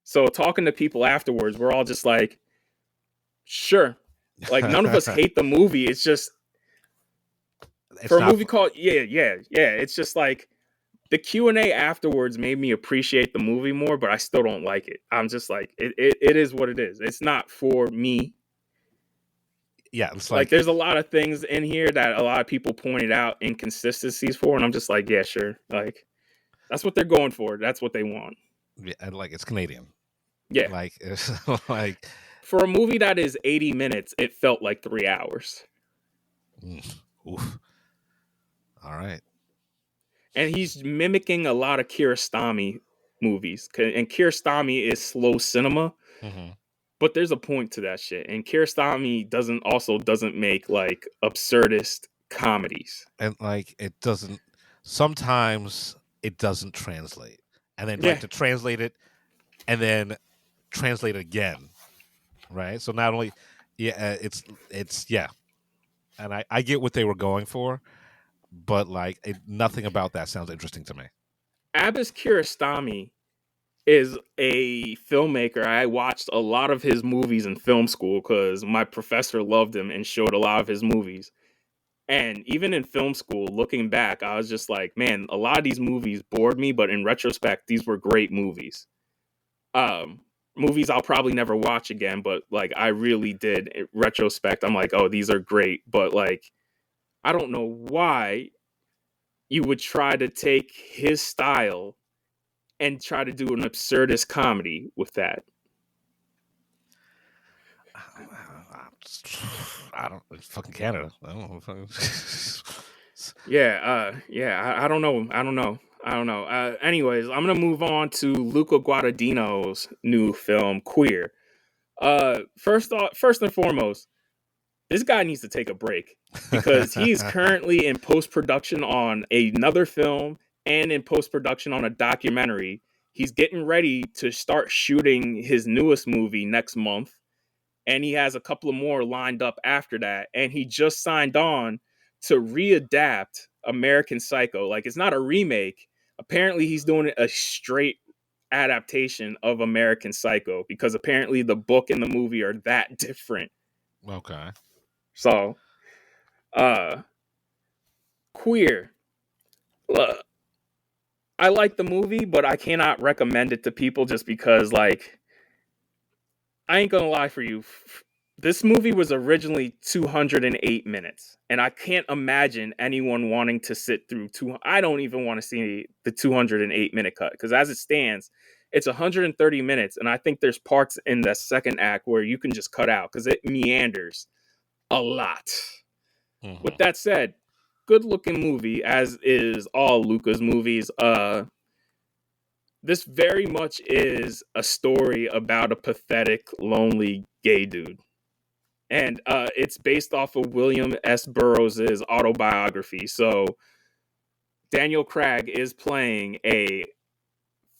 So talking to people afterwards, we're all just like, sure. Like, none of us hate the movie. It's just for a movie called it's just like the Q&A afterwards made me appreciate the movie more, but I still don't like it. I'm just like, it is what it is. It's not for me. Yeah, it's like there's a lot of things in here that a lot of people pointed out inconsistencies for, and I'm just like, yeah, sure. Like, that's what they're going for. That's what they want. Yeah, and like, it's Canadian. Yeah. Like, it's like, for a movie that is 80 minutes, it felt like 3 hours. Oof. All right. And he's mimicking a lot of Kiarostami movies. And Kiarostami is slow cinema. Mm-hmm. But there's a point to that shit. And Kiarostami doesn't make like absurdist comedies. And like, sometimes it doesn't translate. And then like to translate it and then translate it again. Right? So not only it's and I get what they were going for, but like nothing about that sounds interesting to me. Abbas Kiarostami is a filmmaker. I watched a lot of his movies in film school because my professor loved him and showed a lot of his movies. And even in film school, looking back, I was just like, man, a lot of these movies bored me, but in retrospect, these were great movies. Movies I'll probably never watch again, but like I really did in retrospect. I'm like, oh, these are great, but like I don't know why you would try to take his style and try to do an absurdist comedy with that. I don't. It's fucking Canada. I don't know. I don't know. Anyways, I'm gonna move on to Luca Guadagnino's new film, Queer. First and foremost, this guy needs to take a break because he's currently in post-production on another film and in post-production on a documentary. He's getting ready to start shooting his newest movie next month, and he has a couple of more lined up after that. And he just signed on to readapt American Psycho. Like, it's not a remake. Apparently, he's doing a straight adaptation of American Psycho because apparently the book and the movie are that different. Okay. So, Queer. I like the movie, but I cannot recommend it to people just because, like, I ain't gonna lie for you. This movie was originally 208 minutes, and I can't imagine anyone wanting to sit through I don't even want to see the 208-minute cut, because as it stands, it's 130 minutes, and I think there's parts in the second act where you can just cut out, because it meanders a lot. Mm-hmm. With that said, good looking movie, as is all Luca's movies. This very much is a story about a pathetic, lonely gay dude. And it's based off of William S. Burroughs' autobiography. So Daniel Craig is playing a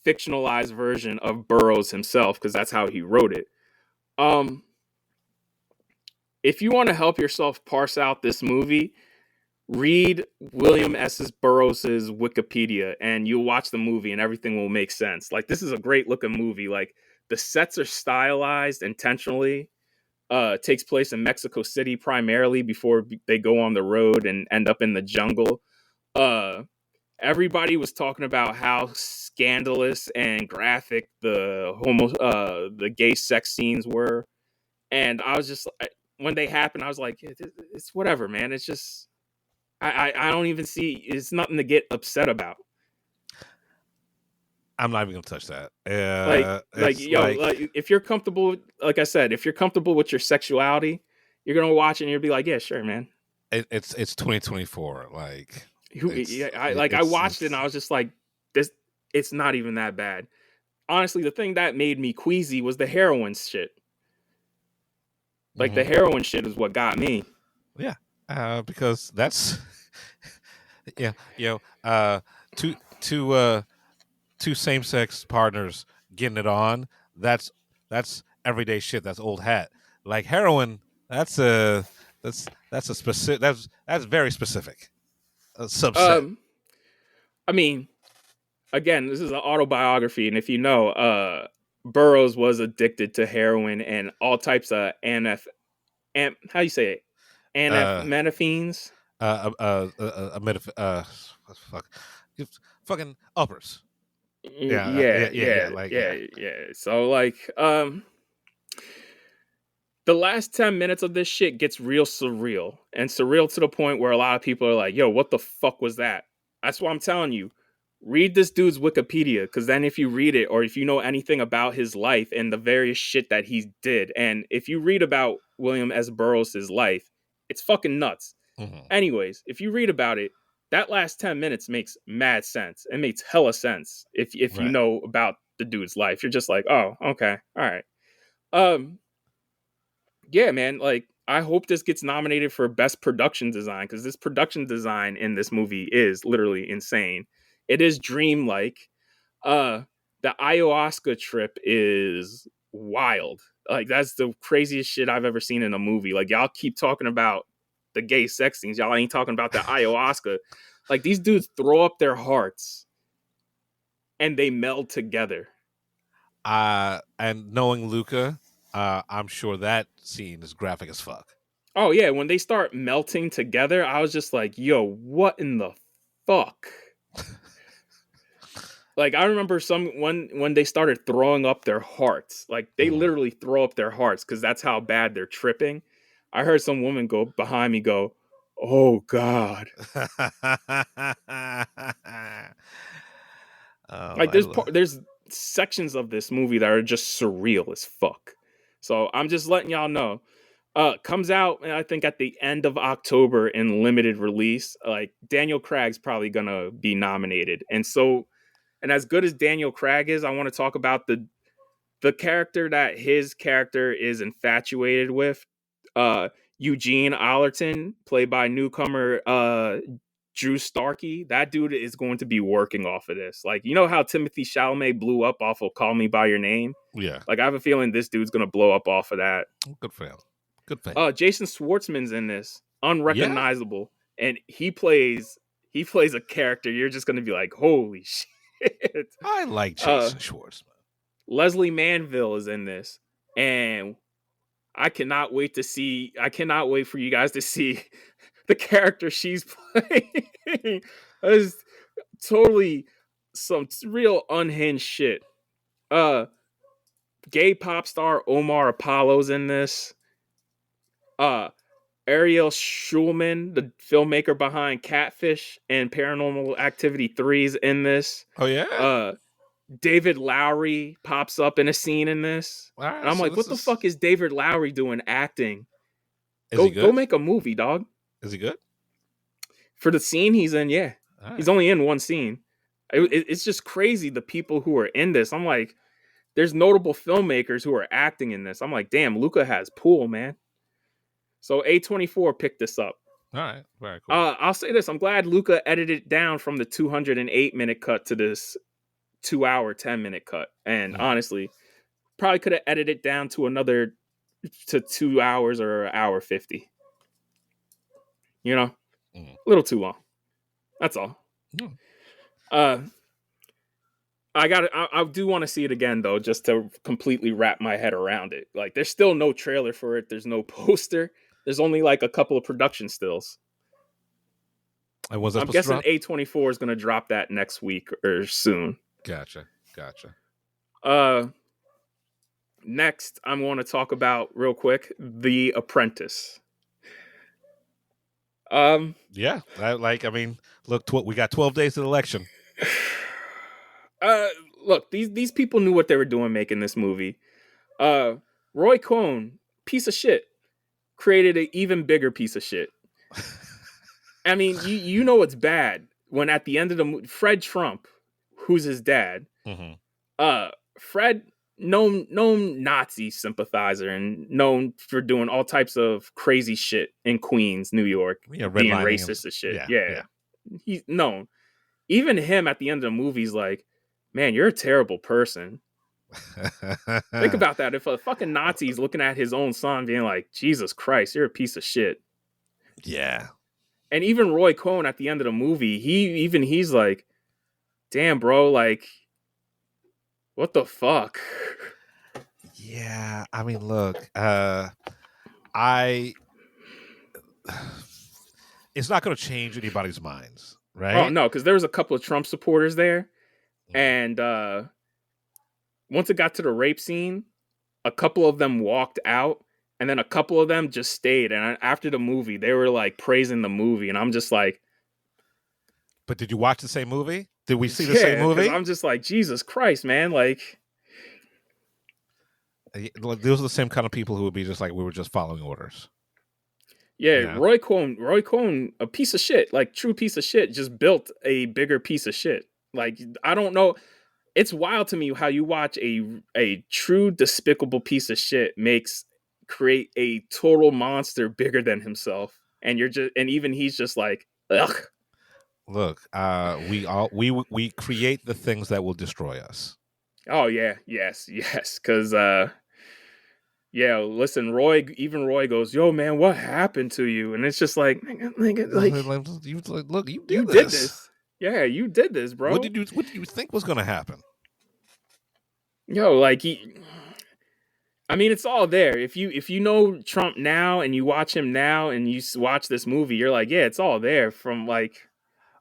fictionalized version of Burroughs himself, because that's how he wrote it. If you want to help yourself parse out this movie, read William S. Burroughs' Wikipedia, and you'll watch the movie and everything will make sense. Like, this is a great looking movie. Like, the sets are stylized intentionally. Takes place in Mexico City primarily before they go on the road and end up in the jungle. Everybody was talking about how scandalous and graphic the gay sex scenes were, and I was just, when they happened, I was like, it's whatever, man. It's just, I don't even see, it's nothing to get upset about. I'm not even gonna touch that. Like if you're comfortable, like I said, if you're comfortable with your sexuality, you're gonna watch it and you'll be like, yeah, sure, man. It's 2024. Like, I watched it and I was just like, this, it's not even that bad. Honestly, the thing that made me queasy was the heroin shit. Like, the heroin shit is what got me. Yeah, because that's two same-sex partners getting it on. That's everyday shit. That's old hat. Like heroin, that's a specific. That's very specific. A subset. I mean, again, this is an autobiography, and if you know, Burroughs was addicted to heroin and all types of how you say it? Methamphetamines. Fucking uppers. Yeah. So like, the last 10 minutes of this shit gets real surreal, and surreal to the point where a lot of people are like, yo, what the fuck was that? That's what I'm telling you. Read this dude's Wikipedia, because then if you read it, or if you know anything about his life and the various shit that he did, and if you read about William S. Burroughs' life, it's fucking nuts. Anyways, if you read about it, that last 10 minutes makes mad sense. It makes hella sense if you know about the dude's life. You're just like, oh, okay, all right. Yeah, man, like, I hope this gets nominated for Best Production Design, because this production design in this movie is literally insane. It is dreamlike. The ayahuasca trip is wild. Like, that's the craziest shit I've ever seen in a movie. Like, y'all keep talking about the gay sex scenes. Y'all ain't talking about the ayahuasca. Like, these dudes throw up their hearts and they meld together. And knowing Luca, I'm sure that scene is graphic as fuck. Oh yeah, when they start melting together, I was just like, yo, what in the fuck? Like, I remember when they started throwing up their hearts. Like, they literally throw up their hearts because that's how bad they're tripping. I heard some woman go behind me go, oh God. Like, there's sections of this movie that are just surreal as fuck. So I'm just letting y'all know. Comes out, I think, at the end of October in limited release. Like, Daniel Craig's probably gonna be nominated, and as good as Daniel Craig is, I want to talk about the character that his character is infatuated with. Eugene Allerton, played by newcomer Drew Starkey. That dude is going to be working off of this. Like, you know how Timothée Chalamet blew up off of Call Me by Your Name? Yeah. Like, I have a feeling this dude's gonna blow up off of that. Good for him. Good for him. Jason Schwartzman's in this, unrecognizable, and he plays a character you're just gonna be like, holy shit. I like Jason Schwartzman. Leslie Manville is in this, and I cannot wait for you guys to see the character she's playing. It's totally some real unhinged shit. Gay pop star Omar Apollo's in this. Ariel Schulman, the filmmaker behind Catfish and Paranormal Activity 3's in this. Oh yeah. David Lowery pops up in a scene in this. Right, and I'm like, what the fuck is David Lowery doing acting? Is he good? Go make a movie, dog. Is he good? For the scene he's in, yeah. All He's right. only in one scene. It's just crazy the people who are in this. I'm like, there's notable filmmakers who are acting in this. I'm like, damn, Luca has pool, man. So A24 picked this up. All right. Very cool. I'll say this. I'm glad Luca edited it down from the 208-minute cut to this 2 hour, 10-minute cut. And honestly, probably could have edited it down to 2 hours or an hour 50. You know, a little too long. That's all. I do want to see it again though, just to completely wrap my head around it. Like, there's still no trailer for it. There's no poster. There's only like a couple of production stills. And was that I'm supposed to guessing drop? A24 is going to drop that next week or soon. Gotcha. Next, I'm going to talk about real quick The Apprentice. Yeah. I mean, look, we got 12 days to the election. Look, these people knew what they were doing making this movie. Roy Cohn, piece of shit, created an even bigger piece of shit. I mean, you know it's bad when at the end of the movie, Fred Trump, who's his dad, Fred, known Nazi sympathizer and known for doing all types of crazy shit in Queens, New York, being racist and shit. Yeah. He's known. Even him at the end of the movie, he's like, man, you're a terrible person. Think about that. If a fucking Nazi's looking at his own son being like, Jesus Christ, you're a piece of shit. Yeah. And even Roy Cohn at the end of the movie, he's like, damn, bro, like, what the fuck? Yeah. I mean, look, it's not going to change anybody's minds, right? Oh, no, because there was a couple of Trump supporters there. And once it got to the rape scene, a couple of them walked out. And then a couple of them just stayed. And after the movie, they were like praising the movie. And I'm just like. But did you watch the same movie? Did we see the same movie? I'm just like, Jesus Christ, man. Like. Those are the same kind of people who would be just like, we were just following orders. Yeah, Yeah. Roy Cohn, a piece of shit, like true piece of shit, just built a bigger piece of shit. Like, I don't know. It's wild to me how you watch a true despicable piece of shit create a total monster bigger than himself, and even he's just like, ugh. Look, we create the things that will destroy us. Oh yeah, yes, because yeah, listen, Roy goes, yo man, what happened to you? And it's just like, look, you did this. Yeah, you did this, bro. What did you think was going to happen? Yo, like I mean, it's all there. If you know Trump now and you watch him now and you watch this movie, you're like, yeah, it's all there. From like,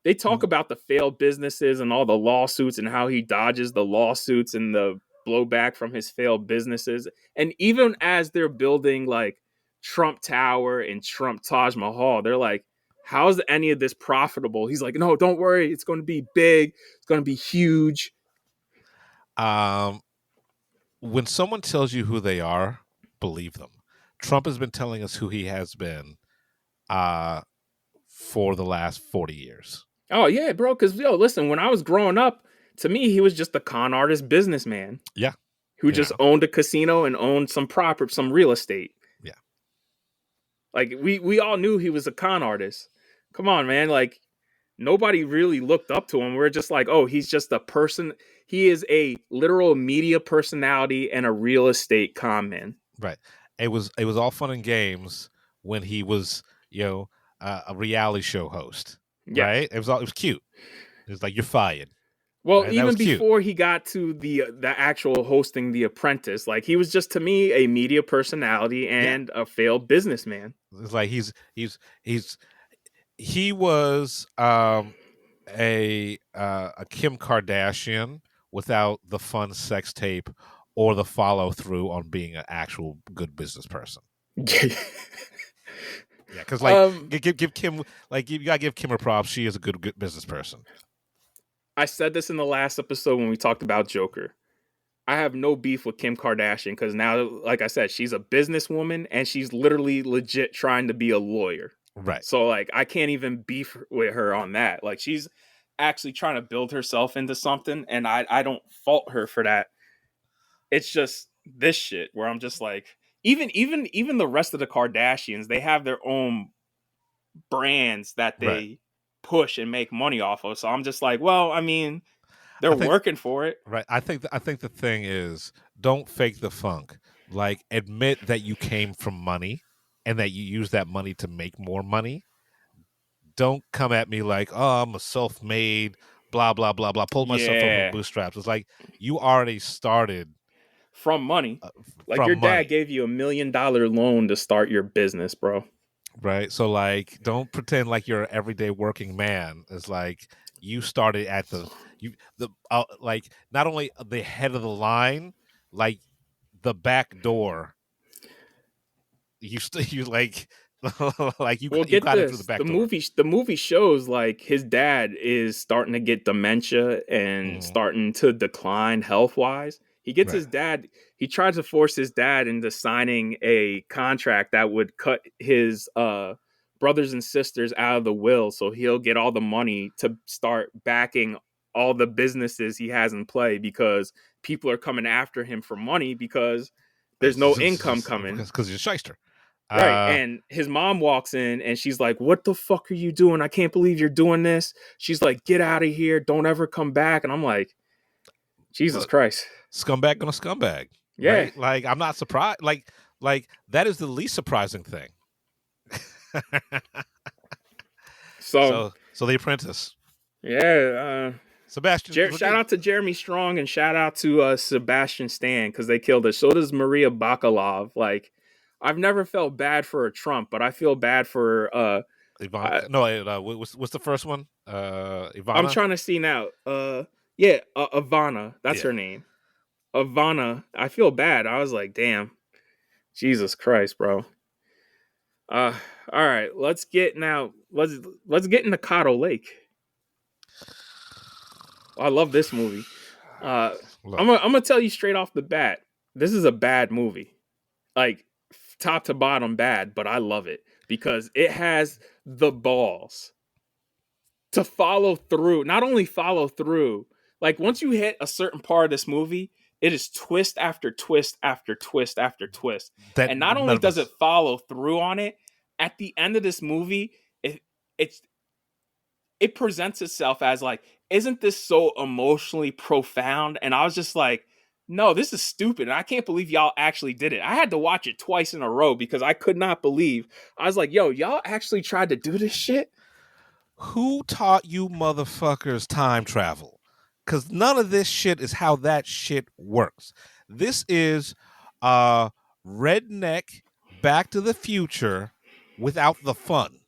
they talk about the failed businesses and all the lawsuits and how he dodges the lawsuits and the blowback from his failed businesses. And even as they're building like Trump Tower and Trump Taj Mahal, they're like, how's any of this profitable? He's like, no, don't worry. It's going to be big. It's going to be huge. When someone tells you who they are, believe them. Trump has been telling us who he has been for the last 40 years. Oh, yeah, bro. Because, listen, when I was growing up, to me, he was just a con artist businessman. Yeah. Who just owned a casino and owned some real estate. Yeah. Like, we all knew he was a con artist. Come on, man. Like, nobody really looked up to him. We're just like, oh, he's just a person. He is a literal media personality and a real estate con man. Right. It was all fun and games when he was, a reality show host. Yeah. Right. It was cute. It was like, you're fired. Well, right? Even before he got to the actual hosting The Apprentice, like he was just to me a media personality and a failed businessman. It's like he was a Kim Kardashian without the fun sex tape or the follow through on being an actual good business person. Yeah, because give Kim, like, you gotta give Kim her props. She is a good business person. I said this in the last episode when we talked about Joker. I have no beef with Kim Kardashian because now, like I said, she's a businesswoman and she's literally legit trying to be a lawyer. Right. So like I can't even beef with her on that. Like she's actually trying to build herself into something, and I don't fault her for that. It's just this shit where I'm just like, even the rest of the Kardashians, they have their own brands that Right. they push and make money off of. So I'm just like, well, I mean, they're I think working for it. right. I think the thing is, don't fake the funk. Like, admit that you came from money and that you use that money to make more money. Don't come at me like, oh, I'm a self-made, blah blah blah blah. Pull myself up with Yeah, bootstraps. It's like you already started from money. Like from your dad money, gave you $1 million loan to start your business, bro. right? So like, don't pretend like you're an everyday working man. It's like you started at like not only the head of the line, like the back door. You like like Well, you get got in through the this. back door. The movie shows like his dad is starting to get dementia and Hmm. starting to decline health wise. He gets Right. his dad, he tries to force his dad into signing a contract that would cut his brothers and sisters out of the will so he'll get all the money to start backing all the businesses he has in play because people are coming after him for money because there's no income coming. Because you're a shyster. Right. Uh, And his mom walks in and she's like, "What the fuck are you doing? I can't believe you're doing this." She's like, "Get out of here. Don't ever come back." And I'm like, Jesus look, Christ. scumbag on a scumbag, Yeah. right? Like, I'm not surprised. Like that is the least surprising thing. So, So the apprentice, yeah. Sebastian. Shout out to Jeremy Strong and shout out to Sebastian Stan because they killed it. So does Maria Bakalov. Like, I've never felt bad for a Trump, but I feel bad for Ivana. No, what's the first one? I'm Ivana. trying to see now. Yeah, Ivana. That's Yeah. her name. Ivana. I feel bad. I was like, damn. Jesus Christ, bro. Uh all right, let's get into CADDO Lake. I love this movie. Look, I'm gonna tell you straight off the bat. This is a bad movie. Like top to bottom bad, but I love it because it has the balls to follow through. Not only follow through, like once you hit a certain part of this movie, it is twist after twist after twist after twist. that And not none only of does us. it follow through on it, at the end of this movie, it's it presents itself as like, isn't this so emotionally profound? And I was just like, no, this is stupid. And I can't believe y'all actually did it. I had to watch it twice in a row because I could not believe. I was like, yo, y'all actually tried to do this shit? Who taught you motherfuckers time travel? Because none of this shit is how that shit works. This is redneck Back to the Future without the fun,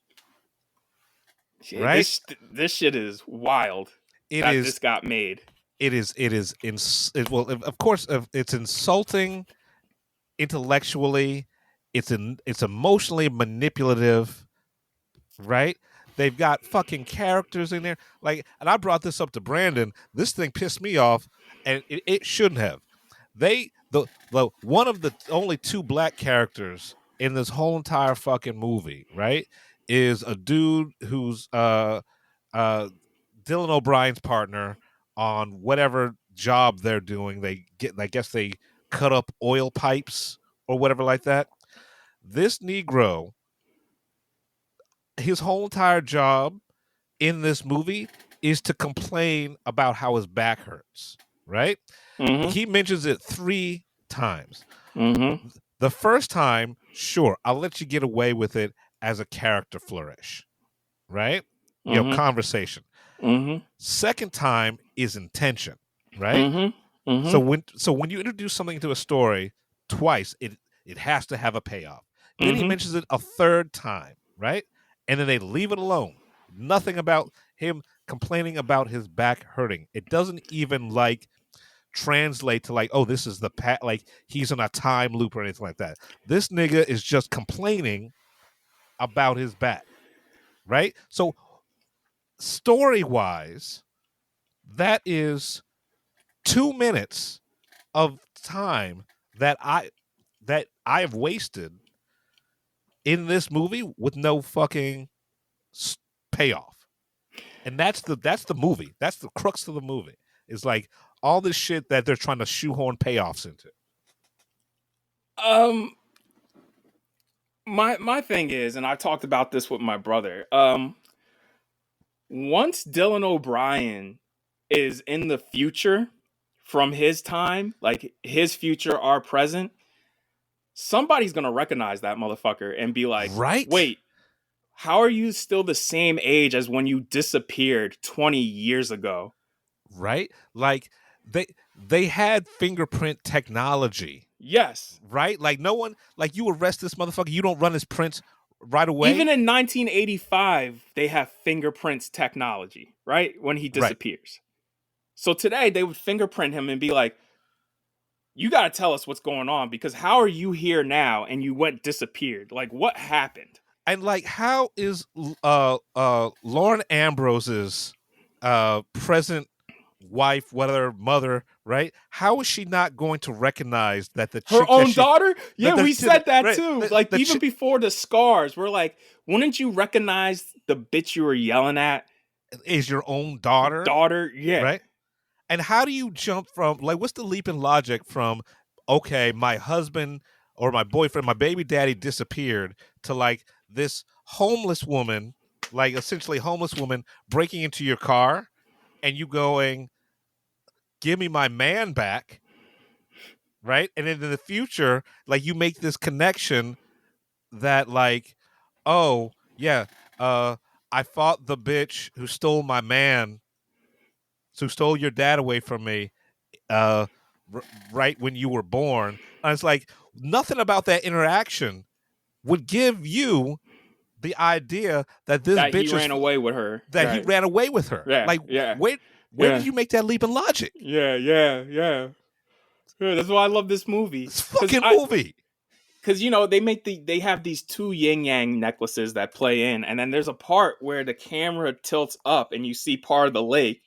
Shit, right? this shit is wild It that is. this got made. Well, of course, it's insulting intellectually. It's emotionally manipulative, right? They've got fucking characters in there. Like, and I brought this up to Brandon. This thing pissed me off, and it shouldn't have. The one of the only two black characters in this whole entire fucking movie, right, is a dude who's uh Dylan O'Brien's partner on whatever job they're doing. I guess they cut up oil pipes or whatever like that. This Negro, his whole entire job in this movie is to complain about how his back hurts, right? Mm-hmm. He mentions it 3 times. Mm-hmm. The first time, sure, I'll let you get away with it as a character flourish, right? Mm-hmm. Conversation. Mm-hmm. Second time is intention, right? Mm-hmm. Mm-hmm. So when you introduce something to a story twice, it has to have a payoff. Then he mentions it a third time, right? And then they leave it alone. Nothing about him complaining about his back hurting. It doesn't even like translate to like, oh, this is the like he's in a time loop or anything like that. This nigga is just complaining about his back, right? So story-wise, that is 2 minutes of time that I have wasted in this movie with no fucking payoff. And that's the movie. That's the crux of the movie. It's like all this shit that they're trying to shoehorn payoffs into. My thing is, and I talked about this with my brother. Once Dylan O'Brien is in the future from his time, like his future, our present, somebody's gonna recognize that motherfucker and be like, right? Wait, how are you still the same age as when you disappeared 20 years ago? Right? Like they had fingerprint technology. Yes. Right? Like no one, like you arrest this motherfucker, you don't run his prints right away. Even in 1985, they have fingerprints technology, right? When he disappears. Right. So today they would fingerprint him and be like, you got to tell us what's going on, because how are you here now and you went disappeared? Like, what happened? And like, how is Lauren Ambrose's present wife, whether mother, right? How is she not going to recognize that the her own daughter? Yeah, we said that right, too. Like even before the scars, we're like, wouldn't you recognize the bitch you were yelling at is your own daughter? Daughter, yeah. Right. And how do you jump from, like, what's the leap in logic from, okay, my husband or my boyfriend, my baby daddy disappeared, to like this homeless woman, like essentially homeless woman breaking into your car and you going, give me my man back, right? And then in the future, like you make this connection that like, oh, yeah, I fought the bitch who stole my man, who stole your dad away from me, right when you were born. And it's like nothing about that interaction would give you the idea that this bitch he ran away with her. That right. He ran away with her. Yeah, like, yeah. Where did you make that leap in logic? Yeah. That's why I love this movie. This fucking movie. Because they have these two yin yang necklaces that play in, and then there's a part where the camera tilts up and you see part of the lake,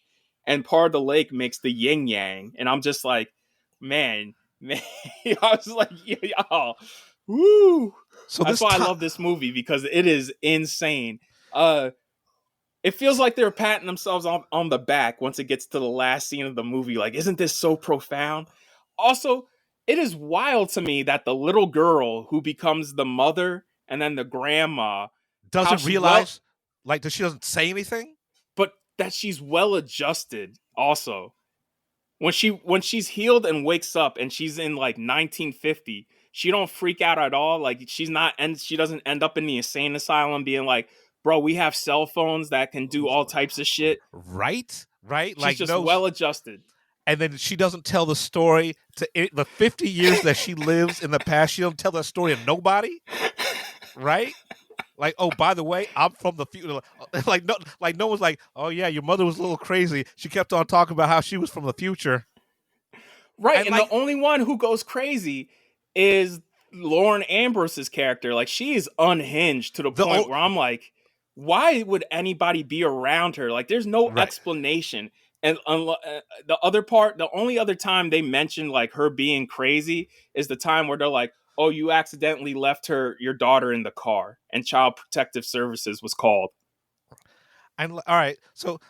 and part of the lake makes the yin yang, and I'm just like, man, I was like, y'all, woo. So that's why I love this movie, because it is insane. It feels like they're patting themselves on the back once it gets to the last scene of the movie. Like, isn't this so profound? Also, it is wild to me that the little girl who becomes the mother and then the grandma doesn't realize, like, that she doesn't say anything, but that she's well adjusted. Also, when she's healed and wakes up and she's in like 1950, she don't freak out at all. Like she doesn't end up in the insane asylum being like, bro, we have cell phones that can do all types of shit. Right. She's like, just well adjusted. And then she doesn't tell the story to the 50 years that she lives in the past. She don't tell that story to nobody, right? Like, oh, by the way, I'm from the future. Like no one's like, oh yeah, your mother was a little crazy. She kept on talking about how she was from the future, right? And the only one who goes crazy is Lauren Ambrose's character. Like, she is unhinged to the point where I'm like, why would anybody be around her? Like, there's no explanation. And the only other time they mention like her being crazy is the time where they're like, oh, you accidentally left your daughter in the car and Child Protective Services was called. And all right, so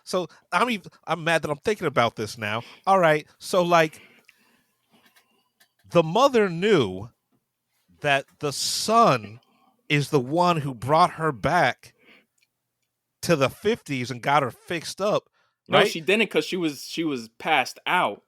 I'm mad that I'm thinking about this now. All right, so like the mother knew that the son is the one who brought her back to the 50s and got her fixed up. No, right? She didn't, because she was passed out.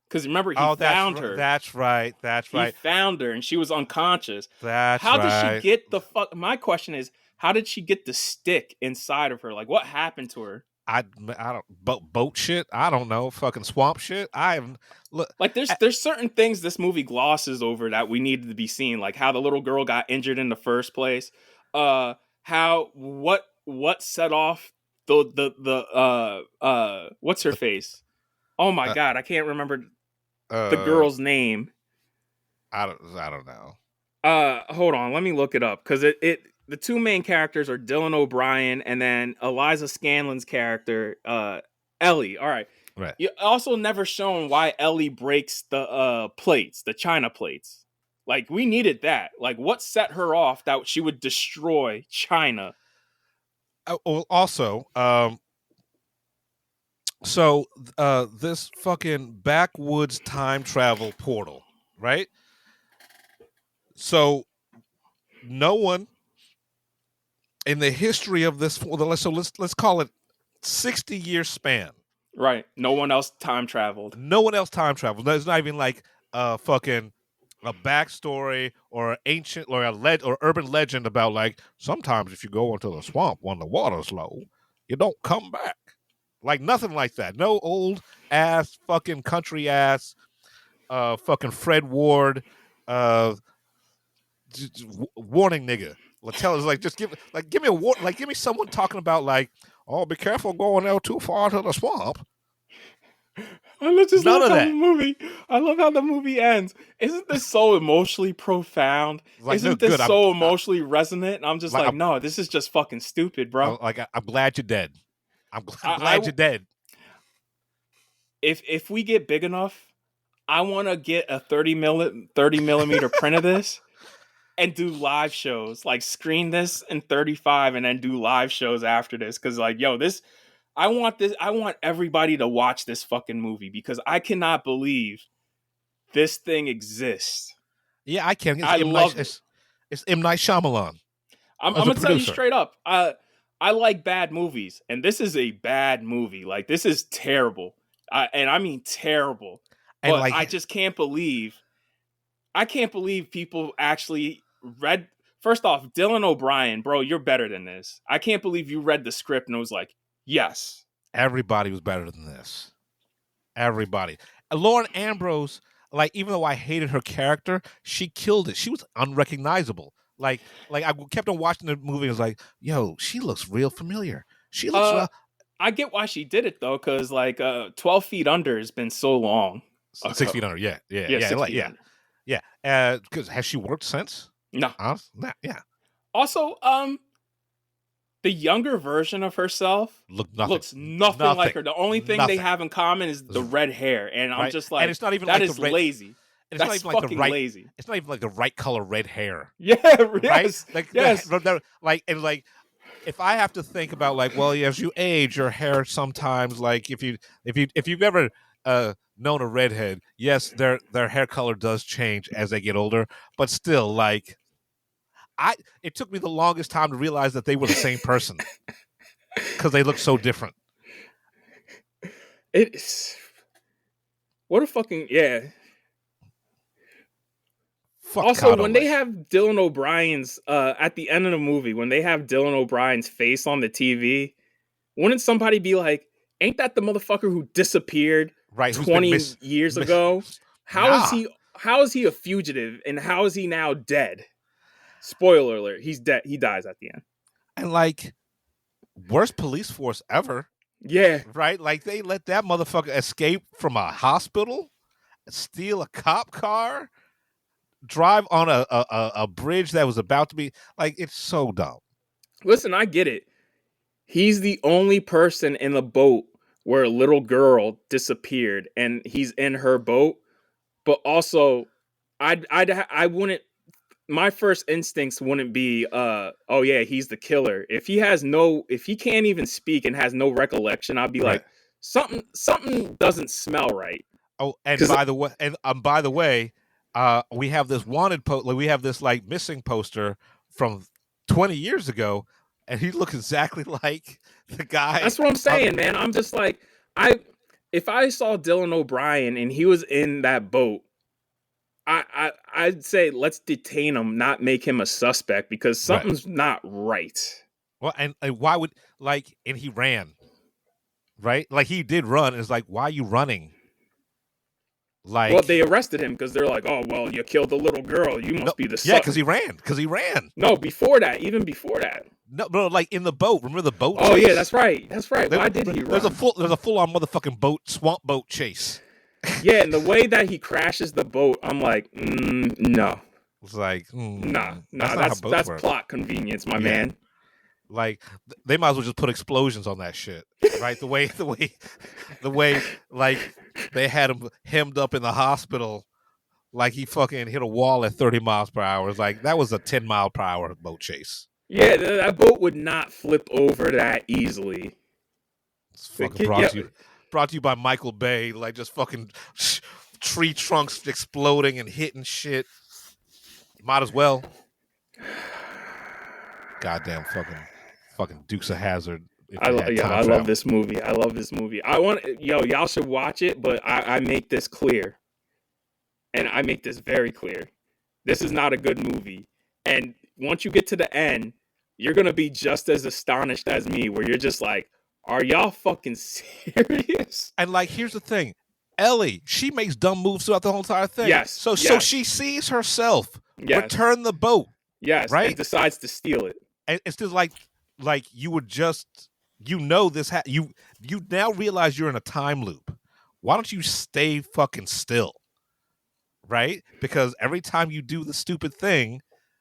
Because remember, he found her. That's right. He found her, and she was unconscious. How did she get the fuck? My question is, how did she get the stick inside of her? Like, what happened to her? I don't boat shit. I don't know, fucking swamp shit. There's certain things this movie glosses over that we needed to be seen, like how the little girl got injured in the first place. What set off the what's her face? Oh my god, I can't remember the girl's name. I don't know. Hold on, let me look it up, because the two main characters are Dylan O'Brien and then Eliza Scanlon's character, Ellie. All right. You also never shown why Ellie breaks the plates, the china plates. Like, we needed that. Like, what set her off that she would destroy China? Also, this fucking backwoods time travel portal, right? So no one in the history of this, let's call it 60-year span. Right. No one else time traveled. No one else time traveled. There's not even like fucking a backstory or ancient or or urban legend about like sometimes if you go into the swamp when the water's low, you don't come back. Like nothing like that. No old ass fucking country ass fucking Fred Ward warning nigga. Tell us like just give me a warning. Like give me someone talking about like, oh, be careful going out too far to the swamp. I just love how the movie. I love how the movie ends. Isn't this so emotionally profound? Like, Isn't this so emotionally resonant? And I'm just like, no, this is just fucking stupid, bro. I'm glad you're dead. I'm glad you're dead. If we get big enough, I want to get a 30 millimeter print of this and do live shows. Like screen this in 35 and then do live shows after this. Because like, yo, I want everybody to watch this fucking movie because I cannot believe this thing exists. Yeah, I can. I love it. It's M. Night Shyamalan. I'm going to tell you straight up. I like bad movies, and this is a bad movie. Like, this is terrible. And I mean terrible. And but like, I just can't believe people actually read. First off, Dylan O'Brien, bro, you're better than this. I can't believe you read the script and was like, yes. Everybody was better than this. Everybody. Lauren Ambrose, like, even though I hated her character, she killed it. She was unrecognizable. Like I kept on watching the movie and was like, yo, she looks real familiar. She looks I get why she did it, though, because, 12 Feet Under has been so long. 6 Feet Under, yeah. Because has she worked since? No. Yeah. Also, the younger version of herself looks nothing like her. The only thing they have in common is the red hair, and I'm just like, and it's not even that like is lazy. It's That's not even fucking like lazy. It's not even like the right color red hair. Yeah, right. Like, yes. If I have to think about like, well, as you age, your hair sometimes like if you've ever known a redhead, yes, their hair color does change as they get older, but still, like, it took me the longest time to realize that they were the same person because they look so different. It's what a fucking yeah. Fuck also, CADDO, when they have Dylan O'Brien's at the end of the movie, when they have Dylan O'Brien's face on the TV, wouldn't somebody be like, "Ain't that the motherfucker who disappeared 20 years ago? How is he a fugitive and how is he now dead?" Spoiler alert: he's dead. He dies at the end. And like, worst police force ever. Yeah, right. Like they let that motherfucker escape from a hospital, steal a cop car. Drive on a bridge that was about to be like, it's so dumb. Listen, I get it. He's the only person in the boat where a little girl disappeared and he's in her boat. But also, I wouldn't, my first instincts wouldn't be, oh yeah, he's the killer. If he can't even speak and has no recollection, I'd be like, something doesn't smell right. Oh, and by the way, we have this wanted we have this like missing poster from 20 years ago, and he looks exactly like the guy. That's what I'm saying, man. I'm just like, if I saw Dylan O'Brien and he was in that boat, I'd say let's detain him, not make him a suspect because something's not right. Well, and why would and he ran, right? Like he did run. It's like, why are you running? Like, well, they arrested him because they're like, oh, well, you killed the little girl. You must be the yeah, because he ran. No, before that, even before that. No, like in the boat. Remember the boat? Oh chase? Yeah, that's right. Why did he run? There's a full on motherfucking swamp boat chase. Yeah, and the way that he crashes the boat, I'm like, no. It's like, nah. That's plot convenience, my man. Like they might as well just put explosions on that shit, right? The way, like they had him hemmed up in the hospital, like he fucking hit a wall at 30 miles per hour. It's like that was a 10-mile-per-hour boat chase. Yeah, that boat would not flip over that easily. It's fucking brought to you by Michael Bay, like just fucking tree trunks exploding and hitting shit. Might as well. Goddamn fucking Dukes of Hazzard. I love this movie. I love this movie. Y'all should watch it, but I make this clear. And I make this very clear. This is not a good movie. And once you get to the end, you're going to be just as astonished as me, where you're just like, are y'all fucking serious? And like, here's the thing. Ellie, she makes dumb moves throughout the whole entire thing. Yes. So she sees herself return the boat. Yes. Right? And decides to steal it. And it's just like you would just, this, you now realize you're in a time loop. Why don't you stay fucking still? Right? Because every time you do the stupid thing,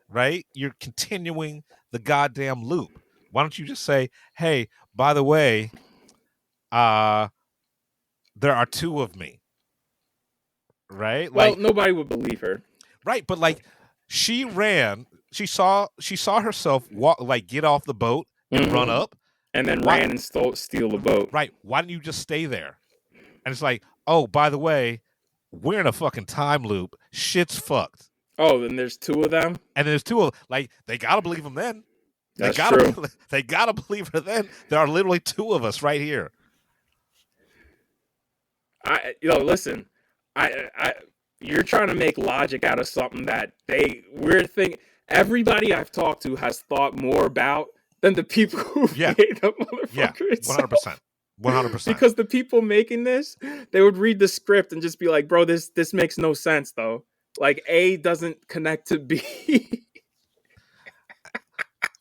right, you're continuing the goddamn loop. Why don't you just say, hey, by the way, there are two of me. Right? Well, like, nobody would believe her. Right, but like she saw herself walk, like get off the boat and run up. And then ran and steal the boat. Right. Why didn't you just stay there? And it's like, oh, by the way, we're in a fucking time loop. Shit's fucked. Oh, then there's two of them? And there's two of them. Like, they gotta believe them then. That's true. They gotta believe her then. There are literally two of us right here. Listen. You're trying to make logic out of something that everybody I've talked to has thought more about than the people who made the motherfucker itself. 100%. Because the people making this, they would read the script and just be like, bro, this makes no sense, though. Like, A doesn't connect to B.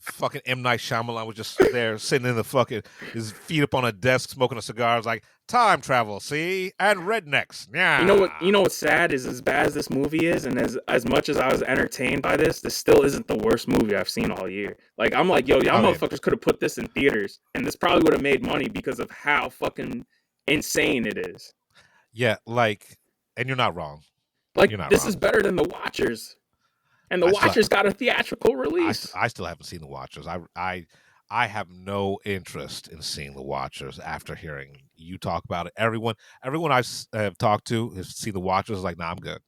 Fucking M. Night Shyamalan was just there sitting in his feet up on a desk smoking a cigar. It's like, time travel, see? And rednecks. Yeah. You know what's sad is, as bad as this movie is, and as much as I was entertained by this still isn't the worst movie I've seen all year. Like, I'm like, yo, y'all motherfuckers could have put this in theaters, and this probably would have made money because of how fucking insane it is. Yeah, like, and you're not wrong. Like, this is better than The Watchers. And The Watchers got a theatrical release. I still haven't seen The Watchers. I have no interest in seeing The Watchers after hearing you talk about it. Everyone I have talked to has seen The Watchers. Like, nah, I'm good.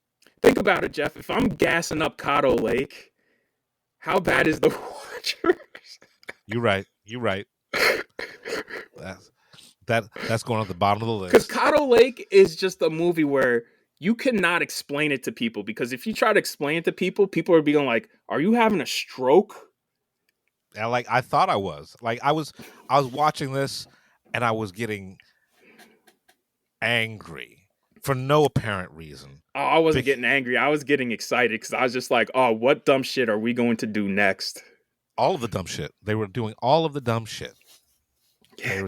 Think about it, Jeff. If I'm gassing up CADDO Lake, how bad is The Watchers? You're right. That's going on the bottom of the list. Because CADDO Lake is just a movie where you cannot explain it to people, because if you try to explain it to people, people are being like, are you having a stroke? And like, I thought I was. Like, I was watching this and I was getting angry for no apparent reason. Oh, I wasn't getting angry. I was getting excited because I was just like, oh, what dumb shit are we going to do next? All of the dumb shit. They were doing all of the dumb shit. Yeah,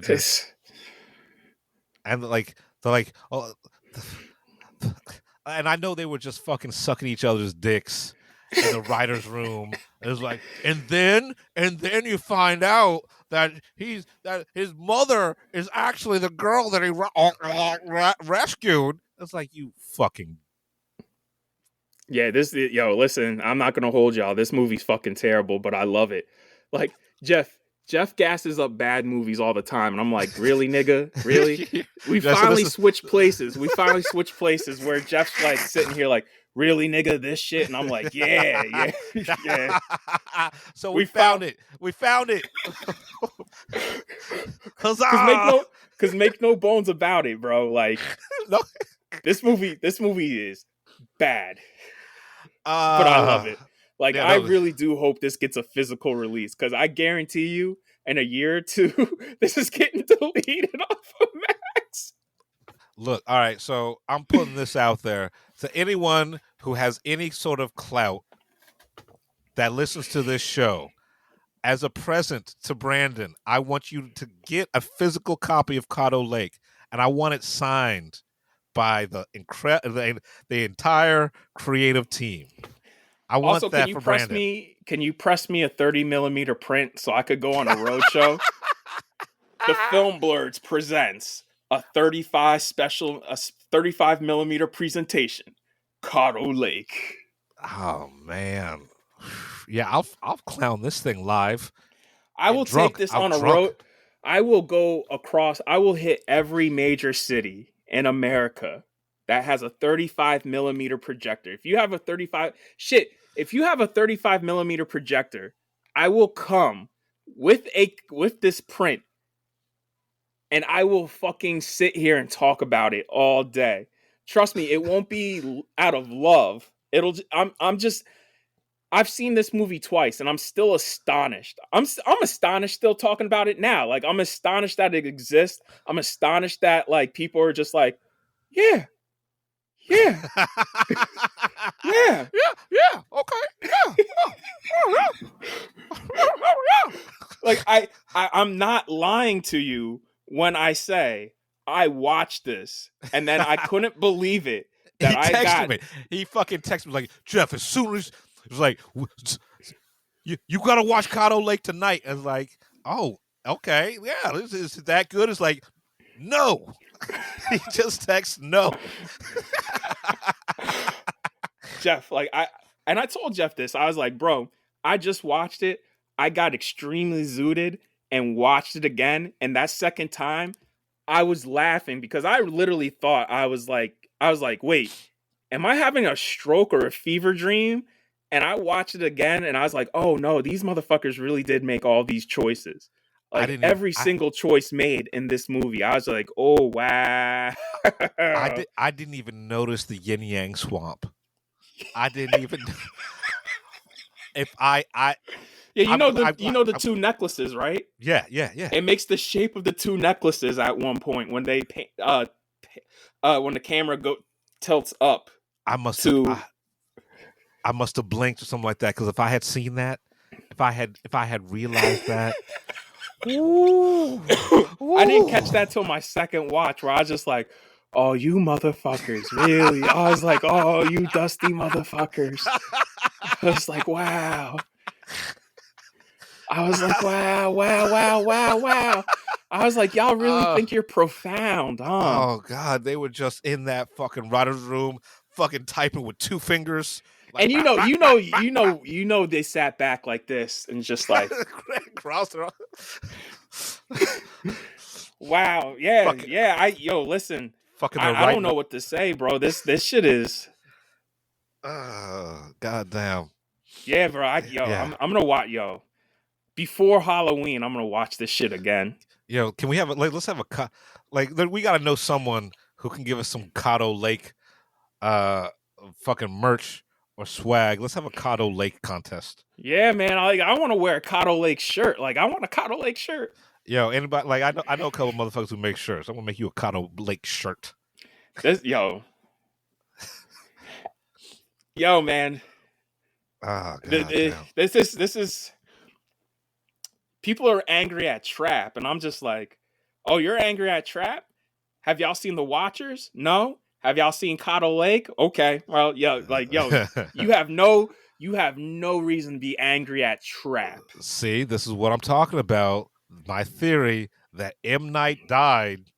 and like, they're like, oh, and I know they were just fucking sucking each other's dicks in the writer's room. It was like, and then you find out that his mother is actually the girl that he rescued. It's like, you fucking. Yeah, listen, I'm not gonna hold y'all. This movie's fucking terrible, but I love it. Like, Jeff gasses up bad movies all the time, and I'm like, really, nigga? Really? We finally switched places. We finally switched places where Jeff's like sitting here like, really, nigga, this shit? And I'm like, yeah. So we found it. We found it. Because make no bones about it, bro. Like, no. This movie is bad. But I love it. Like, I really do hope this gets a physical release, because I guarantee you, in a year or two, this is getting deleted off of Max. Look, all right, so I'm putting this out there to anyone who has any sort of clout that listens to this show. As a present to Brandon, I want you to get a physical copy of CADDO Lake, and I want it signed by the entire creative team. I want that for Brandon. Can you press me a 30 millimeter print so I could go on a road show? The Film Blurts presents a 35 millimeter presentation CADDO Lake. Oh man, yeah, I'll clown this thing live. I will drunk. take this I'm on a drunk. road. I will go across. I will hit every major city in America that has a 35 millimeter projector. If you have a 35 millimeter projector, I will come with this print, and I will fucking sit here and talk about it all day. Trust me, it won't be out of love. I've seen this movie twice, and I'm still astonished. I'm astonished still talking about it now. Like, I'm astonished that it exists. I'm astonished that, like, people are just like, yeah, yeah, yeah, okay, Like, I'm not lying to you when I say I watched this, and then I couldn't believe it that he texted me. He fucking texted me like, Jeff, as soon as it was like, you gotta watch CADDO Lake tonight. And like, oh, okay, yeah, is it that good? It's like, no. He just texts no. Jeff, like, I told Jeff this. I was like, bro, I just watched it. I got extremely zooted and watched it again. And that second time, I was laughing because I literally thought I was like, wait, am I having a stroke or a fever dream? And I watched it again, and I was like, oh no, these motherfuckers really did make all these choices. Like, every single choice made in this movie. I was like, oh wow. I didn't even notice the yin yang swamp. I didn't even. If I yeah, the two necklaces, right? Yeah. It makes the shape of the two necklaces at one point when they when the camera tilts up. I must have blinked or something like that, because if I had seen that, if I had realized that, I didn't catch that till my second watch, where I was just like, oh, you motherfuckers, really? I was like, oh, you dusty motherfuckers. I was like, wow. I was like, wow. I was like, y'all really think you're profound, huh? Oh God, they were just in that fucking writer's room, fucking typing with two fingers. Like, and you know, they sat back like this and just like, crossed it. Wow, yeah. Listen, I don't know what to say, bro. This shit is. Goddamn. Yeah, bro. I'm gonna watch. Before Halloween, I'm gonna watch this shit again. Can we have let's have we gotta know someone who can give us some CADDO Lake, fucking merch or swag. Let's have a CADDO Lake contest. Yeah, man. I want to wear a CADDO Lake shirt. Like, I want a CADDO Lake shirt. Anybody? Like, I know a couple of motherfuckers who make shirts. I'm gonna make you a CADDO Lake shirt. Yo, man. Oh, this is. People are angry at Trap, and I'm just like, oh, you're angry at Trap? Have y'all seen The Watchers? No. Have y'all seen CADDO Lake? Okay. Well, you have no reason to be angry at Trap. See, this is what I'm talking about. My theory that M. Night died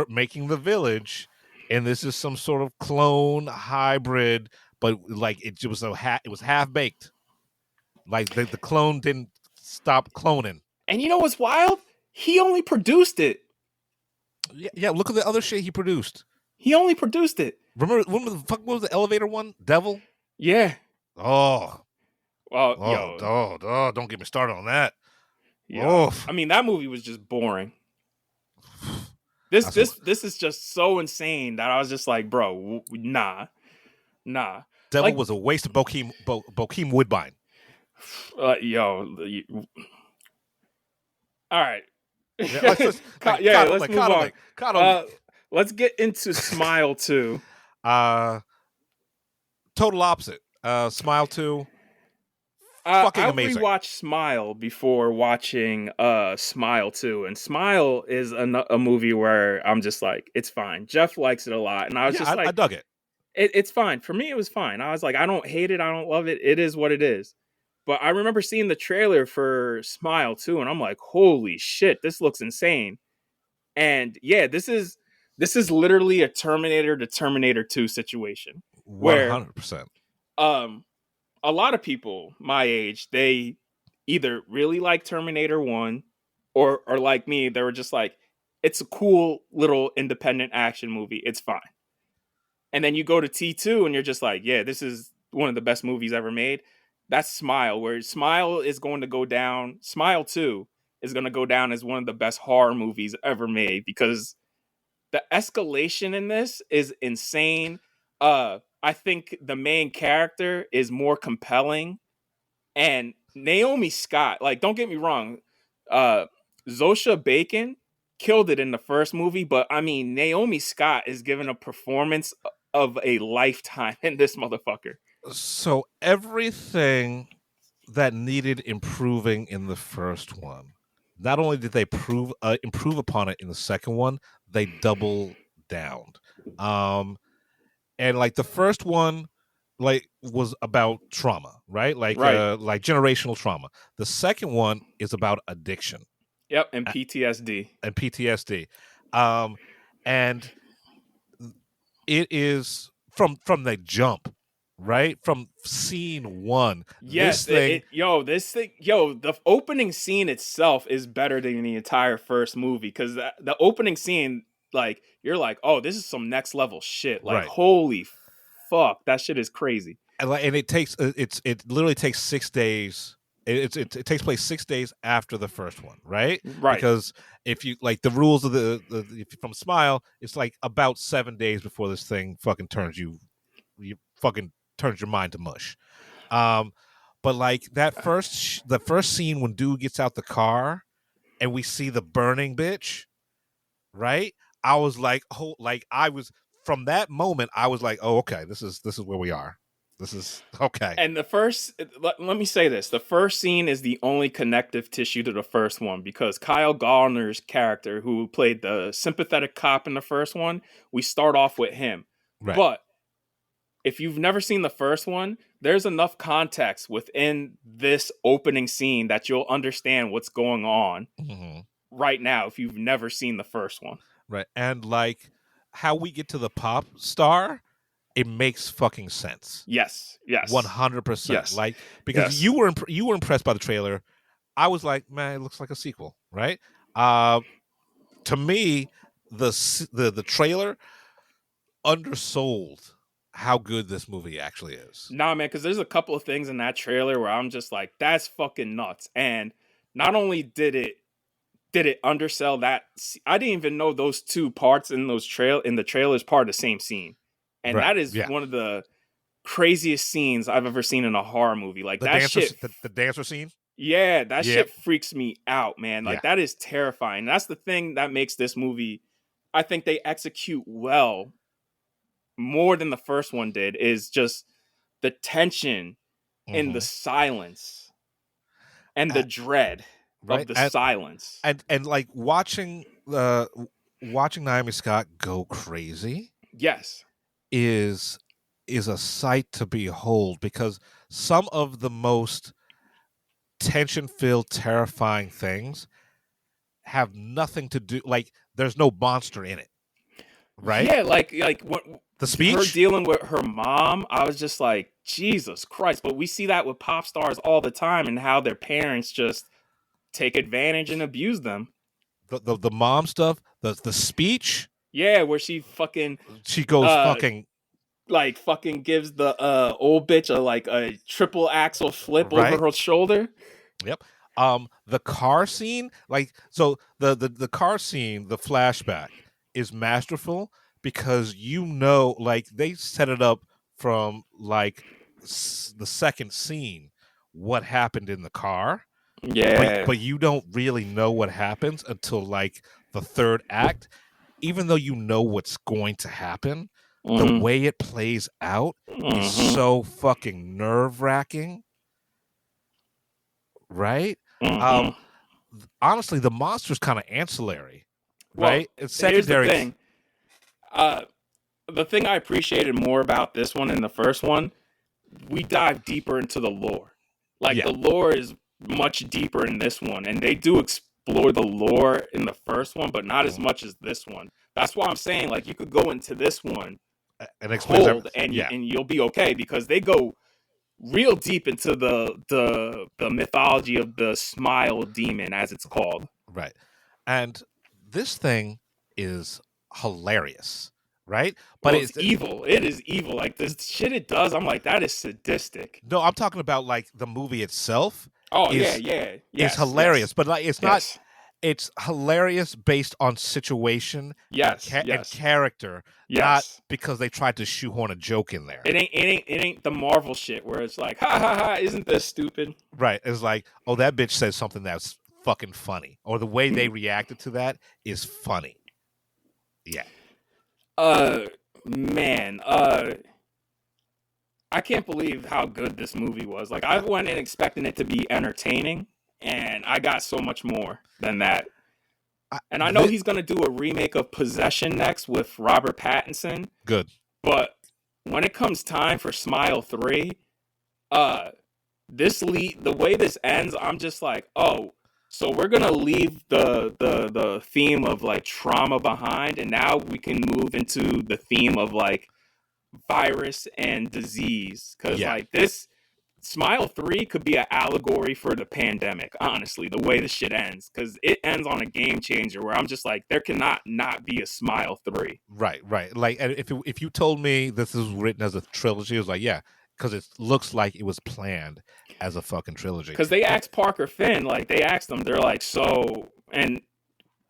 making The Village, and this is some sort of clone hybrid, but like it was half baked. Like the clone didn't stop cloning. And you know what's wild? He only produced it. Yeah. Look at the other shit he produced. He only produced it. Remember what was the elevator one? Devil? Yeah. Oh. Well, don't get me started on that. Yeah. I mean, that movie was just boring. This is just so insane that I was just like, bro, nah. Devil was a waste of Bokeem Woodbine. All right. Let's move on. CADDO. Let's get into Smile 2. Total opposite. Smile 2. Fucking amazing. I rewatched Smile before watching Smile 2, and Smile is a movie where I'm just like, it's fine. Jeff likes it a lot, and I was just like, I dug it. It's fine. For me, it was fine. I was like, I don't hate it. I don't love it. It is what it is. But I remember seeing the trailer for Smile 2, and I'm like, holy shit, this looks insane. And yeah, this is literally a Terminator to Terminator 2 situation. Where 100%. A lot of people my age, they either really like Terminator 1 or like me, they were just like, it's a cool little independent action movie. It's fine. And then you go to T2 and you're just like, yeah, this is one of the best movies ever made. That's Smile, where Smile is going to go down. Smile 2 is going to go down as one of the best horror movies ever made because the escalation in this is insane. I think the main character is more compelling, and Naomi Scott, like, don't get me wrong, Zosha Bacon killed it in the first movie, but I mean, Naomi Scott is giving a performance of a lifetime in this motherfucker. So everything that needed improving in the first one, not only did they improve upon it in the second one, they double downed. And like the first one, like was about trauma, right? Like like generational trauma. The second one is about addiction. Yep, and PTSD. And it is from the jump, right? From scene one. Yes, the opening scene itself is better than the entire first movie because the opening scene, like, you're like, oh, this is some next level shit. Like, holy fuck, that shit is crazy. And it literally takes 6 days. It takes place 6 days after the first one, right? Right. Because if you like the rules of if from Smile, it's like about 7 days before this thing fucking turns you turns your mind to mush. But like the first scene when dude gets out the car and we see the burning bitch, right? I was like, from that moment, I was like, oh, okay, this is where we are. This is okay. And let me say this. The first scene is the only connective tissue to the first one because Kyle Gallner's character, who played the sympathetic cop in the first one, we start off with him. Right. But if you've never seen the first one, there's enough context within this opening scene that you'll understand what's going on right now if you've never seen the first one. Right. And like how we get to the pop star, it makes fucking sense. Yes. 100%. Yes. Like, because you were impressed by the trailer. I was like, man, it looks like a sequel, right? To me, the trailer undersold how good this movie actually is. Nah, man, because there's a couple of things in that trailer where I'm just like, that's fucking nuts. And not only did it undersell that, I didn't even know those two parts in the trailer is part of the same scene. And that is one of the craziest scenes I've ever seen in a horror movie. Like, the dancer scene? Yeah, that shit freaks me out, man. Like, that is terrifying. That's the thing that makes this movie, I think they execute well more than the first one did, is just the tension in the silence and the dread of the silence. And like watching Naomi Scott go crazy. Yes. Is a sight to behold, because some of the most tension-filled, terrifying things have nothing to do, like, there's no monster in it, right? Yeah, like what the speech, her dealing with her mom, I was just like, Jesus Christ. But we see that with pop stars all the time, and how their parents just take advantage and abuse them. The mom stuff, the speech. Yeah, where she goes fucking gives the old bitch a triple axle flip over her shoulder. Yep. The car scene, like, so the car scene, the flashback is masterful because like they set it up from like the second scene what happened in the car. Yeah. But you don't really know what happens until like the third act. Even though you know what's going to happen, the way it plays out is so fucking nerve-wracking, right? Honestly, the monster's kind of ancillary, right? Well, it's secondary. Here's the thing. The thing I appreciated more about this one than the first one, we dive deeper into the lore. Like, the lore is much deeper in this one, and they do explore the lore in the first one, but not as much as this one. That's why I'm saying, like, you could go into this one and explains hold, and you'll be okay, because they go real deep into the mythology of the smile demon, as it's called. Right. And this thing is hilarious, right? But It's evil. It is evil. Like, this shit it does, I'm like, that is sadistic. No, I'm talking about like the movie itself. Oh, is, yeah. It's hilarious, yes. but like it's not. It's hilarious based on situation, and character, not because they tried to shoehorn a joke in there. It ain't the Marvel shit where it's like, ha ha ha, isn't this stupid? Right. It's like, oh, that bitch says something that's fucking funny, or the way they reacted to that is funny. Yeah. Man, I can't believe how good this movie was. Like, I went in expecting it to be entertaining, and I got so much more than that. And I know he's going to do a remake of Possession next with Robert Pattinson. Good. But when it comes time for Smile 3, the way this ends, I'm just like, oh, so we're going to leave the theme of like trauma behind, and now we can move into the theme of like virus and disease. Because like this Smile 3 could be an allegory for the pandemic, honestly, the way the shit ends. Because it ends on a game changer where I'm just like, there cannot not be a Smile 3. Right. Like, if you told me this is written as a trilogy, I was like, yeah, because it looks like it was planned as a fucking trilogy. Because they asked Parker Finn, like, they asked him, they're like, so, and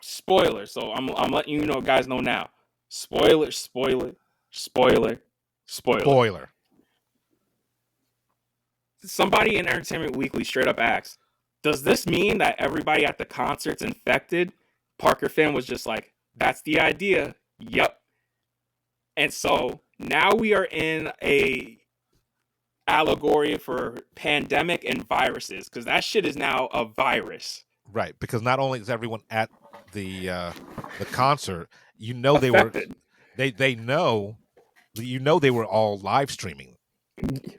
spoiler, so I'm letting you know, guys know now. Spoiler. Somebody in Entertainment Weekly straight up asked, does this mean that everybody at the concert's infected? Parker Finn was just like, that's the idea. Yep. And so now we are in a allegory for pandemic and viruses, because that shit is now a virus. Right, because not only is everyone at the concert, you know, affected. they know they were all live streaming.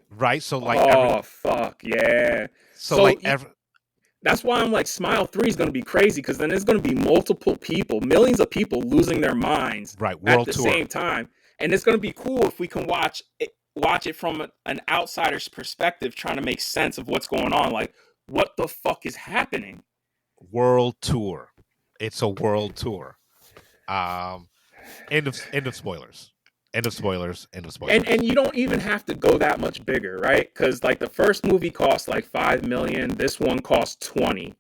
Right, so like, fuck yeah. So like, that's why I'm like, Smile 3 is going to be crazy, because then there's going to be multiple people, millions of people losing their minds at the same time, and it's going to be cool if we can watch it from an outsider's perspective, trying to make sense of what's going on. Like, what the fuck is happening? World tour. It's a world tour. End of spoilers. End of spoilers. And you don't even have to go that much bigger, right? Because like the first movie cost like $5 million. This one cost $20.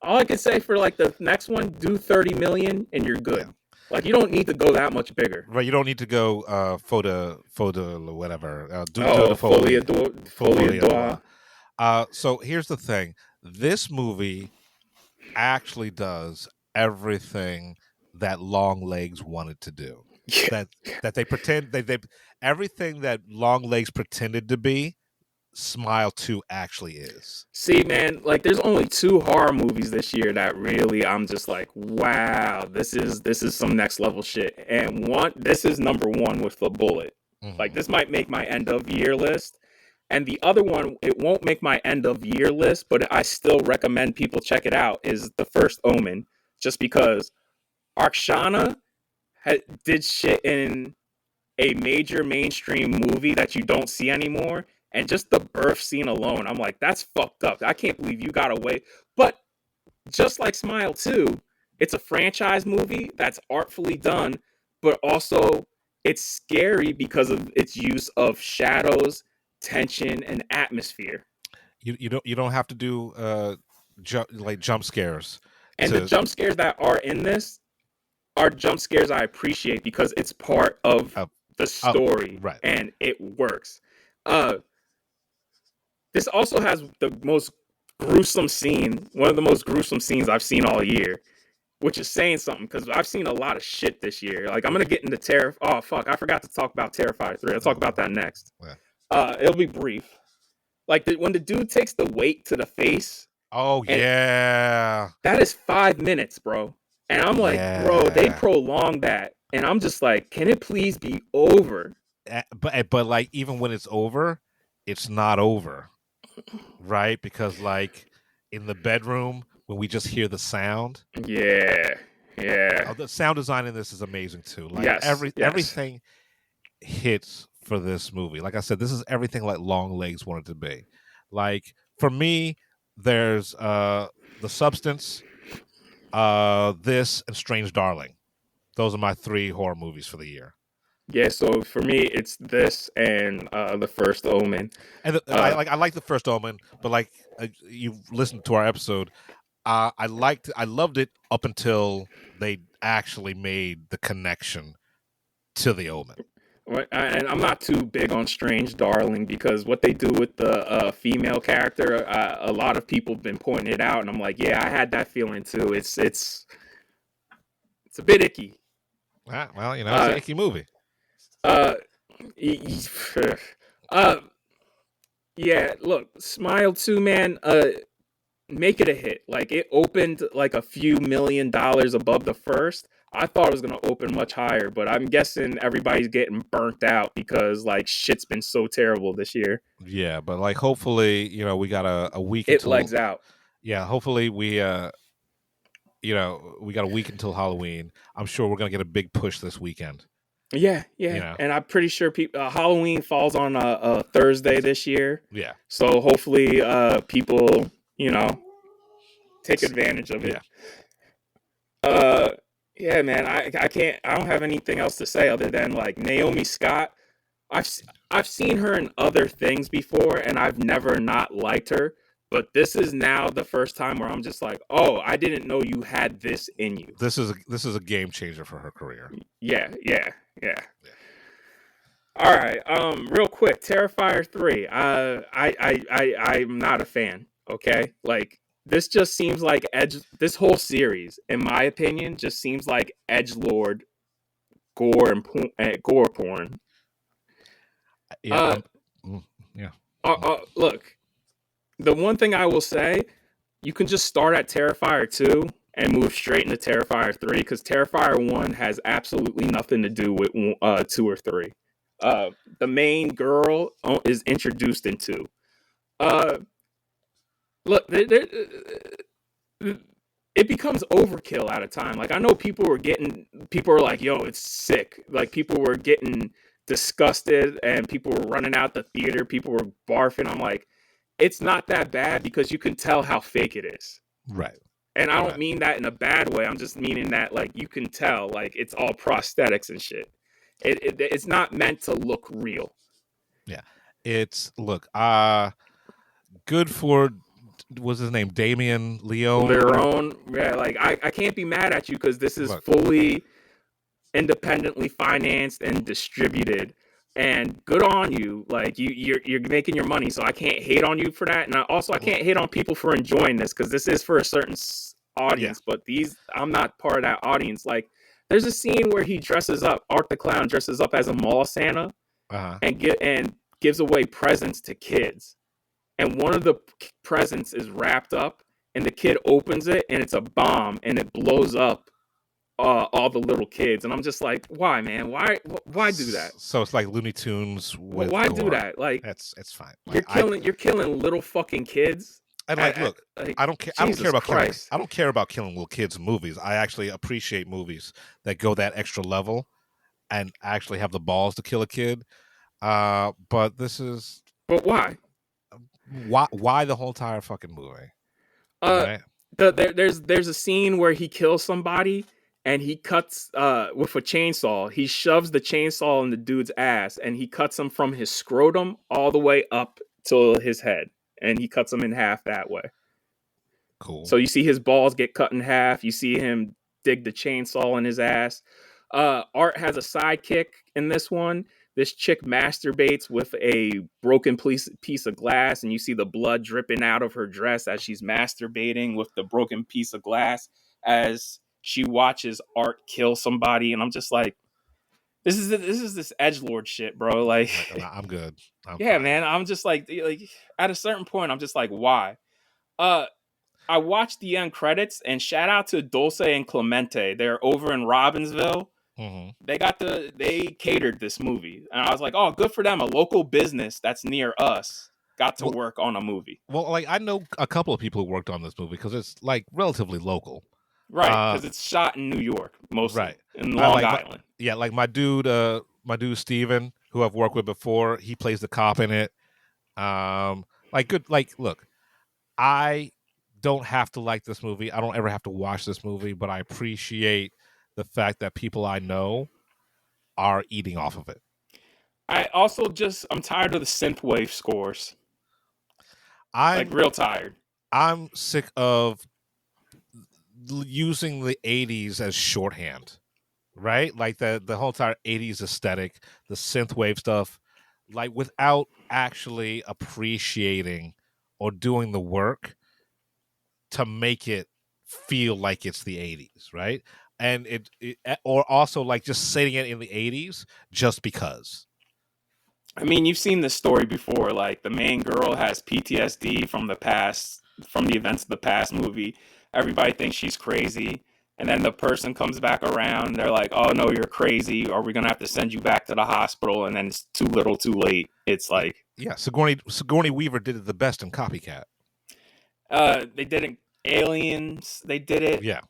All I can say for like the next one, do $30 million and you're good. Like, you don't need to go that much bigger. Right. You don't need to go photo whatever. Folie d'Or. So here's the thing. This movie actually does everything that Longlegs wanted to do. that they pretend they everything that Longlegs pretended to be, Smile 2 actually is. See, man, like, there's only 2 horror movies this year that really I'm just like, wow, this is some next level shit. And this is number 1 with The Bullet. Mm-hmm. Like, this might make my end of year list. And the other one, it won't make my end of year list, but I still recommend people check it out, is The First Omen, just because Arkshana did shit in a major mainstream movie that you don't see anymore, and just the birth scene alone, I'm like, that's fucked up. I can't believe you got away. But just like Smile 2, it's a franchise movie that's artfully done, but also it's scary because of its use of shadows, tension, and atmosphere. You don't have to do jump scares. And the jump scares that are in this are jump scares I appreciate, because it's part of the story, right? And it works. This also has the most gruesome scene, one of the most gruesome scenes I've seen all year, which is saying something, because I've seen a lot of shit this year. Like, I'm gonna get into Oh fuck, I forgot to talk about Terrifier 3. I'll talk about that next. Yeah. It'll be brief. Like, when the dude takes the weight to the face. Oh yeah, that is 5 minutes, bro. And I'm like, bro, they prolonged that. And I'm just like, can it please be over? But like, even when it's over, it's not over. Right? Because like, in the bedroom, when we just hear the sound. Yeah. The sound design in this is amazing too. Like, yes. everything hits for this movie. Like I said, this is everything like Long Legs wanted to be. Like for me, there's The Substance, this, and Strange Darling. Those are my 3 horror movies for the year. Yeah, so for me, it's this and The First Omen. And I like The First Omen, but like you've listened to our episode, I loved it up until they actually made the connection to The Omen. And I'm not too big on Strange Darling because what they do with the female character, a lot of people have been pointing it out, and I'm like, yeah, I had that feeling too. It's a bit icky. Well, it's an icky movie. Yeah, look, Smile 2, man, make it a hit. Like, it opened like a few $1 million above the first. I thought it was going to open much higher, but I'm guessing everybody's getting burnt out because like shit's been so terrible this year. Yeah, but like hopefully, we got a week It legs out. Yeah, hopefully we got a week until Halloween. I'm sure we're going to get a big push this weekend. Yeah. And I'm pretty sure Halloween falls on a Thursday this year. Yeah. So hopefully people, take advantage of it. Yeah. Yeah, man, I don't have anything else to say other than like Naomi Scott. I've seen her in other things before and I've never not liked her, but this is now the first time where I'm just like, "Oh, I didn't know you had this in you." This is a game changer for her career. Yeah. All right, real quick, Terrifier 3. I'm not a fan, okay? Like this just seems like this whole series, in my opinion, just seems like edgelord gore and gore porn. Yeah. Look, the one thing I will say, you can just start at Terrifier 2 and move straight into Terrifier 3 because Terrifier 1 has absolutely nothing to do with 2 or 3. The main girl is introduced in 2. Look, it becomes overkill at a time. Like I know people are like, "Yo, it's sick." Like people were getting disgusted and people were running out the theater. People were barfing. I'm like, it's not that bad because you can tell how fake it is. Right. And I don't mean that in a bad way. I'm just meaning that like you can tell like it's all prosthetics and shit. It's not meant to look real. Yeah. Good for what's his name? Damien Leone. Yeah, like I can't be mad at you because this is fully independently financed and distributed. And good on you. Like you're making your money, so I can't hate on you for that. And I can't hate on people for enjoying this because this is for a certain audience. Yeah. But I'm not part of that audience. Like there's a scene where he dresses up, Art the Clown dresses up as a mall Santa, and gives away presents to kids. And one of the presents is wrapped up, and the kid opens it, and it's a bomb, and it blows up all the little kids. And I'm just like, why, man? Why do that? So it's like Looney Tunes. Why do that? Like, it's fine. Like, you're killing little fucking kids. And look, I don't care. I don't care about killing. I don't care about killing little kids in movies. I actually appreciate movies that go that extra level and actually have the balls to kill a kid. But this is. But why? Why the whole entire fucking movie? Right? There's a scene where he kills somebody and he cuts with a chainsaw. He shoves the chainsaw in the dude's ass and he cuts him from his scrotum all the way up to his head, and he cuts him in half that way. Cool. So you see his balls get cut in half. You see him dig the chainsaw in his ass. Art has a sidekick in this one. This chick masturbates with a broken piece of glass, and you see the blood dripping out of her dress as she's masturbating with the broken piece of glass as she watches Art kill somebody. And I'm just like, this is this edgelord shit, bro. Like, I'm good. Yeah, fine. Man. I'm just like at a certain point, I'm just like, why? I watched the end credits, and shout out to Dulce and Clemente. They're over in Robbinsville. Mm-hmm. They catered this movie, and I was like, oh, good for them. A local business that's near us got to work on a movie. Well, like I know a couple of people who worked on this movie because it's like relatively local, right? Because it's shot in New York, mostly, right? In Long Island. Like my dude my dude Steven, who I've worked with before. He plays the cop in it. Look, I don't have to like this movie. I don't ever have to watch this movie, but I appreciate the fact that people I know are eating off of it. I also I'm tired of the synthwave scores. I'm real tired. I'm sick of using the 80s as shorthand, right? Like the whole entire 80s aesthetic, the synthwave stuff, like without actually appreciating or doing the work to make it feel like it's the 80s, right? And it or also like just saying it in the 80s just because. I mean, you've seen this story before. Like, the main girl has PTSD from the past, from the events of the past movie. Everybody thinks she's crazy. And then the person comes back around. They're like, oh, no, you're crazy. Or we're going to have to send you back to the hospital. And then it's too little too late. It's like... Yeah, Sigourney Weaver did it the best in Copycat. They did it Aliens. They did it. Yeah.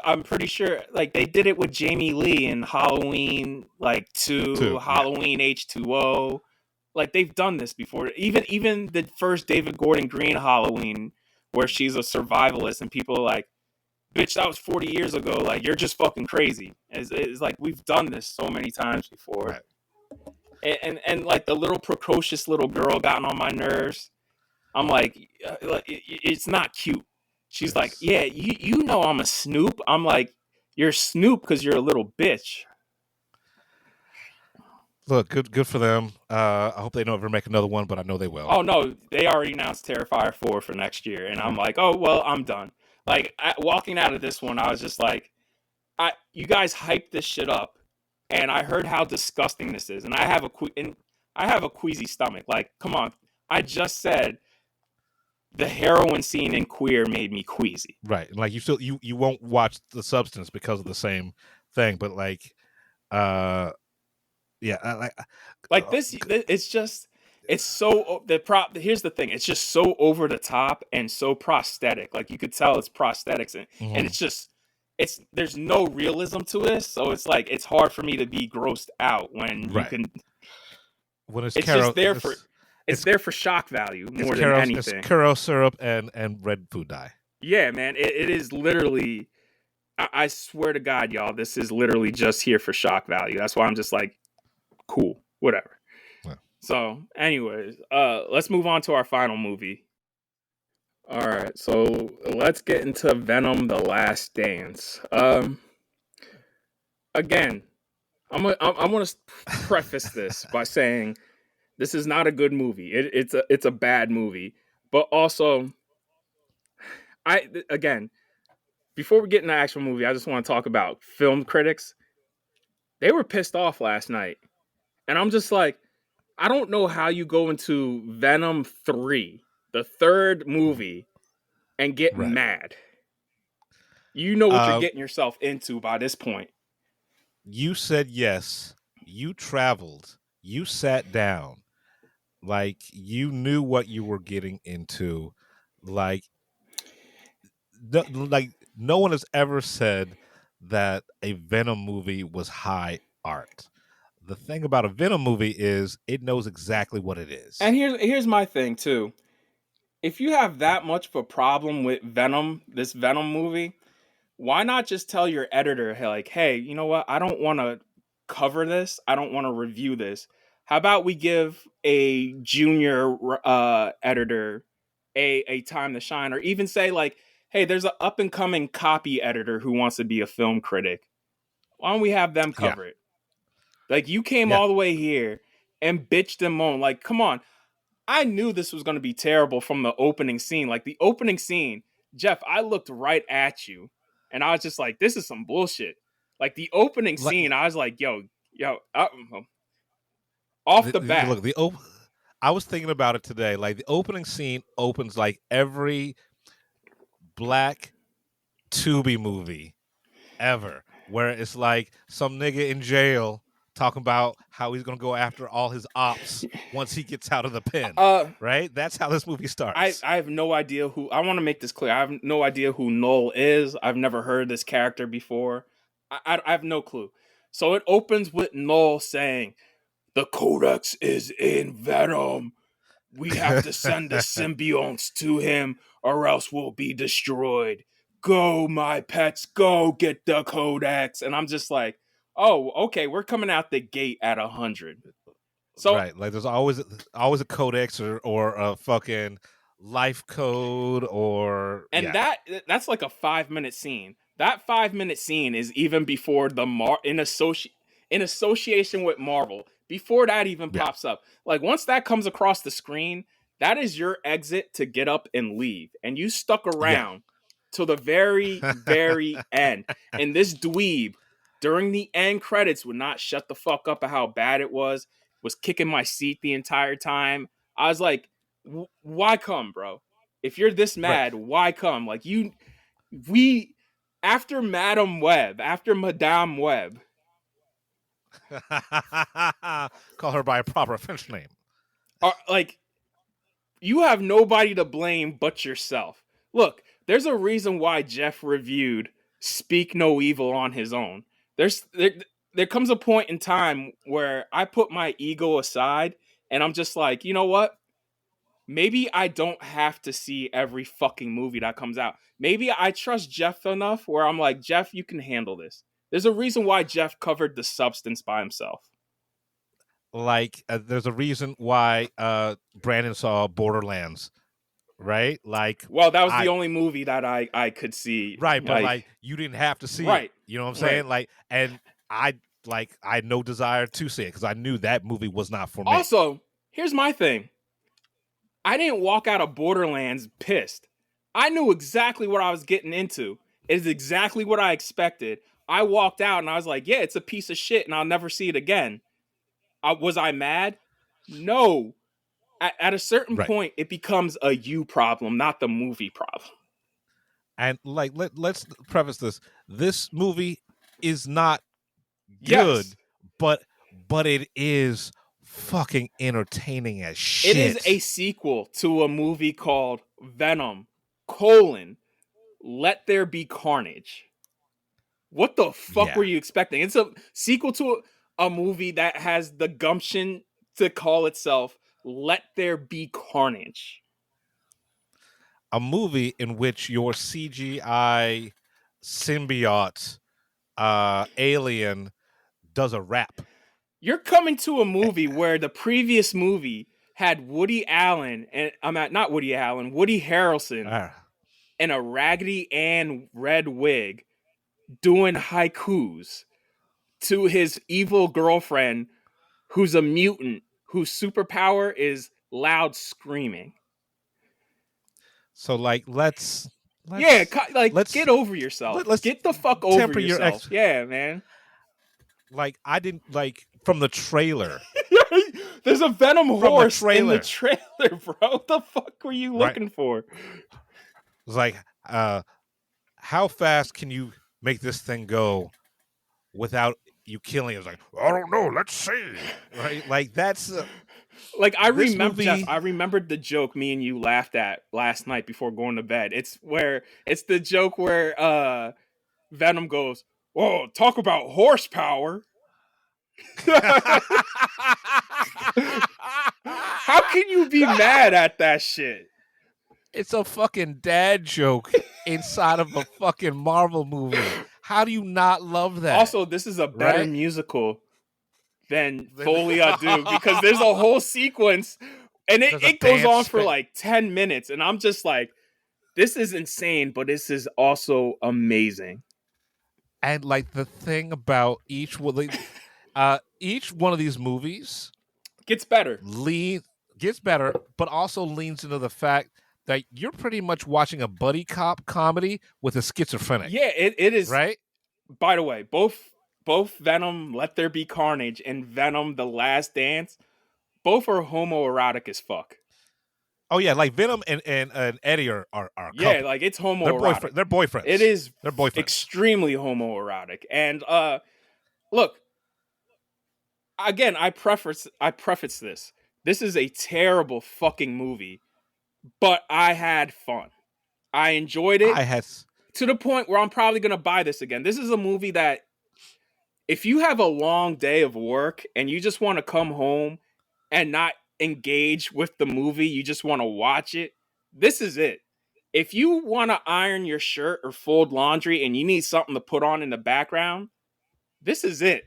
I'm pretty sure, like, they did it with Jamie Lee in Halloween, like, 2 Halloween H2O. Like, they've done this before. Even the first David Gordon Green Halloween, where she's a survivalist and people are like, bitch, that was 40 years ago. Like, you're just fucking crazy. It's like, we've done this so many times before. Right. And like, the little precocious little girl gotten on my nerves. I'm like, it's not cute. She's like, yeah, you know I'm a Snoop. I'm like, you're Snoop because you're a little bitch. Look, good for them. I hope they don't ever make another one, but I know they will. Oh, no, they already announced Terrifier 4 for next year. And I'm like, oh, well, I'm done. Like, walking out of this one, I was just like, you guys hyped this shit up. And I heard how disgusting this is. And I have a queasy stomach. Like, come on. I just said the heroin scene in Queer made me queasy. Right. Like, you won't watch The Substance because of the same thing, but like yeah, like this it's just, it's so here's the thing, it's just so over the top and so prosthetic. Like, you could tell it's prosthetics and it's just, there's no realism to this, so it's like, it's hard for me to be grossed out when you can, when it's just there for it's there for shock value more than anything. It's Karo syrup and red food dye. Yeah, man. It is literally, I swear to God, y'all, this is literally just here for shock value. That's why I'm just like, cool, whatever. Yeah. So, anyways, let's move on to our final movie. All right, so let's get into Venom: The Last Dance. Again, I'm gonna preface this by saying, this is not a good movie. It's a bad movie. But also, before we get into the actual movie, I just want to talk about film critics. They were pissed off last night. And I'm just like, I don't know how you go into Venom 3, the third movie, and get mad. You know what you're getting yourself into by this point. You said yes. You traveled. You sat down. Like, you knew what you were getting into. Like no one has ever said that a Venom movie was high art. The thing about a Venom movie is it knows exactly what it is. And here's my thing too. If you have that much of a problem with Venom, this Venom movie, why not just tell your editor, like, hey, you know what? I don't want to cover this. I don't want to review this. How about we give a junior editor a time to shine, or even say like, hey, there's an up and coming copy editor who wants to be a film critic. Why don't we have them cover it? Like, you came all the way here and bitched and moaned. Like, come on. I knew this was going to be terrible from the opening scene. Like, the opening scene, Jeff, I looked right at you and I was just like, this is some bullshit. Like, the opening scene, I was like, yo, off the bat. Look, I was thinking about it today. Like, the opening scene opens like every black Tubi movie ever, where it's like some nigga in jail talking about how he's going to go after all his ops once he gets out of the pen, right? That's how this movie starts. I have no idea who, I want to make this clear. I have no idea who Nolan is. I've never heard this character before. I have no clue. So it opens with Nolan saying, "The Codex is in Venom. We have to send the symbionts to him or else we'll be destroyed. Go, my pets, go get the Codex." And I'm just like, oh, okay, we're coming out the gate at 100. So, right, like there's always a codex or a fucking life code or and yeah. that's like a 5-minute scene. That 5-minute scene is even before the in association with Marvel. Before that even Yeah. pops up. Like once that comes across the screen, that is your exit to get up and leave. And you stuck around till the very, very end. And this dweeb, during the end credits, would not shut the fuck up at how bad it was kicking my seat the entire time. I was like, why come, bro? If you're this mad, why come? Like we after Madame Web, after Madame Web. Call her by a proper French name. Like, you have nobody to blame but yourself. Look, there's a reason why Jeff reviewed Speak No Evil on his own. There comes a point in time where I put my ego aside and I'm just like, you know what? Maybe I don't have to see every fucking movie that comes out. Maybe I trust Jeff enough where I'm like, Jeff, you can handle this. There's a reason why Jeff covered The Substance by himself. Like, there's a reason why Brandon saw Borderlands, right? Like, well, that was the only movie that I could see. Right, but like you didn't have to see it. You know what I'm saying? Right. Like, and I had no desire to see it because I knew that movie was not for me. Also, here's my thing. I didn't walk out of Borderlands pissed. I knew exactly what I was getting into. It's exactly what I expected. I walked out and I was like, yeah, it's a piece of shit and I'll never see it again. Was I mad? No. At a certain point, it becomes a you problem, not the movie problem. And like, let's preface this. This movie is not good, but it is fucking entertaining as shit. It is a sequel to a movie called Venom, Let There Be Carnage. What the fuck were you expecting? It's a sequel to a movie that has the gumption to call itself Let There Be Carnage. A movie in which your CGI symbiote alien does a rap. You're coming to a movie where the previous movie had Woody Allen and Woody Harrelson in a Raggedy Ann red wig doing haikus to his evil girlfriend who's a mutant whose superpower is loud screaming. So like let's get over yourself. Let's get the fuck over yourself. Yeah, man. Like I didn't like from the trailer. There's a Venom horse in the trailer, bro. What the fuck were you looking for? It's like, how fast can you make this thing go without you killing it? It's like, I don't know. Let's see. Right? Like that's like I remember, Jeff. I remembered the joke me and you laughed at last night before going to bed. It's the joke where Venom goes, "Oh, talk about horsepower." How can you be mad at that shit? It's a fucking dad joke inside of a fucking Marvel movie. How do you not love that? Also, this is a better musical than Folie à Deux because there's a whole sequence and it goes on for like 10 minutes and I'm just like, this is insane, but this is also amazing. And like the thing about each one of these movies gets better, but also leans into the fact that you're pretty much watching a buddy cop comedy with a schizophrenic. Yeah, it is. Right? By the way, both Venom, Let There Be Carnage, and Venom, The Last Dance, both are homoerotic as fuck. Oh, yeah, like Venom and Eddie are yeah, like it's homoerotic. They're boyfriends. It is they're boyfriends. Extremely homoerotic. And look, again, I preface this. This is a terrible fucking movie. But I had fun. I enjoyed it to the point where I'm probably going to buy this again. This is a movie that if you have a long day of work and you just want to come home and not engage with the movie, you just want to watch it, this is it. If you want to iron your shirt or fold laundry and you need something to put on in the background, this is it.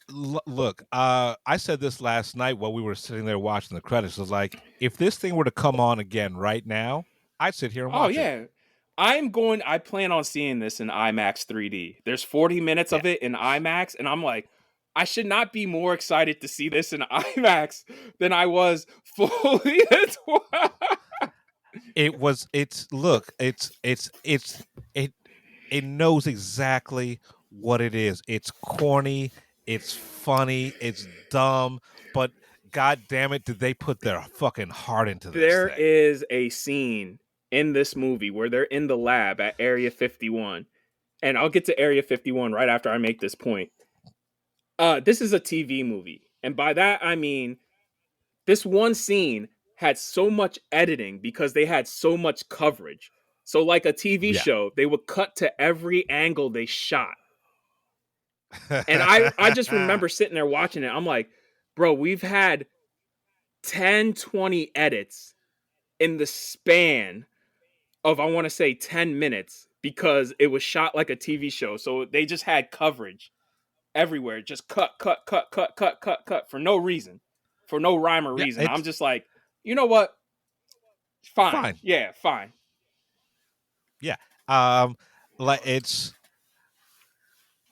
Look, I said this last night while we were sitting there watching the credits. I was like, if this thing were to come on again right now, I'd sit here and watch it. I plan on seeing this in IMAX 3D. There's 40 minutes of it in IMAX, and I'm like, I should not be more excited to see this in IMAX than I was fully at 12. It knows exactly what it is. It's corny, it's funny, it's dumb, but god damn it, did they put their fucking heart into this There thing. is a scene in this movie where they're in the lab at Area 51. And I'll get to Area 51 right after I make this point. This is a TV movie. And by that, I mean, this one scene had so much editing because they had so much coverage. So like a TV show, they would cut to every angle they shot. And I just remember sitting there watching it. I'm like, bro, we've had 10, 20 edits in the span of, I want to say 10 minutes because it was shot like a TV show. So they just had coverage everywhere. Just cut for no reason, for no rhyme or reason. I'm just like, you know what? Fine. Yeah, fine. Yeah. Like it's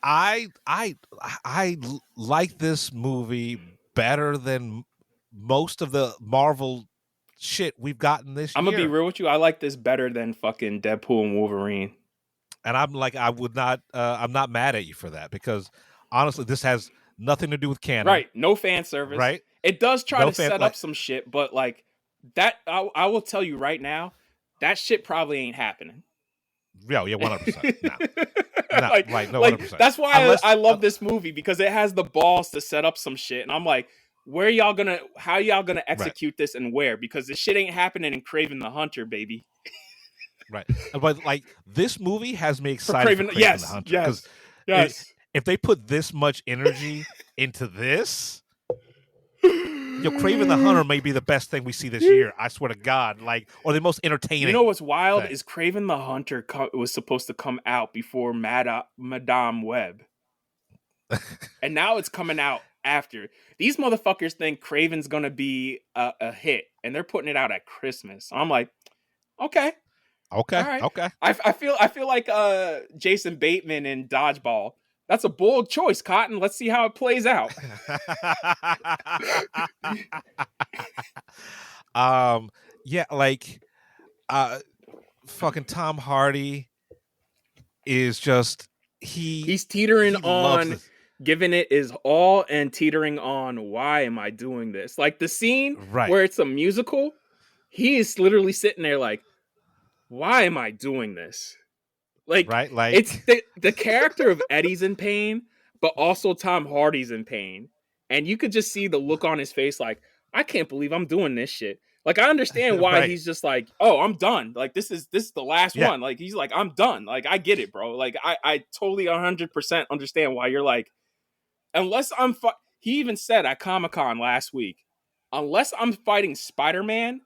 I like this movie better than most of the Marvel shit we've gotten this year. I'm gonna be real with you. I like this better than fucking Deadpool and Wolverine. And I'm like, I'm not mad at you for that because honestly, this has nothing to do with canon. Right. No fan service. Right. It does try to set up some shit, but like that, I will tell you right now, that shit probably ain't happening. Yeah, 100%. No, like, right, no, like 100%. That's why I love this movie because it has the balls to set up some shit, and I'm like, how y'all gonna execute this and where? Because this shit ain't happening in Kraven the Hunter, baby. Right, but like this movie has me excited for Kraven the Hunter. Yes. If they put this much energy into this, Kraven the Hunter may be the best thing we see this year. I swear to God, like, or the most entertaining. You know what's wild is Kraven the Hunter was supposed to come out before Madame Web, and now it's coming out after. These motherfuckers think Kraven's gonna be a hit, and they're putting it out at Christmas. So I'm like, okay, all right. Okay. I feel like Jason Bateman in Dodgeball. That's a bold choice, Cotton. Let's see how it plays out. Yeah, like fucking Tom Hardy is just he's teetering on giving it his all and teetering on why am I doing this? Like the scene where it's a musical, he is literally sitting there like, why am I doing this? Like, like it's the character of Eddie's in pain, but also Tom Hardy's in pain. And you could just see the look on his face like, I can't believe I'm doing this shit. Like, I understand why he's just like, oh, I'm done. Like, this is the last one. Like, he's like, I'm done. Like, I get it, bro. Like, I totally 100% understand why you're like, unless I'm he even said at Comic-Con last week, unless I'm fighting Spider-Man,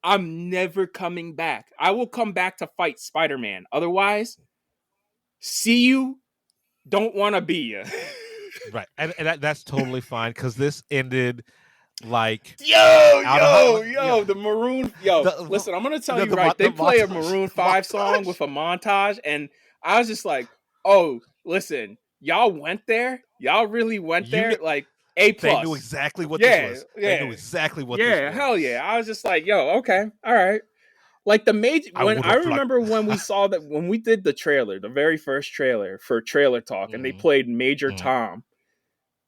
I'm never coming back. I will come back to fight Spider-Man. Otherwise, see you, don't want to be you. Right. And that's totally fine because this ended like... the Maroon... listen, I'm going to tell you right. They play a Maroon 5 song with a montage, and I was just like, oh, listen, y'all went there? Y'all really went there? Like... A+. They knew exactly what this was. They knew exactly what this was. Yeah, hell yeah. I was just like, yo, okay, all right. Like the major I remember when we saw that when we did the trailer, the very first trailer for Trailer Talk, and they played Major Tom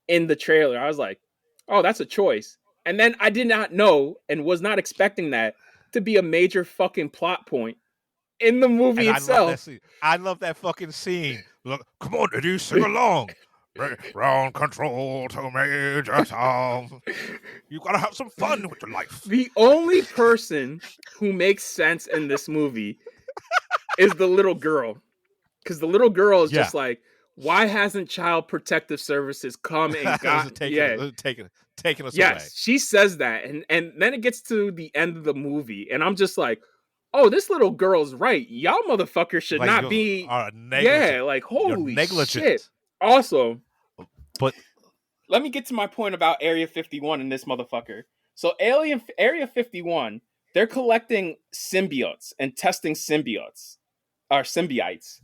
in the trailer. I was like, oh, that's a choice. And then I did not know and was not expecting that to be a major fucking plot point in the movie itself. I love that fucking scene. Look, come on, Eddie, sing along. Ground control to Major Tom. You gotta have some fun with your life. The only person who makes sense in this movie is the little girl. Because the little girl is just like, Why hasn't Child Protective Services come and got taking us away? Yes, she says that, and then it gets to the end of the movie, and I'm just like, oh, this little girl's right. Y'all motherfuckers should Like, not be. are negligent. Yeah, like holy negligent. shit. Also, but let me get to my point about Area 51 and this motherfucker. So Area 51, they're collecting symbiotes and testing symbiotes or symbiotes.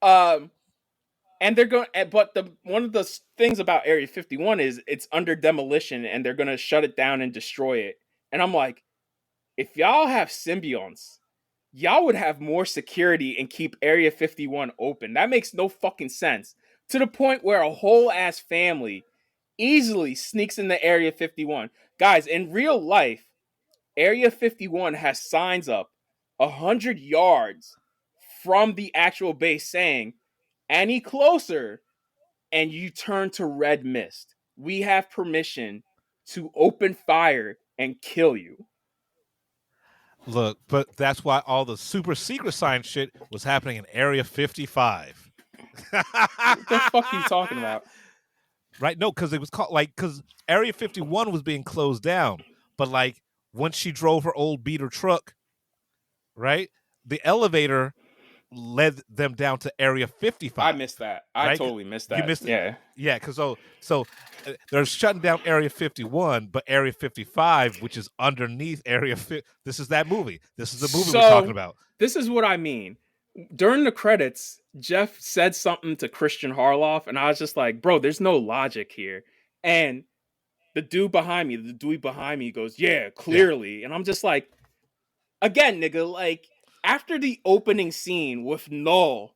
And they're going, but one of the things about Area 51 is it's under demolition, and they're gonna shut it down and destroy it. And I'm like, if y'all have symbionts, y'all would have more security and keep Area 51 open. That makes no fucking sense. To the point where a whole ass family easily sneaks into Area 51. Guys, in real life, Area 51 has signs up 100 yards from the actual base saying, any closer and you turn to red mist. We have permission to open fire and kill you. Look, but that's why all the super secret science shit was happening in Area 55. What the fuck are you talking about? Right? No, because it was called because Area 51 was being closed down. But once she drove her old beater truck, right? The elevator led them down to Area 55. I missed that. I totally missed that. You missed it. Yeah. Yeah, because so they're shutting down Area 51, but Area 55, which is underneath Area 50, this is that movie. This is the movie we're talking about. This is what I mean. During the credits, Jeff said something to Christian Harloff, and I was just like, bro, there's no logic here. And the dude behind me goes, yeah, clearly. Yeah. And I'm just like, again, nigga, after the opening scene with Null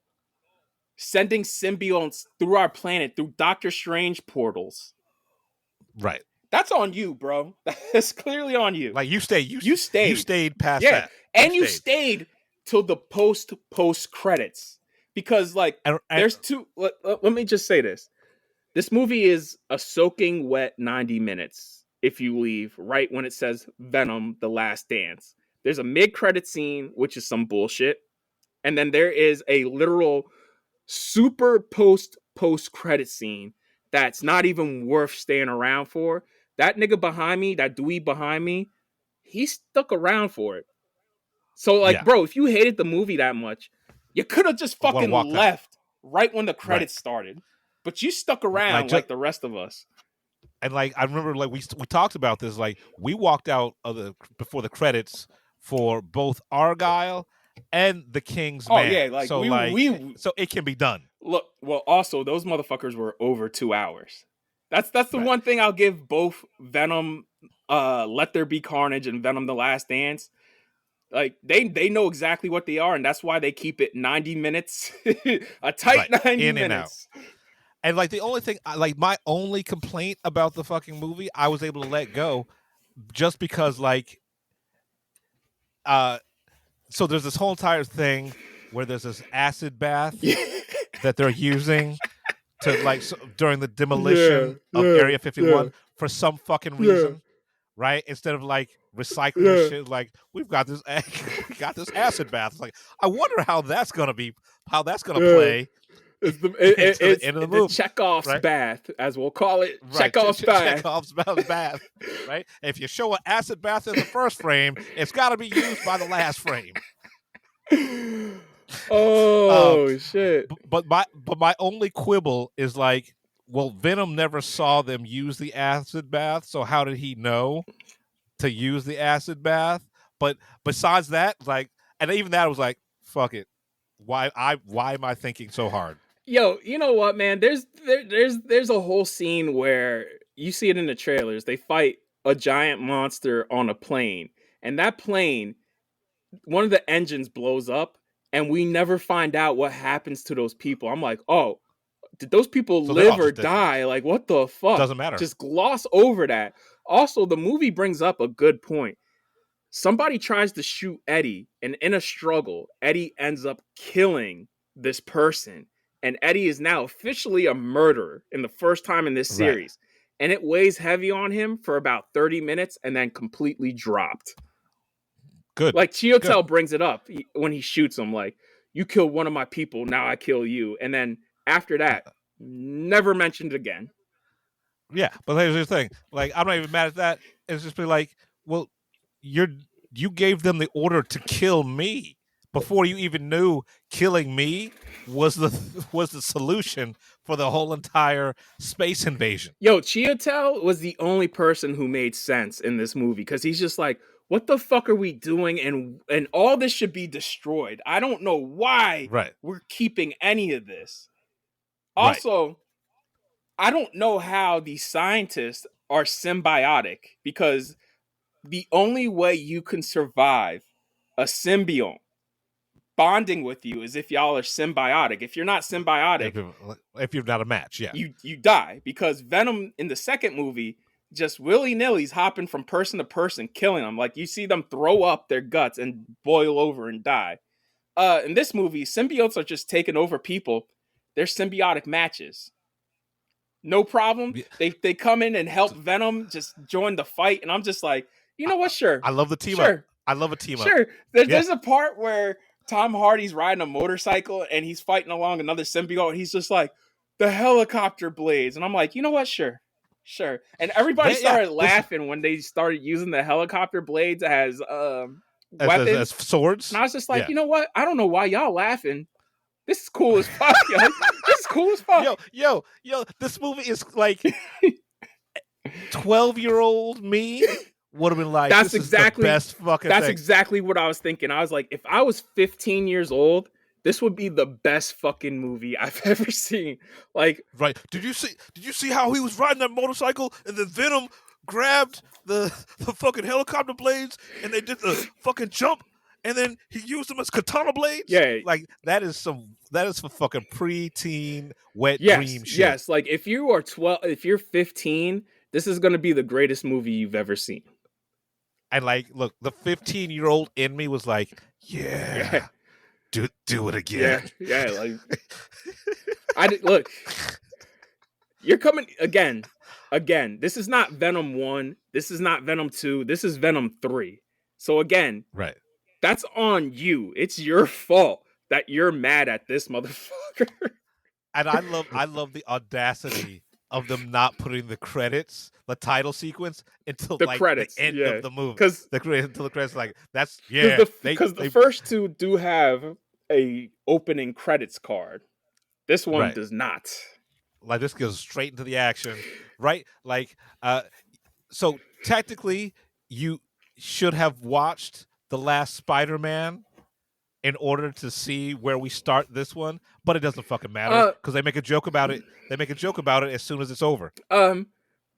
sending symbionts through our planet through Doctor Strange portals. Right. That's on you, bro. That's clearly on you. You stayed. You stayed past that. And you stayed till the post credits. Because there's two. Let me just say this. This movie is a soaking wet 90 minutes if you leave right when it says Venom, The Last Dance. There's a mid-credit scene, which is some bullshit. And then there is a literal super post-credit scene that's not even worth staying around for. That nigga behind me, that dweeb behind me, he stuck around for it. So, bro, if you hated the movie that much, you could have just fucking left right when the credits started. But you stuck around like the rest of us. And I remember we talked about this. We walked out before the credits for both Argyle and the King's Man. Yeah, so so it can be done. Look, well, also those motherfuckers were over 2 hours. That's the one thing I'll give both Venom, Let There Be Carnage, and Venom: The Last Dance. They know exactly what they are, and that's why they keep it 90 minutes, a tight 90 in minutes. And the only thing, my only complaint about the fucking movie, I was able to let go, just because so there's this whole entire thing where there's this acid bath that they're using to during the demolition of Area 51 for some fucking reason, right? Instead of recycling shit, we've got this acid bath. I wonder how that's gonna play. It's the Chekhov's bath, as we'll call it. Right. Chekhov's bath. Chekhov's bath. Right. If you show an acid bath in the first frame, it's got to be used by the last frame. Oh shit! But my only quibble is Venom never saw them use the acid bath, so how did he know to use the acid bath? But besides that, and even that was fuck it. Why am I thinking so hard? Yo, you know what, man? There's a whole scene where you see it in the trailers. They fight a giant monster on a plane, and that plane, one of the engines blows up, and we never find out what happens to those people. I'm like, oh, did those people live or die? What the fuck? Doesn't matter. Just gloss over that. Also, the movie brings up a good point. Somebody tries to shoot Eddie, and in a struggle, Eddie ends up killing this person. And Eddie is now officially a murderer in the first time in this series. Right. And it weighs heavy on him for about 30 minutes and then completely dropped. Good. Chiwetel brings it up when he shoots him. You killed one of my people, now I kill you. And then After that, never mentioned again. Yeah, but here's the thing. Like, I'm not even mad at that. It's just be like, well, you gave them the order to kill me before you even knew killing me was the solution for the whole entire space invasion. Yo, Chiwetel was the only person who made sense in this movie because he's just like, what the fuck are we doing? And all this should be destroyed. I don't know why we're keeping any of this. Also, I don't know how these scientists are symbiotic because the only way you can survive a symbiote bonding with you is if y'all are symbiotic. If you're not symbiotic, if you're not a match, yeah, you die, because Venom in the second movie just willy-nilly's hopping from person to person, killing them. Like, you see them throw up their guts and boil over and die. In this movie, symbiotes are just taking over people. They're symbiotic matches. No problem. They come in and help Venom just join the fight, and I'm just like, you know what? Sure. I love the team up. I love a team up. Sure. There's a part where Tom Hardy's riding a motorcycle and he's fighting along another symbiote, and he's just like, the helicopter blades. And I'm like, you know what? Sure. And everybody started laughing when they started using the helicopter blades as weapons. As swords. And I was just like, you know what? I don't know why y'all laughing. This is cool as fuck, yo. This is cool as fuck. Yo, this movie is like 12-year-old me would have been like, that's this exactly is the best fucking That's thing. exactly what I was thinking. I was like, if I was 15 years old, this would be the best fucking movie I've ever seen. Like, right. Did you see how he was riding that motorcycle and then Venom grabbed the fucking helicopter blades and they did the fucking jump? And then he used them as katana blades. Yeah, like that is some fucking preteen wet dream shit. Yes, like if you are 12, if you're 15, this is gonna be the greatest movie you've ever seen. And like, look, the 15-year-old in me was like, yeah. Do it again. Yeah, like look. You're coming again. This is not Venom 1. This is not Venom 2. This is Venom 3. So again, right. That's on you. It's your fault that you're mad at this motherfucker. And I love the audacity of them not putting the credits, the title sequence, until the like credits, the end of the movie. Because until the credits, like that's because the first two do have a opening credits card. This one does not. Like, this goes straight into the action, right? Like, so technically, you should have watched the last Spider-Man in order to see where we start this one, but it doesn't fucking matter because they make a joke about it. They make a joke about it as soon as it's over.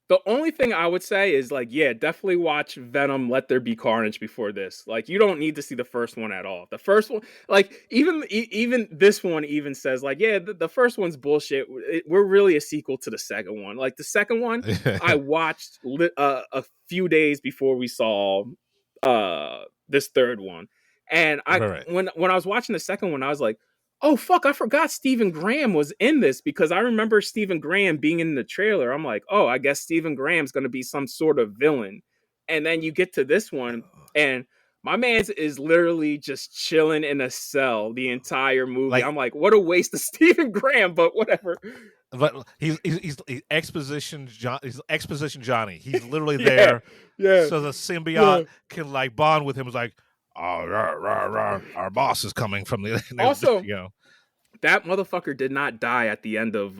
The only thing I would say is, like, yeah, definitely watch Venom Let There Be Carnage before this. Like, you don't need to see the first one at all. The first one, like, even this one even says, like, yeah, the first one's bullshit. We're really a sequel to the second one. Like, the second one, I watched a few days before we saw this third one. And when I was watching the second one, I was like, oh, fuck, I forgot Stephen Graham was in this, because I remember Stephen Graham being in the trailer. I'm like, oh, I guess Stephen Graham's going to be some sort of villain. And then you get to this one, and my man is literally just chilling in a cell the entire movie. Like, I'm like, what a waste of Stephen Graham, but whatever. But he's exposition Johnny. He's literally there. Yeah. So the symbiote can like bond with him. It's like, oh, our boss is coming from the. Also, you know, that motherfucker did not die at the end of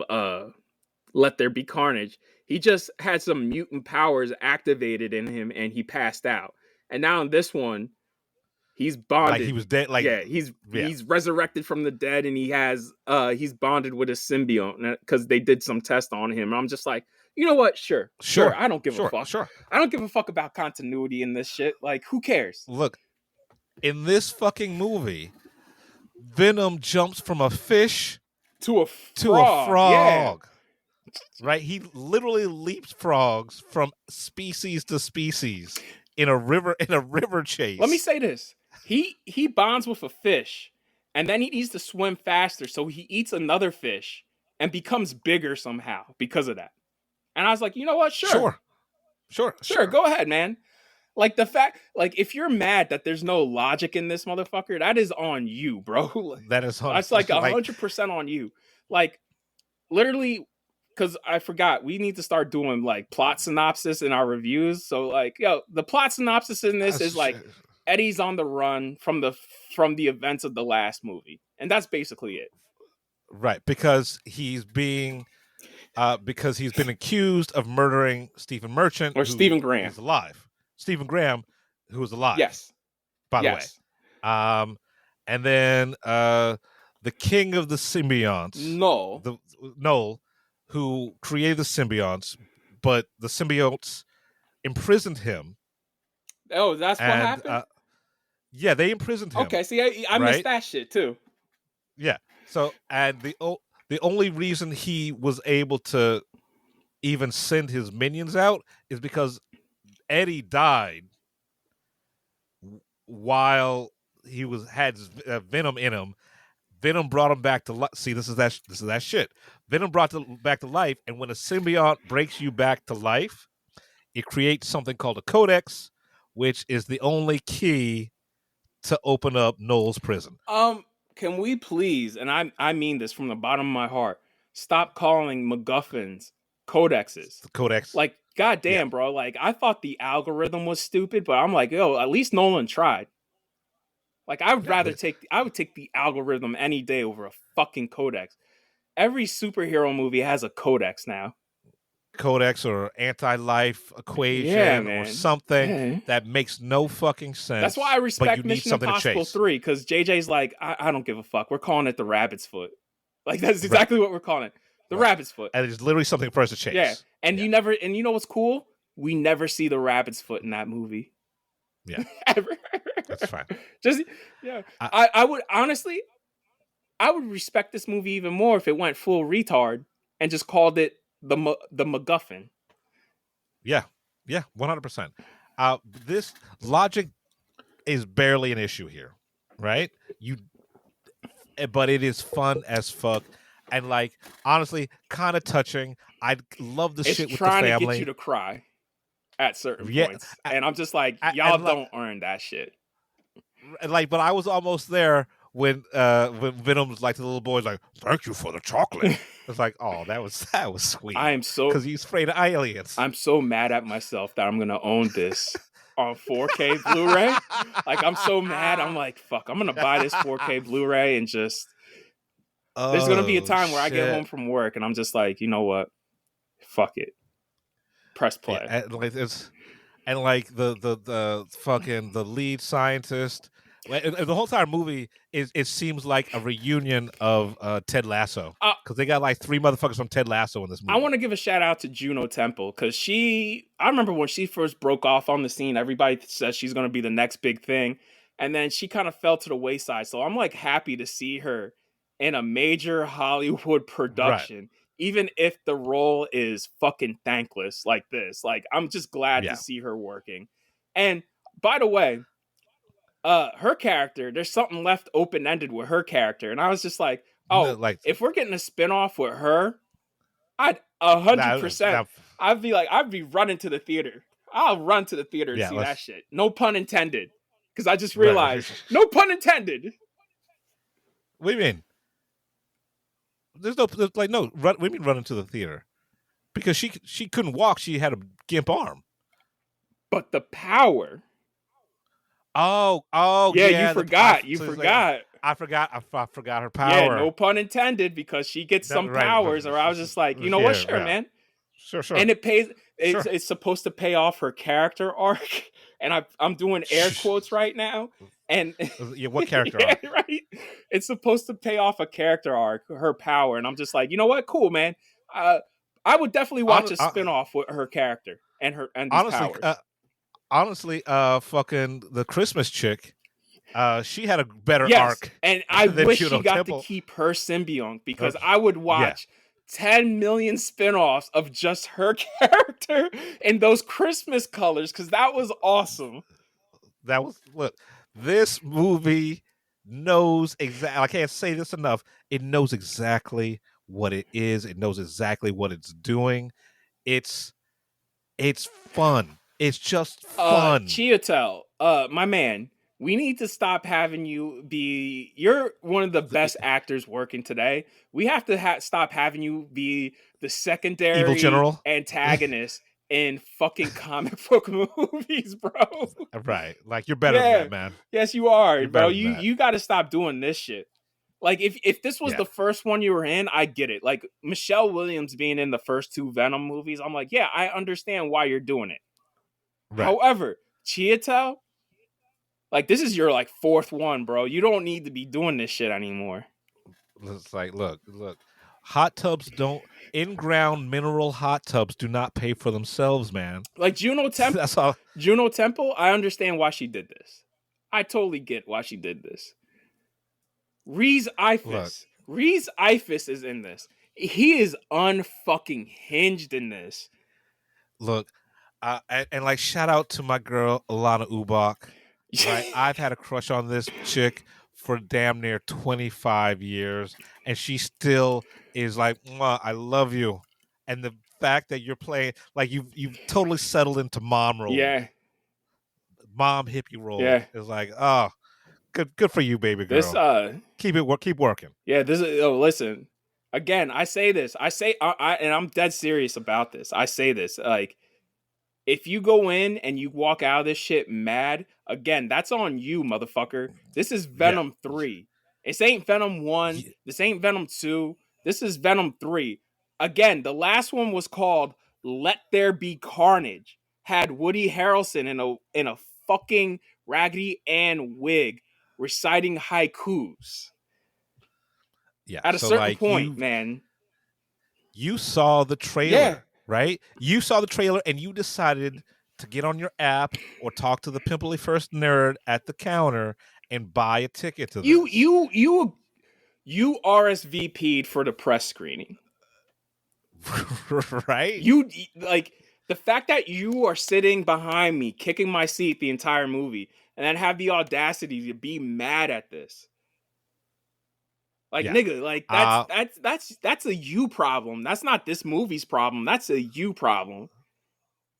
Let There Be Carnage. He just had some mutant powers activated in him, and he passed out. And now in this one, he's bonded. Like he was dead. Like, he's resurrected from the dead, and he's bonded with his symbiote because they did some test on him. And I'm just like, you know what? Sure. I don't give a fuck. Sure. I don't give a fuck about continuity in this shit. Like, who cares? Look, in this fucking movie, Venom jumps from a fish to a frog. Yeah. Right? He literally leaps frogs from species to species in a river chase. Let me say this. He bonds with a fish, and then he needs to swim faster, so he eats another fish and becomes bigger somehow because of that. And I was like, you know what? Sure. Go ahead, man. Like, the fact, like, if you're mad that there's no logic in this motherfucker, that is on you, bro. That is on. That's like 100% on you. Like, literally, because I forgot, we need to start doing like plot synopsis in our reviews. So like, the plot synopsis in this is like Eddie's on the run from the events of the last movie, and that's basically it. Right, because he's been accused of murdering Stephen Merchant, Or Stephen Graham. Is alive. Stephen Graham, who is alive. Yes. By the way. And then the king of the symbionts, Nolan, who created the symbionts, but the symbionts imprisoned him. Oh, that's what happened? Yeah, they imprisoned him. Okay, see, I missed that shit too. Yeah. So, and the only reason he was able to even send his minions out is because Eddie died while he had venom in him. Venom brought him back to life. See, this is that shit. Venom brought back to life, and when a symbiote breaks you back to life, it creates something called a codex, which is the only key to open up Noel's prison. Can we please, and I mean this from the bottom of my heart, stop calling MacGuffins codexes. The codex. Like, goddamn, bro. Like, I thought the algorithm was stupid, but I'm like, at least Nolan tried. Like, I would take the algorithm any day over a fucking codex. Every superhero movie has a codex now. Codex or anti-life equation or something that makes no fucking sense. That's why I respect Mission Impossible 3, because JJ's like, I don't give a fuck. We're calling it the Rabbit's Foot. Like, that's exactly what we're calling it. The Rabbit's Foot. And it's literally something for us to chase. Yeah. And you know what's cool? We never see the Rabbit's Foot in that movie. Yeah. Ever. That's fine. I would honestly, I would respect this movie even more if it went full retard and just called it the MacGuffin. Yeah, 100%. This logic is barely an issue here, right? But it is fun as fuck, and like honestly, kind of touching. I love the shit with the family. It's trying to get you to cry at certain points, and I'm just like, y'all don't earn that shit. Like, but I was almost there when Venom's like, the little boy's like, "Thank you for the chocolate." It's like, oh, that was sweet. I am so, because he's afraid of aliens. I'm so mad at myself that I'm gonna own this on 4K Blu-ray. Like, I'm so mad. I'm like, fuck, I'm gonna buy this 4K Blu-ray and just. There's gonna be a time where I get home from work and I'm just like, you know what? Fuck it. Press play. Yeah, and like the fucking the lead scientist. The whole entire movie it seems like a reunion of Ted Lasso, because they got like 3 motherfuckers from Ted Lasso in this movie. I want to give a shout out to Juno Temple, because I remember when she first broke off on the scene, everybody says she's going to be the next big thing, and then she kind of fell to the wayside. So I'm like happy to see her in a major Hollywood production, even if the role is fucking thankless like this. Like, I'm just glad to see her working. And by the way, her character, there's something left open-ended with her character, and I was just like, if we're getting a spinoff with her, I'd 100%. I'd be running to the theater. I'll run to the theater and see that shit. No pun intended, because I just realized, no pun intended. What do you mean? There's no what do you mean running to the theater? Because she couldn't walk. She had a gimp arm. But the power. Oh, yeah, you forgot. I forgot her power. Yeah, no pun intended, because she gets some powers, or I was just like, you know what, sure, man. Sure. And it's supposed to pay off her character arc, and I'm doing air quotes right now. And what character arc? Right? It's supposed to pay off a character arc, her power, and I'm just like, you know what, cool, man. I would definitely watch a spinoff with her character and these powers. Honestly, fucking the Christmas chick, she had a better arc. And I wish she got to keep her symbiote, because I would watch 10 million spinoffs of just her character in those Christmas colors, because that was awesome. This movie knows exactly. I can't say this enough. It knows exactly what it is. It knows exactly what it's doing. It's fun. It's just fun. Chiatel, my man, We need to stop having you be. You're one of the best actors working today. We have to stop having you be the secondary Evil general? antagonist in fucking comic book movies, bro. Right. Like, you're better than that, man. Yes, you are, You're bro. better than that. You got to stop doing this shit. Like, if this was Yeah. the first one you were in, I get it. Like, Michelle Williams being in the first 2 Venom movies, I'm like, yeah, I understand why you're doing it. Right. However, Chiwetel, like, this is your, like, 4th one, bro. You don't need to be doing this shit anymore. It's like, look. Hot tubs don't... In-ground mineral hot tubs do not pay for themselves, man. Like, Juno Temple. That's all. Juno Temple, I understand why she did this. I totally get why she did this. Rhys Ifans. Rhys Ifans is in this. He is unfucking hinged in this. Look, and like, shout out to my girl Alana Ubach. Right, I've had a crush on this chick for damn near 25 years, and she still is like, "Mwah, I love you." And the fact that you're playing, like, you've totally settled into mom role, mom hippie role, is like, oh, good for you, baby girl. This keep working. Yeah, this is. Oh, listen. Again, I say this. And I'm dead serious about this. I say this, like, if you go in and you walk out of this shit mad, again, that's on you, motherfucker. This is Venom 3. This ain't Venom 1. This ain't Venom 2. This is Venom 3. Again, the last one was called Let There Be Carnage. Had Woody Harrelson in a fucking Raggedy Ann wig reciting haikus. Yeah. At a certain point, man. You saw the trailer, right? You saw the trailer and you decided to get on your app or talk to the pimply first nerd at the counter and buy a ticket to this. You RSVP'd for the press screening. Right? You, like, the fact that you are sitting behind me, kicking my seat the entire movie, and then have the audacity to be mad at this. Like, nigga, like, that's a you problem. That's not this movie's problem. That's a you problem.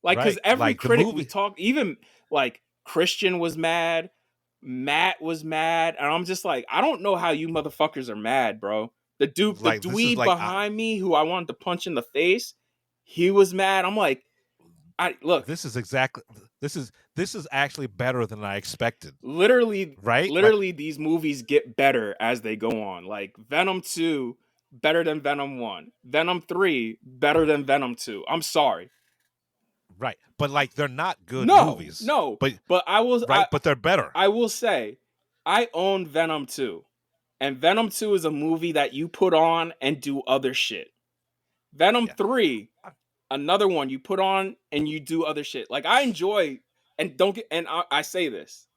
Like, because every critic we talked, even, like, Christian was mad, Matt was mad, and I'm just like, I don't know how you motherfuckers are mad, bro. The dude, the dweeb behind me who I wanted to punch in the face, he was mad. I'm like, this is actually better than I expected. Literally, right? Literally, these movies get better as they go on. Like, Venom 2, better than Venom 1. Venom 3, better than Venom 2. I'm sorry. Right. But, like, they're not good movies. No. But I will... Right, but they're better. I will say, I own Venom 2. And Venom 2 is a movie that you put on and do other shit. Venom 3, another one you put on and you do other shit. Like, I enjoy... And I say this.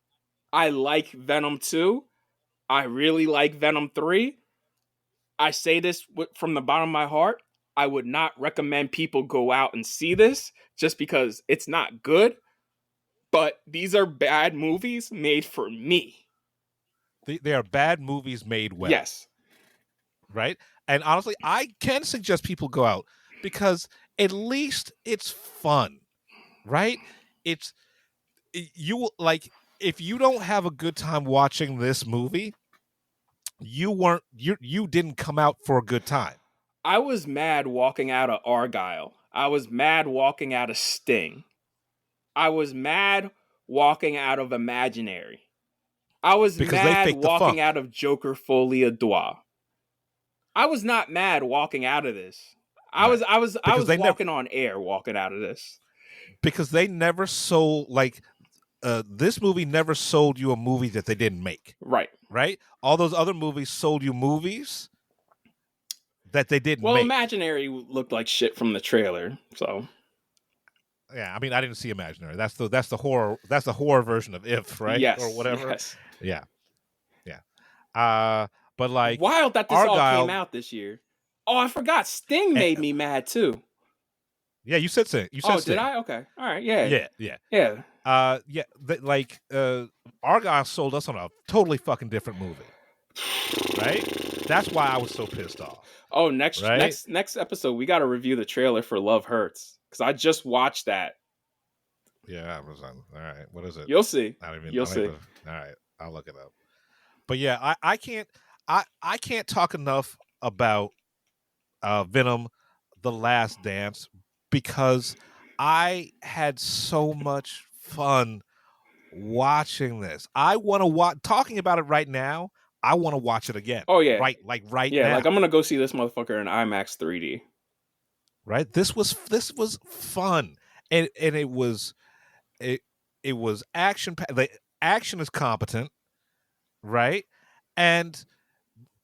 I like Venom 2. I really like Venom 3. I say this from the bottom of my heart. I would not recommend people go out and see this just because it's not good. But these are bad movies made for me. They are bad movies made well. Yes. Right? And honestly, I can suggest people go out because at least it's fun. Right? You like, if you don't have a good time watching this movie, you didn't come out for a good time. I was mad walking out of Argyle. I was mad walking out of Sting. I was mad walking out of Imaginary. I was mad walking out of Joker Folie à Deux. I was not mad walking out of this. I was walking on air walking out of this. Because they never sold, like, this movie never sold you a movie that they didn't make. Right. Right? All those other movies sold you movies that they didn't make. Well, Imaginary looked like shit from the trailer, so. Yeah, I mean, I didn't see Imaginary. That's the horror version of If, right? Yes. Or whatever. Yes. Yeah. But, like, wild that this Argyle, all came out this year. Oh, I forgot. Sting made me mad too. Yeah, you said Sting. Sting. Did I? Okay. All right. Yeah. Yeah. Argyle sold us on a totally fucking different movie. Right? That's why I was so pissed off. Oh, next episode we got to review the trailer for Love Hurts because I just watched that. Yeah, Amazon. All right, what is it? You'll see. All See. right, I'll look it up. But yeah, I can't I can't talk enough about Venom, The Last Dance, because I had so much fun watching this. I want to watch. Talking about it right now, I want to watch it again. Oh yeah, right yeah. now. Like I'm gonna go see this motherfucker in IMAX 3D. Right. This was fun, and it was it was action. The action is competent, right, and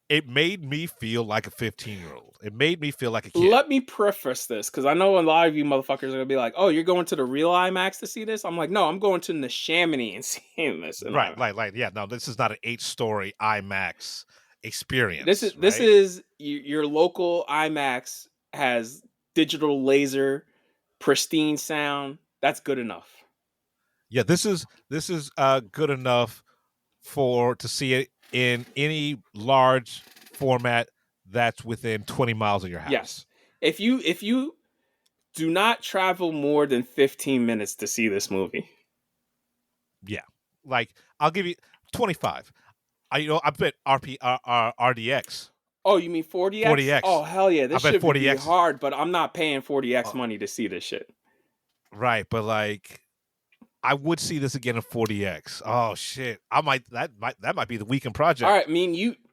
it made me feel like a 15-year-old. It made me feel like a kid. Let me preface this, because I know a lot of you motherfuckers are gonna be like, "Oh, you're going to the real IMAX to see this?" I'm like, "No, I'm going to Neshaminy and seeing this." Right, yeah. No, this is not an 8-story IMAX experience. This is your local IMAX has digital laser, pristine sound. That's good enough. Yeah, this is good enough to see it in any large format that's within 20 miles of your house. Yes. If you do not travel more than 15 minutes to see this movie. Yeah. Like, I'll give you 25. I bet RDX. Oh, you mean 40X? 40X. Oh, hell yeah. This should 40X. be hard, but I'm not paying 40X money to see this shit. Right, but like, I would see this again in 40X. Oh shit. That might be the weekend project. All right,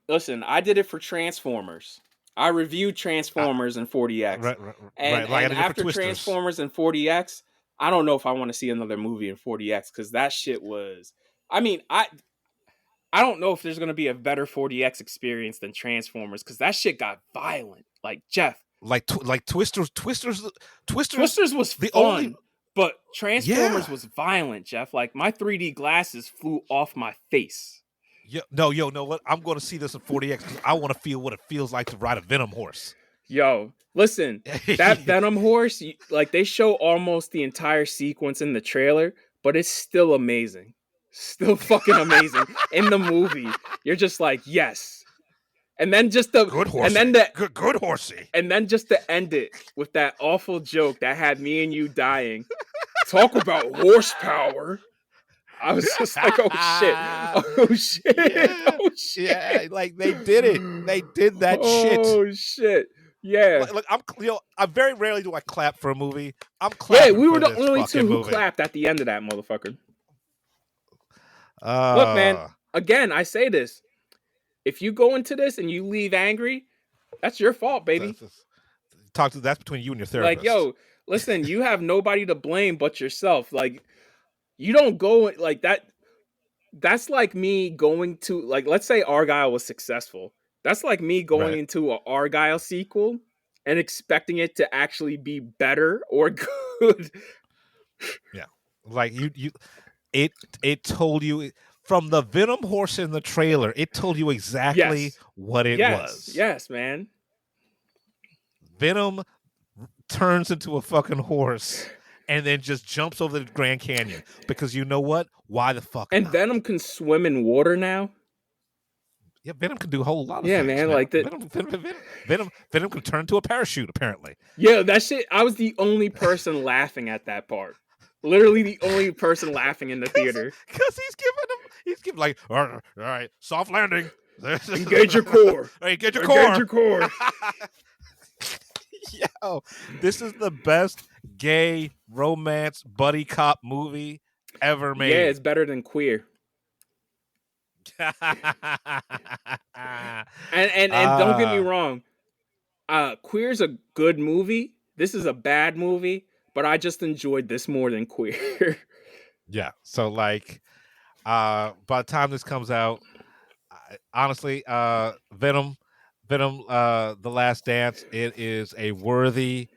listen, I did it for Transformers. I reviewed Transformers in 40X. Right. And after Transformers in 40X, I don't know if I want to see another movie in 40X, because that shit was... I don't know if there's going to be a better 40X experience than Transformers, because that shit got violent. Like, Jeff. Like Twisters was fun, but Transformers was violent, Jeff. Like, my 3D glasses flew off my face. No, what? I'm going to see this in 40X because I want to feel what it feels like to ride a Venom horse. Yo, listen, that Venom horse, like, they show almost the entire sequence in the trailer, but it's still amazing. Still fucking amazing. In the movie, you're just like, yes. And then just the good horsey. And then the good horsey. And then just to end it with that awful joke that had me and you dying. Talk about horsepower. I was just like, oh shit. Yeah, like they did it. They did that shit. Oh shit. Yeah. Like I very rarely do I clap for a movie. I'm clapping. Yeah, we were for the this only two who movie. clapped at the end of that motherfucker. Look, man, again, I say this. If you go into this and you leave angry, that's your fault, baby. That's between you and your therapist. Like, yo, listen, you have nobody to blame but yourself. Like, you don't go like that. That's like me going to, like, let's say Argyle was successful. That's like me going into an Argyle sequel and expecting it to actually be better or good. Yeah. Like it told you from the Venom horse in the trailer, it told you exactly what it was. Yes, man. Venom turns into a fucking horse and then just jumps over the Grand Canyon. Because you know what? Why the fuck And not? Venom can swim in water now? Yeah, Venom can do a whole lot of things. Man. Like that. Venom can turn into a parachute, apparently. Yeah, that shit. I was the only person laughing at that part. Literally the only person laughing in the theater. Because he's giving like, all right, soft landing. Engage your core. Engage your core. Yo, this is the best gay romance buddy cop movie ever made. Yeah, it's better than Queer. and don't get me wrong. Queer's a good movie. This is a bad movie, but I just enjoyed this more than Queer. Yeah. So like, by the time this comes out, honestly, Venom, The Last Dance, it is a worthy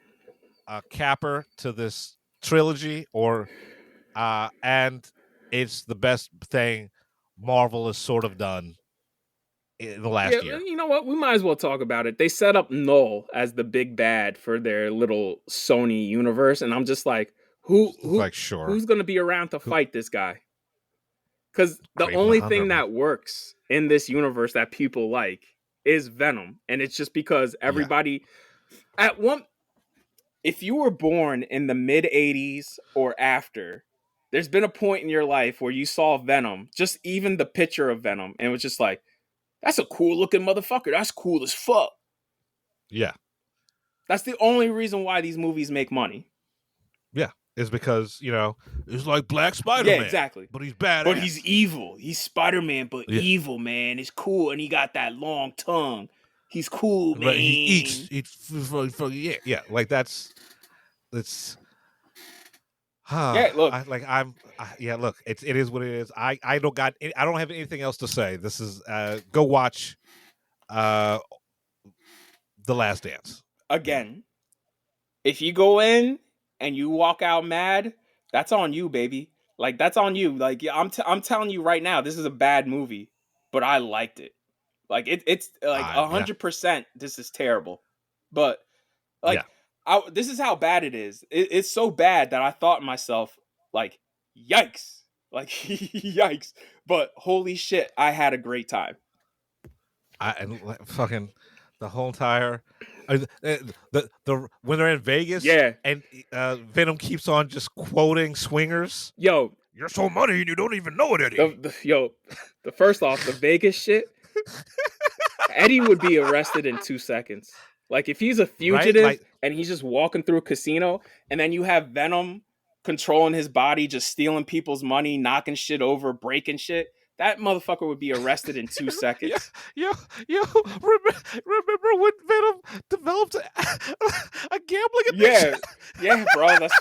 capper to this trilogy, and it's the best thing Marvel has sort of done in the last year. You know what? We might as well talk about it. They set up Null as the big bad for their little Sony universe, and I'm just like, who's going to be around to fight this guy? Because the only thing that works in this universe that people like is Venom, and it's just because everybody if you were born in the mid 80s or after, there's been a point in your life where you saw Venom, just even the picture of Venom, and it was just like, that's a cool looking motherfucker. That's cool as fuck. Yeah. That's the only reason why these movies make money. Yeah. It's because, it's like Black Spider-Man. Yeah, exactly. But he's badass. But he's evil. He's Spider-Man, but evil, man. It's cool. And he got that long tongue. He's cool, man. But he eats yeah. Like it's yeah, look. Look, it is what it is. I don't have anything else to say. This is go watch The Last Dance. Again, if you go in and you walk out mad, that's on you, baby. Like, that's on you. Like, I'm telling you right now, this is a bad movie, but I liked it. Like, it's like 100%. This is terrible, but like, this is how bad it is. It's so bad that I thought to myself, like, yikes, like yikes. But holy shit, I had a great time. Fucking the whole entire the when they're in Vegas, and Venom keeps on just quoting Swingers. Yo, you're so money and you don't even know it, Eddie. The first off, the Vegas shit, Eddie would be arrested in 2 seconds. Like, if he's a fugitive and he's just walking through a casino, and then you have Venom controlling his body, just stealing people's money, knocking shit over, breaking shit, that motherfucker would be arrested in 2 seconds. Yo, remember when Venom developed a gambling addiction? Yeah, bro. That's...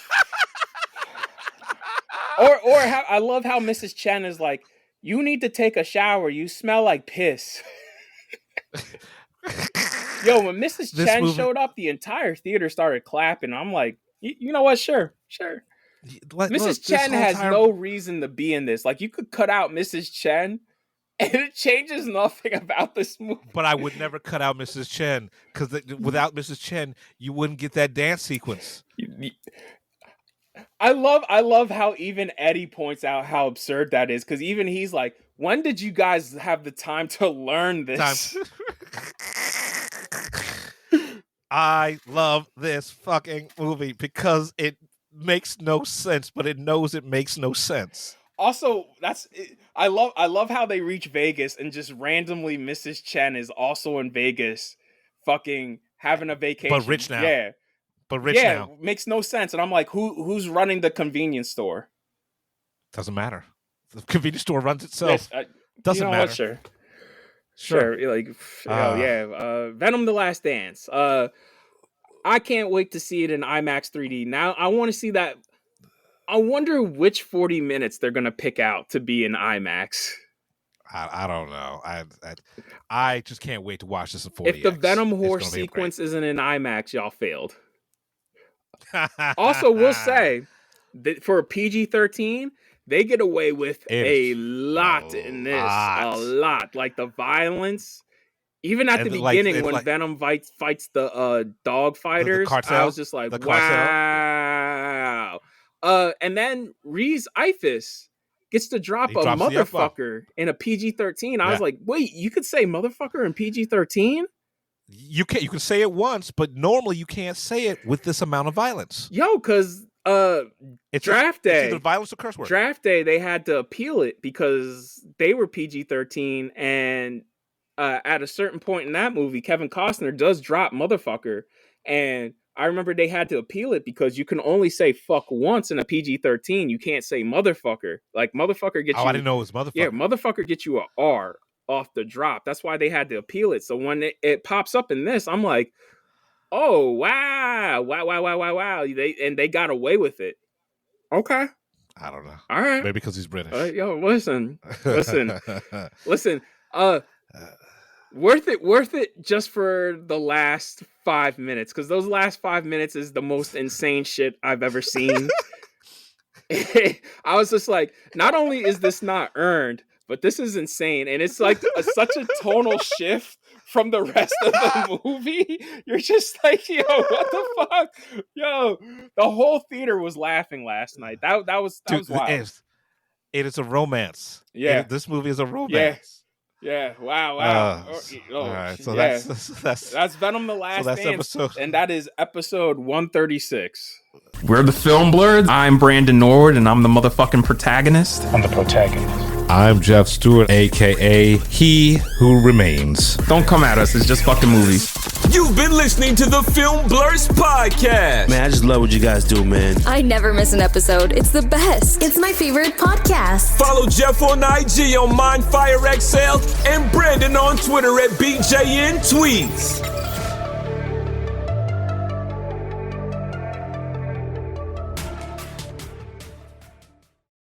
or I love how Mrs. Chen is like, you need to take a shower. You smell like piss. Yo, when Mrs. Chen showed up, the entire theater started clapping. I'm like, you know what? Sure. Mrs. Chen has no reason to be in this. Like, you could cut out Mrs. Chen, and it changes nothing about this movie. But I would never cut out Mrs. Chen, because without Mrs. Chen, you wouldn't get that dance sequence. I love how even Eddie points out how absurd that is, because even he's like, when did you guys have the time to learn this? I love this fucking movie because it makes no sense, but it knows it makes no sense. Also, I love how they reach Vegas and just randomly Mrs. Chen is also in Vegas, fucking having a vacation. But rich now. Yeah. But rich now. Makes no sense. And I'm like, who's running the convenience store? Doesn't matter. The convenience store runs itself. Yes, Doesn't matter. What, sure. Like, Venom: The Last Dance. I can't wait to see it in IMAX 3D. Now, I want to see that. I wonder which 40 minutes they're gonna pick out to be in IMAX. I don't know. I just can't wait to watch this in 4DX. If the Venom horse sequence isn't in IMAX, y'all failed. Also, we'll say that for a PG-13, they get away with a lot in this. A lot. Like, the violence. Even at the beginning, when Venom fights the dog fighters, I was just like, wow. And then Rhys Ifans gets to drop a motherfucker in a PG-13. I was like, wait, you could say motherfucker in PG-13? You can say it once, but normally you can't say it with this amount of violence. Yo, because Draft Day, it's either violence or curse word. Draft Day, they had to appeal it because they were PG-13, and at a certain point in that movie, Kevin Costner does drop motherfucker, and I remember they had to appeal it because you can only say fuck once in a PG-13. You can't say motherfucker. Like, motherfucker gets you... I didn't know it was motherfucker. Yeah, motherfucker gets you a R off the drop. That's why they had to appeal it. So when it pops up in this, I'm like, oh, wow. They got away with it. Okay. I don't know. All right. Maybe because he's British. Yo, listen. Worth it just for the last 5 minutes, because those last 5 minutes is the most insane shit I've ever seen. I was just like, not only is this not earned, but this is insane, and it's like such a tonal shift from the rest of the movie. You're just like, yo, what the fuck? Yo, the whole theater was laughing last night. That was wild. It is a romance. Yeah, this movie is a romance. Yeah. Wow. All right. So yeah. that's Venom: The Last that's Dance, episode. and that is episode 136. We're the Film Blurs. I'm Brandon Norwood, and I'm the motherfucking protagonist. I'm the protagonist. I'm Jeff Stewart, aka He Who Remains. Don't come at us. It's just fucking movies. You've been listening to the Film Blurs podcast. Man, I just love what you guys do, man. I never miss an episode. It's the best. It's my favorite podcast. Follow Jeff on IG on MindFireXL and Brandon on Twitter at BJN Tweets.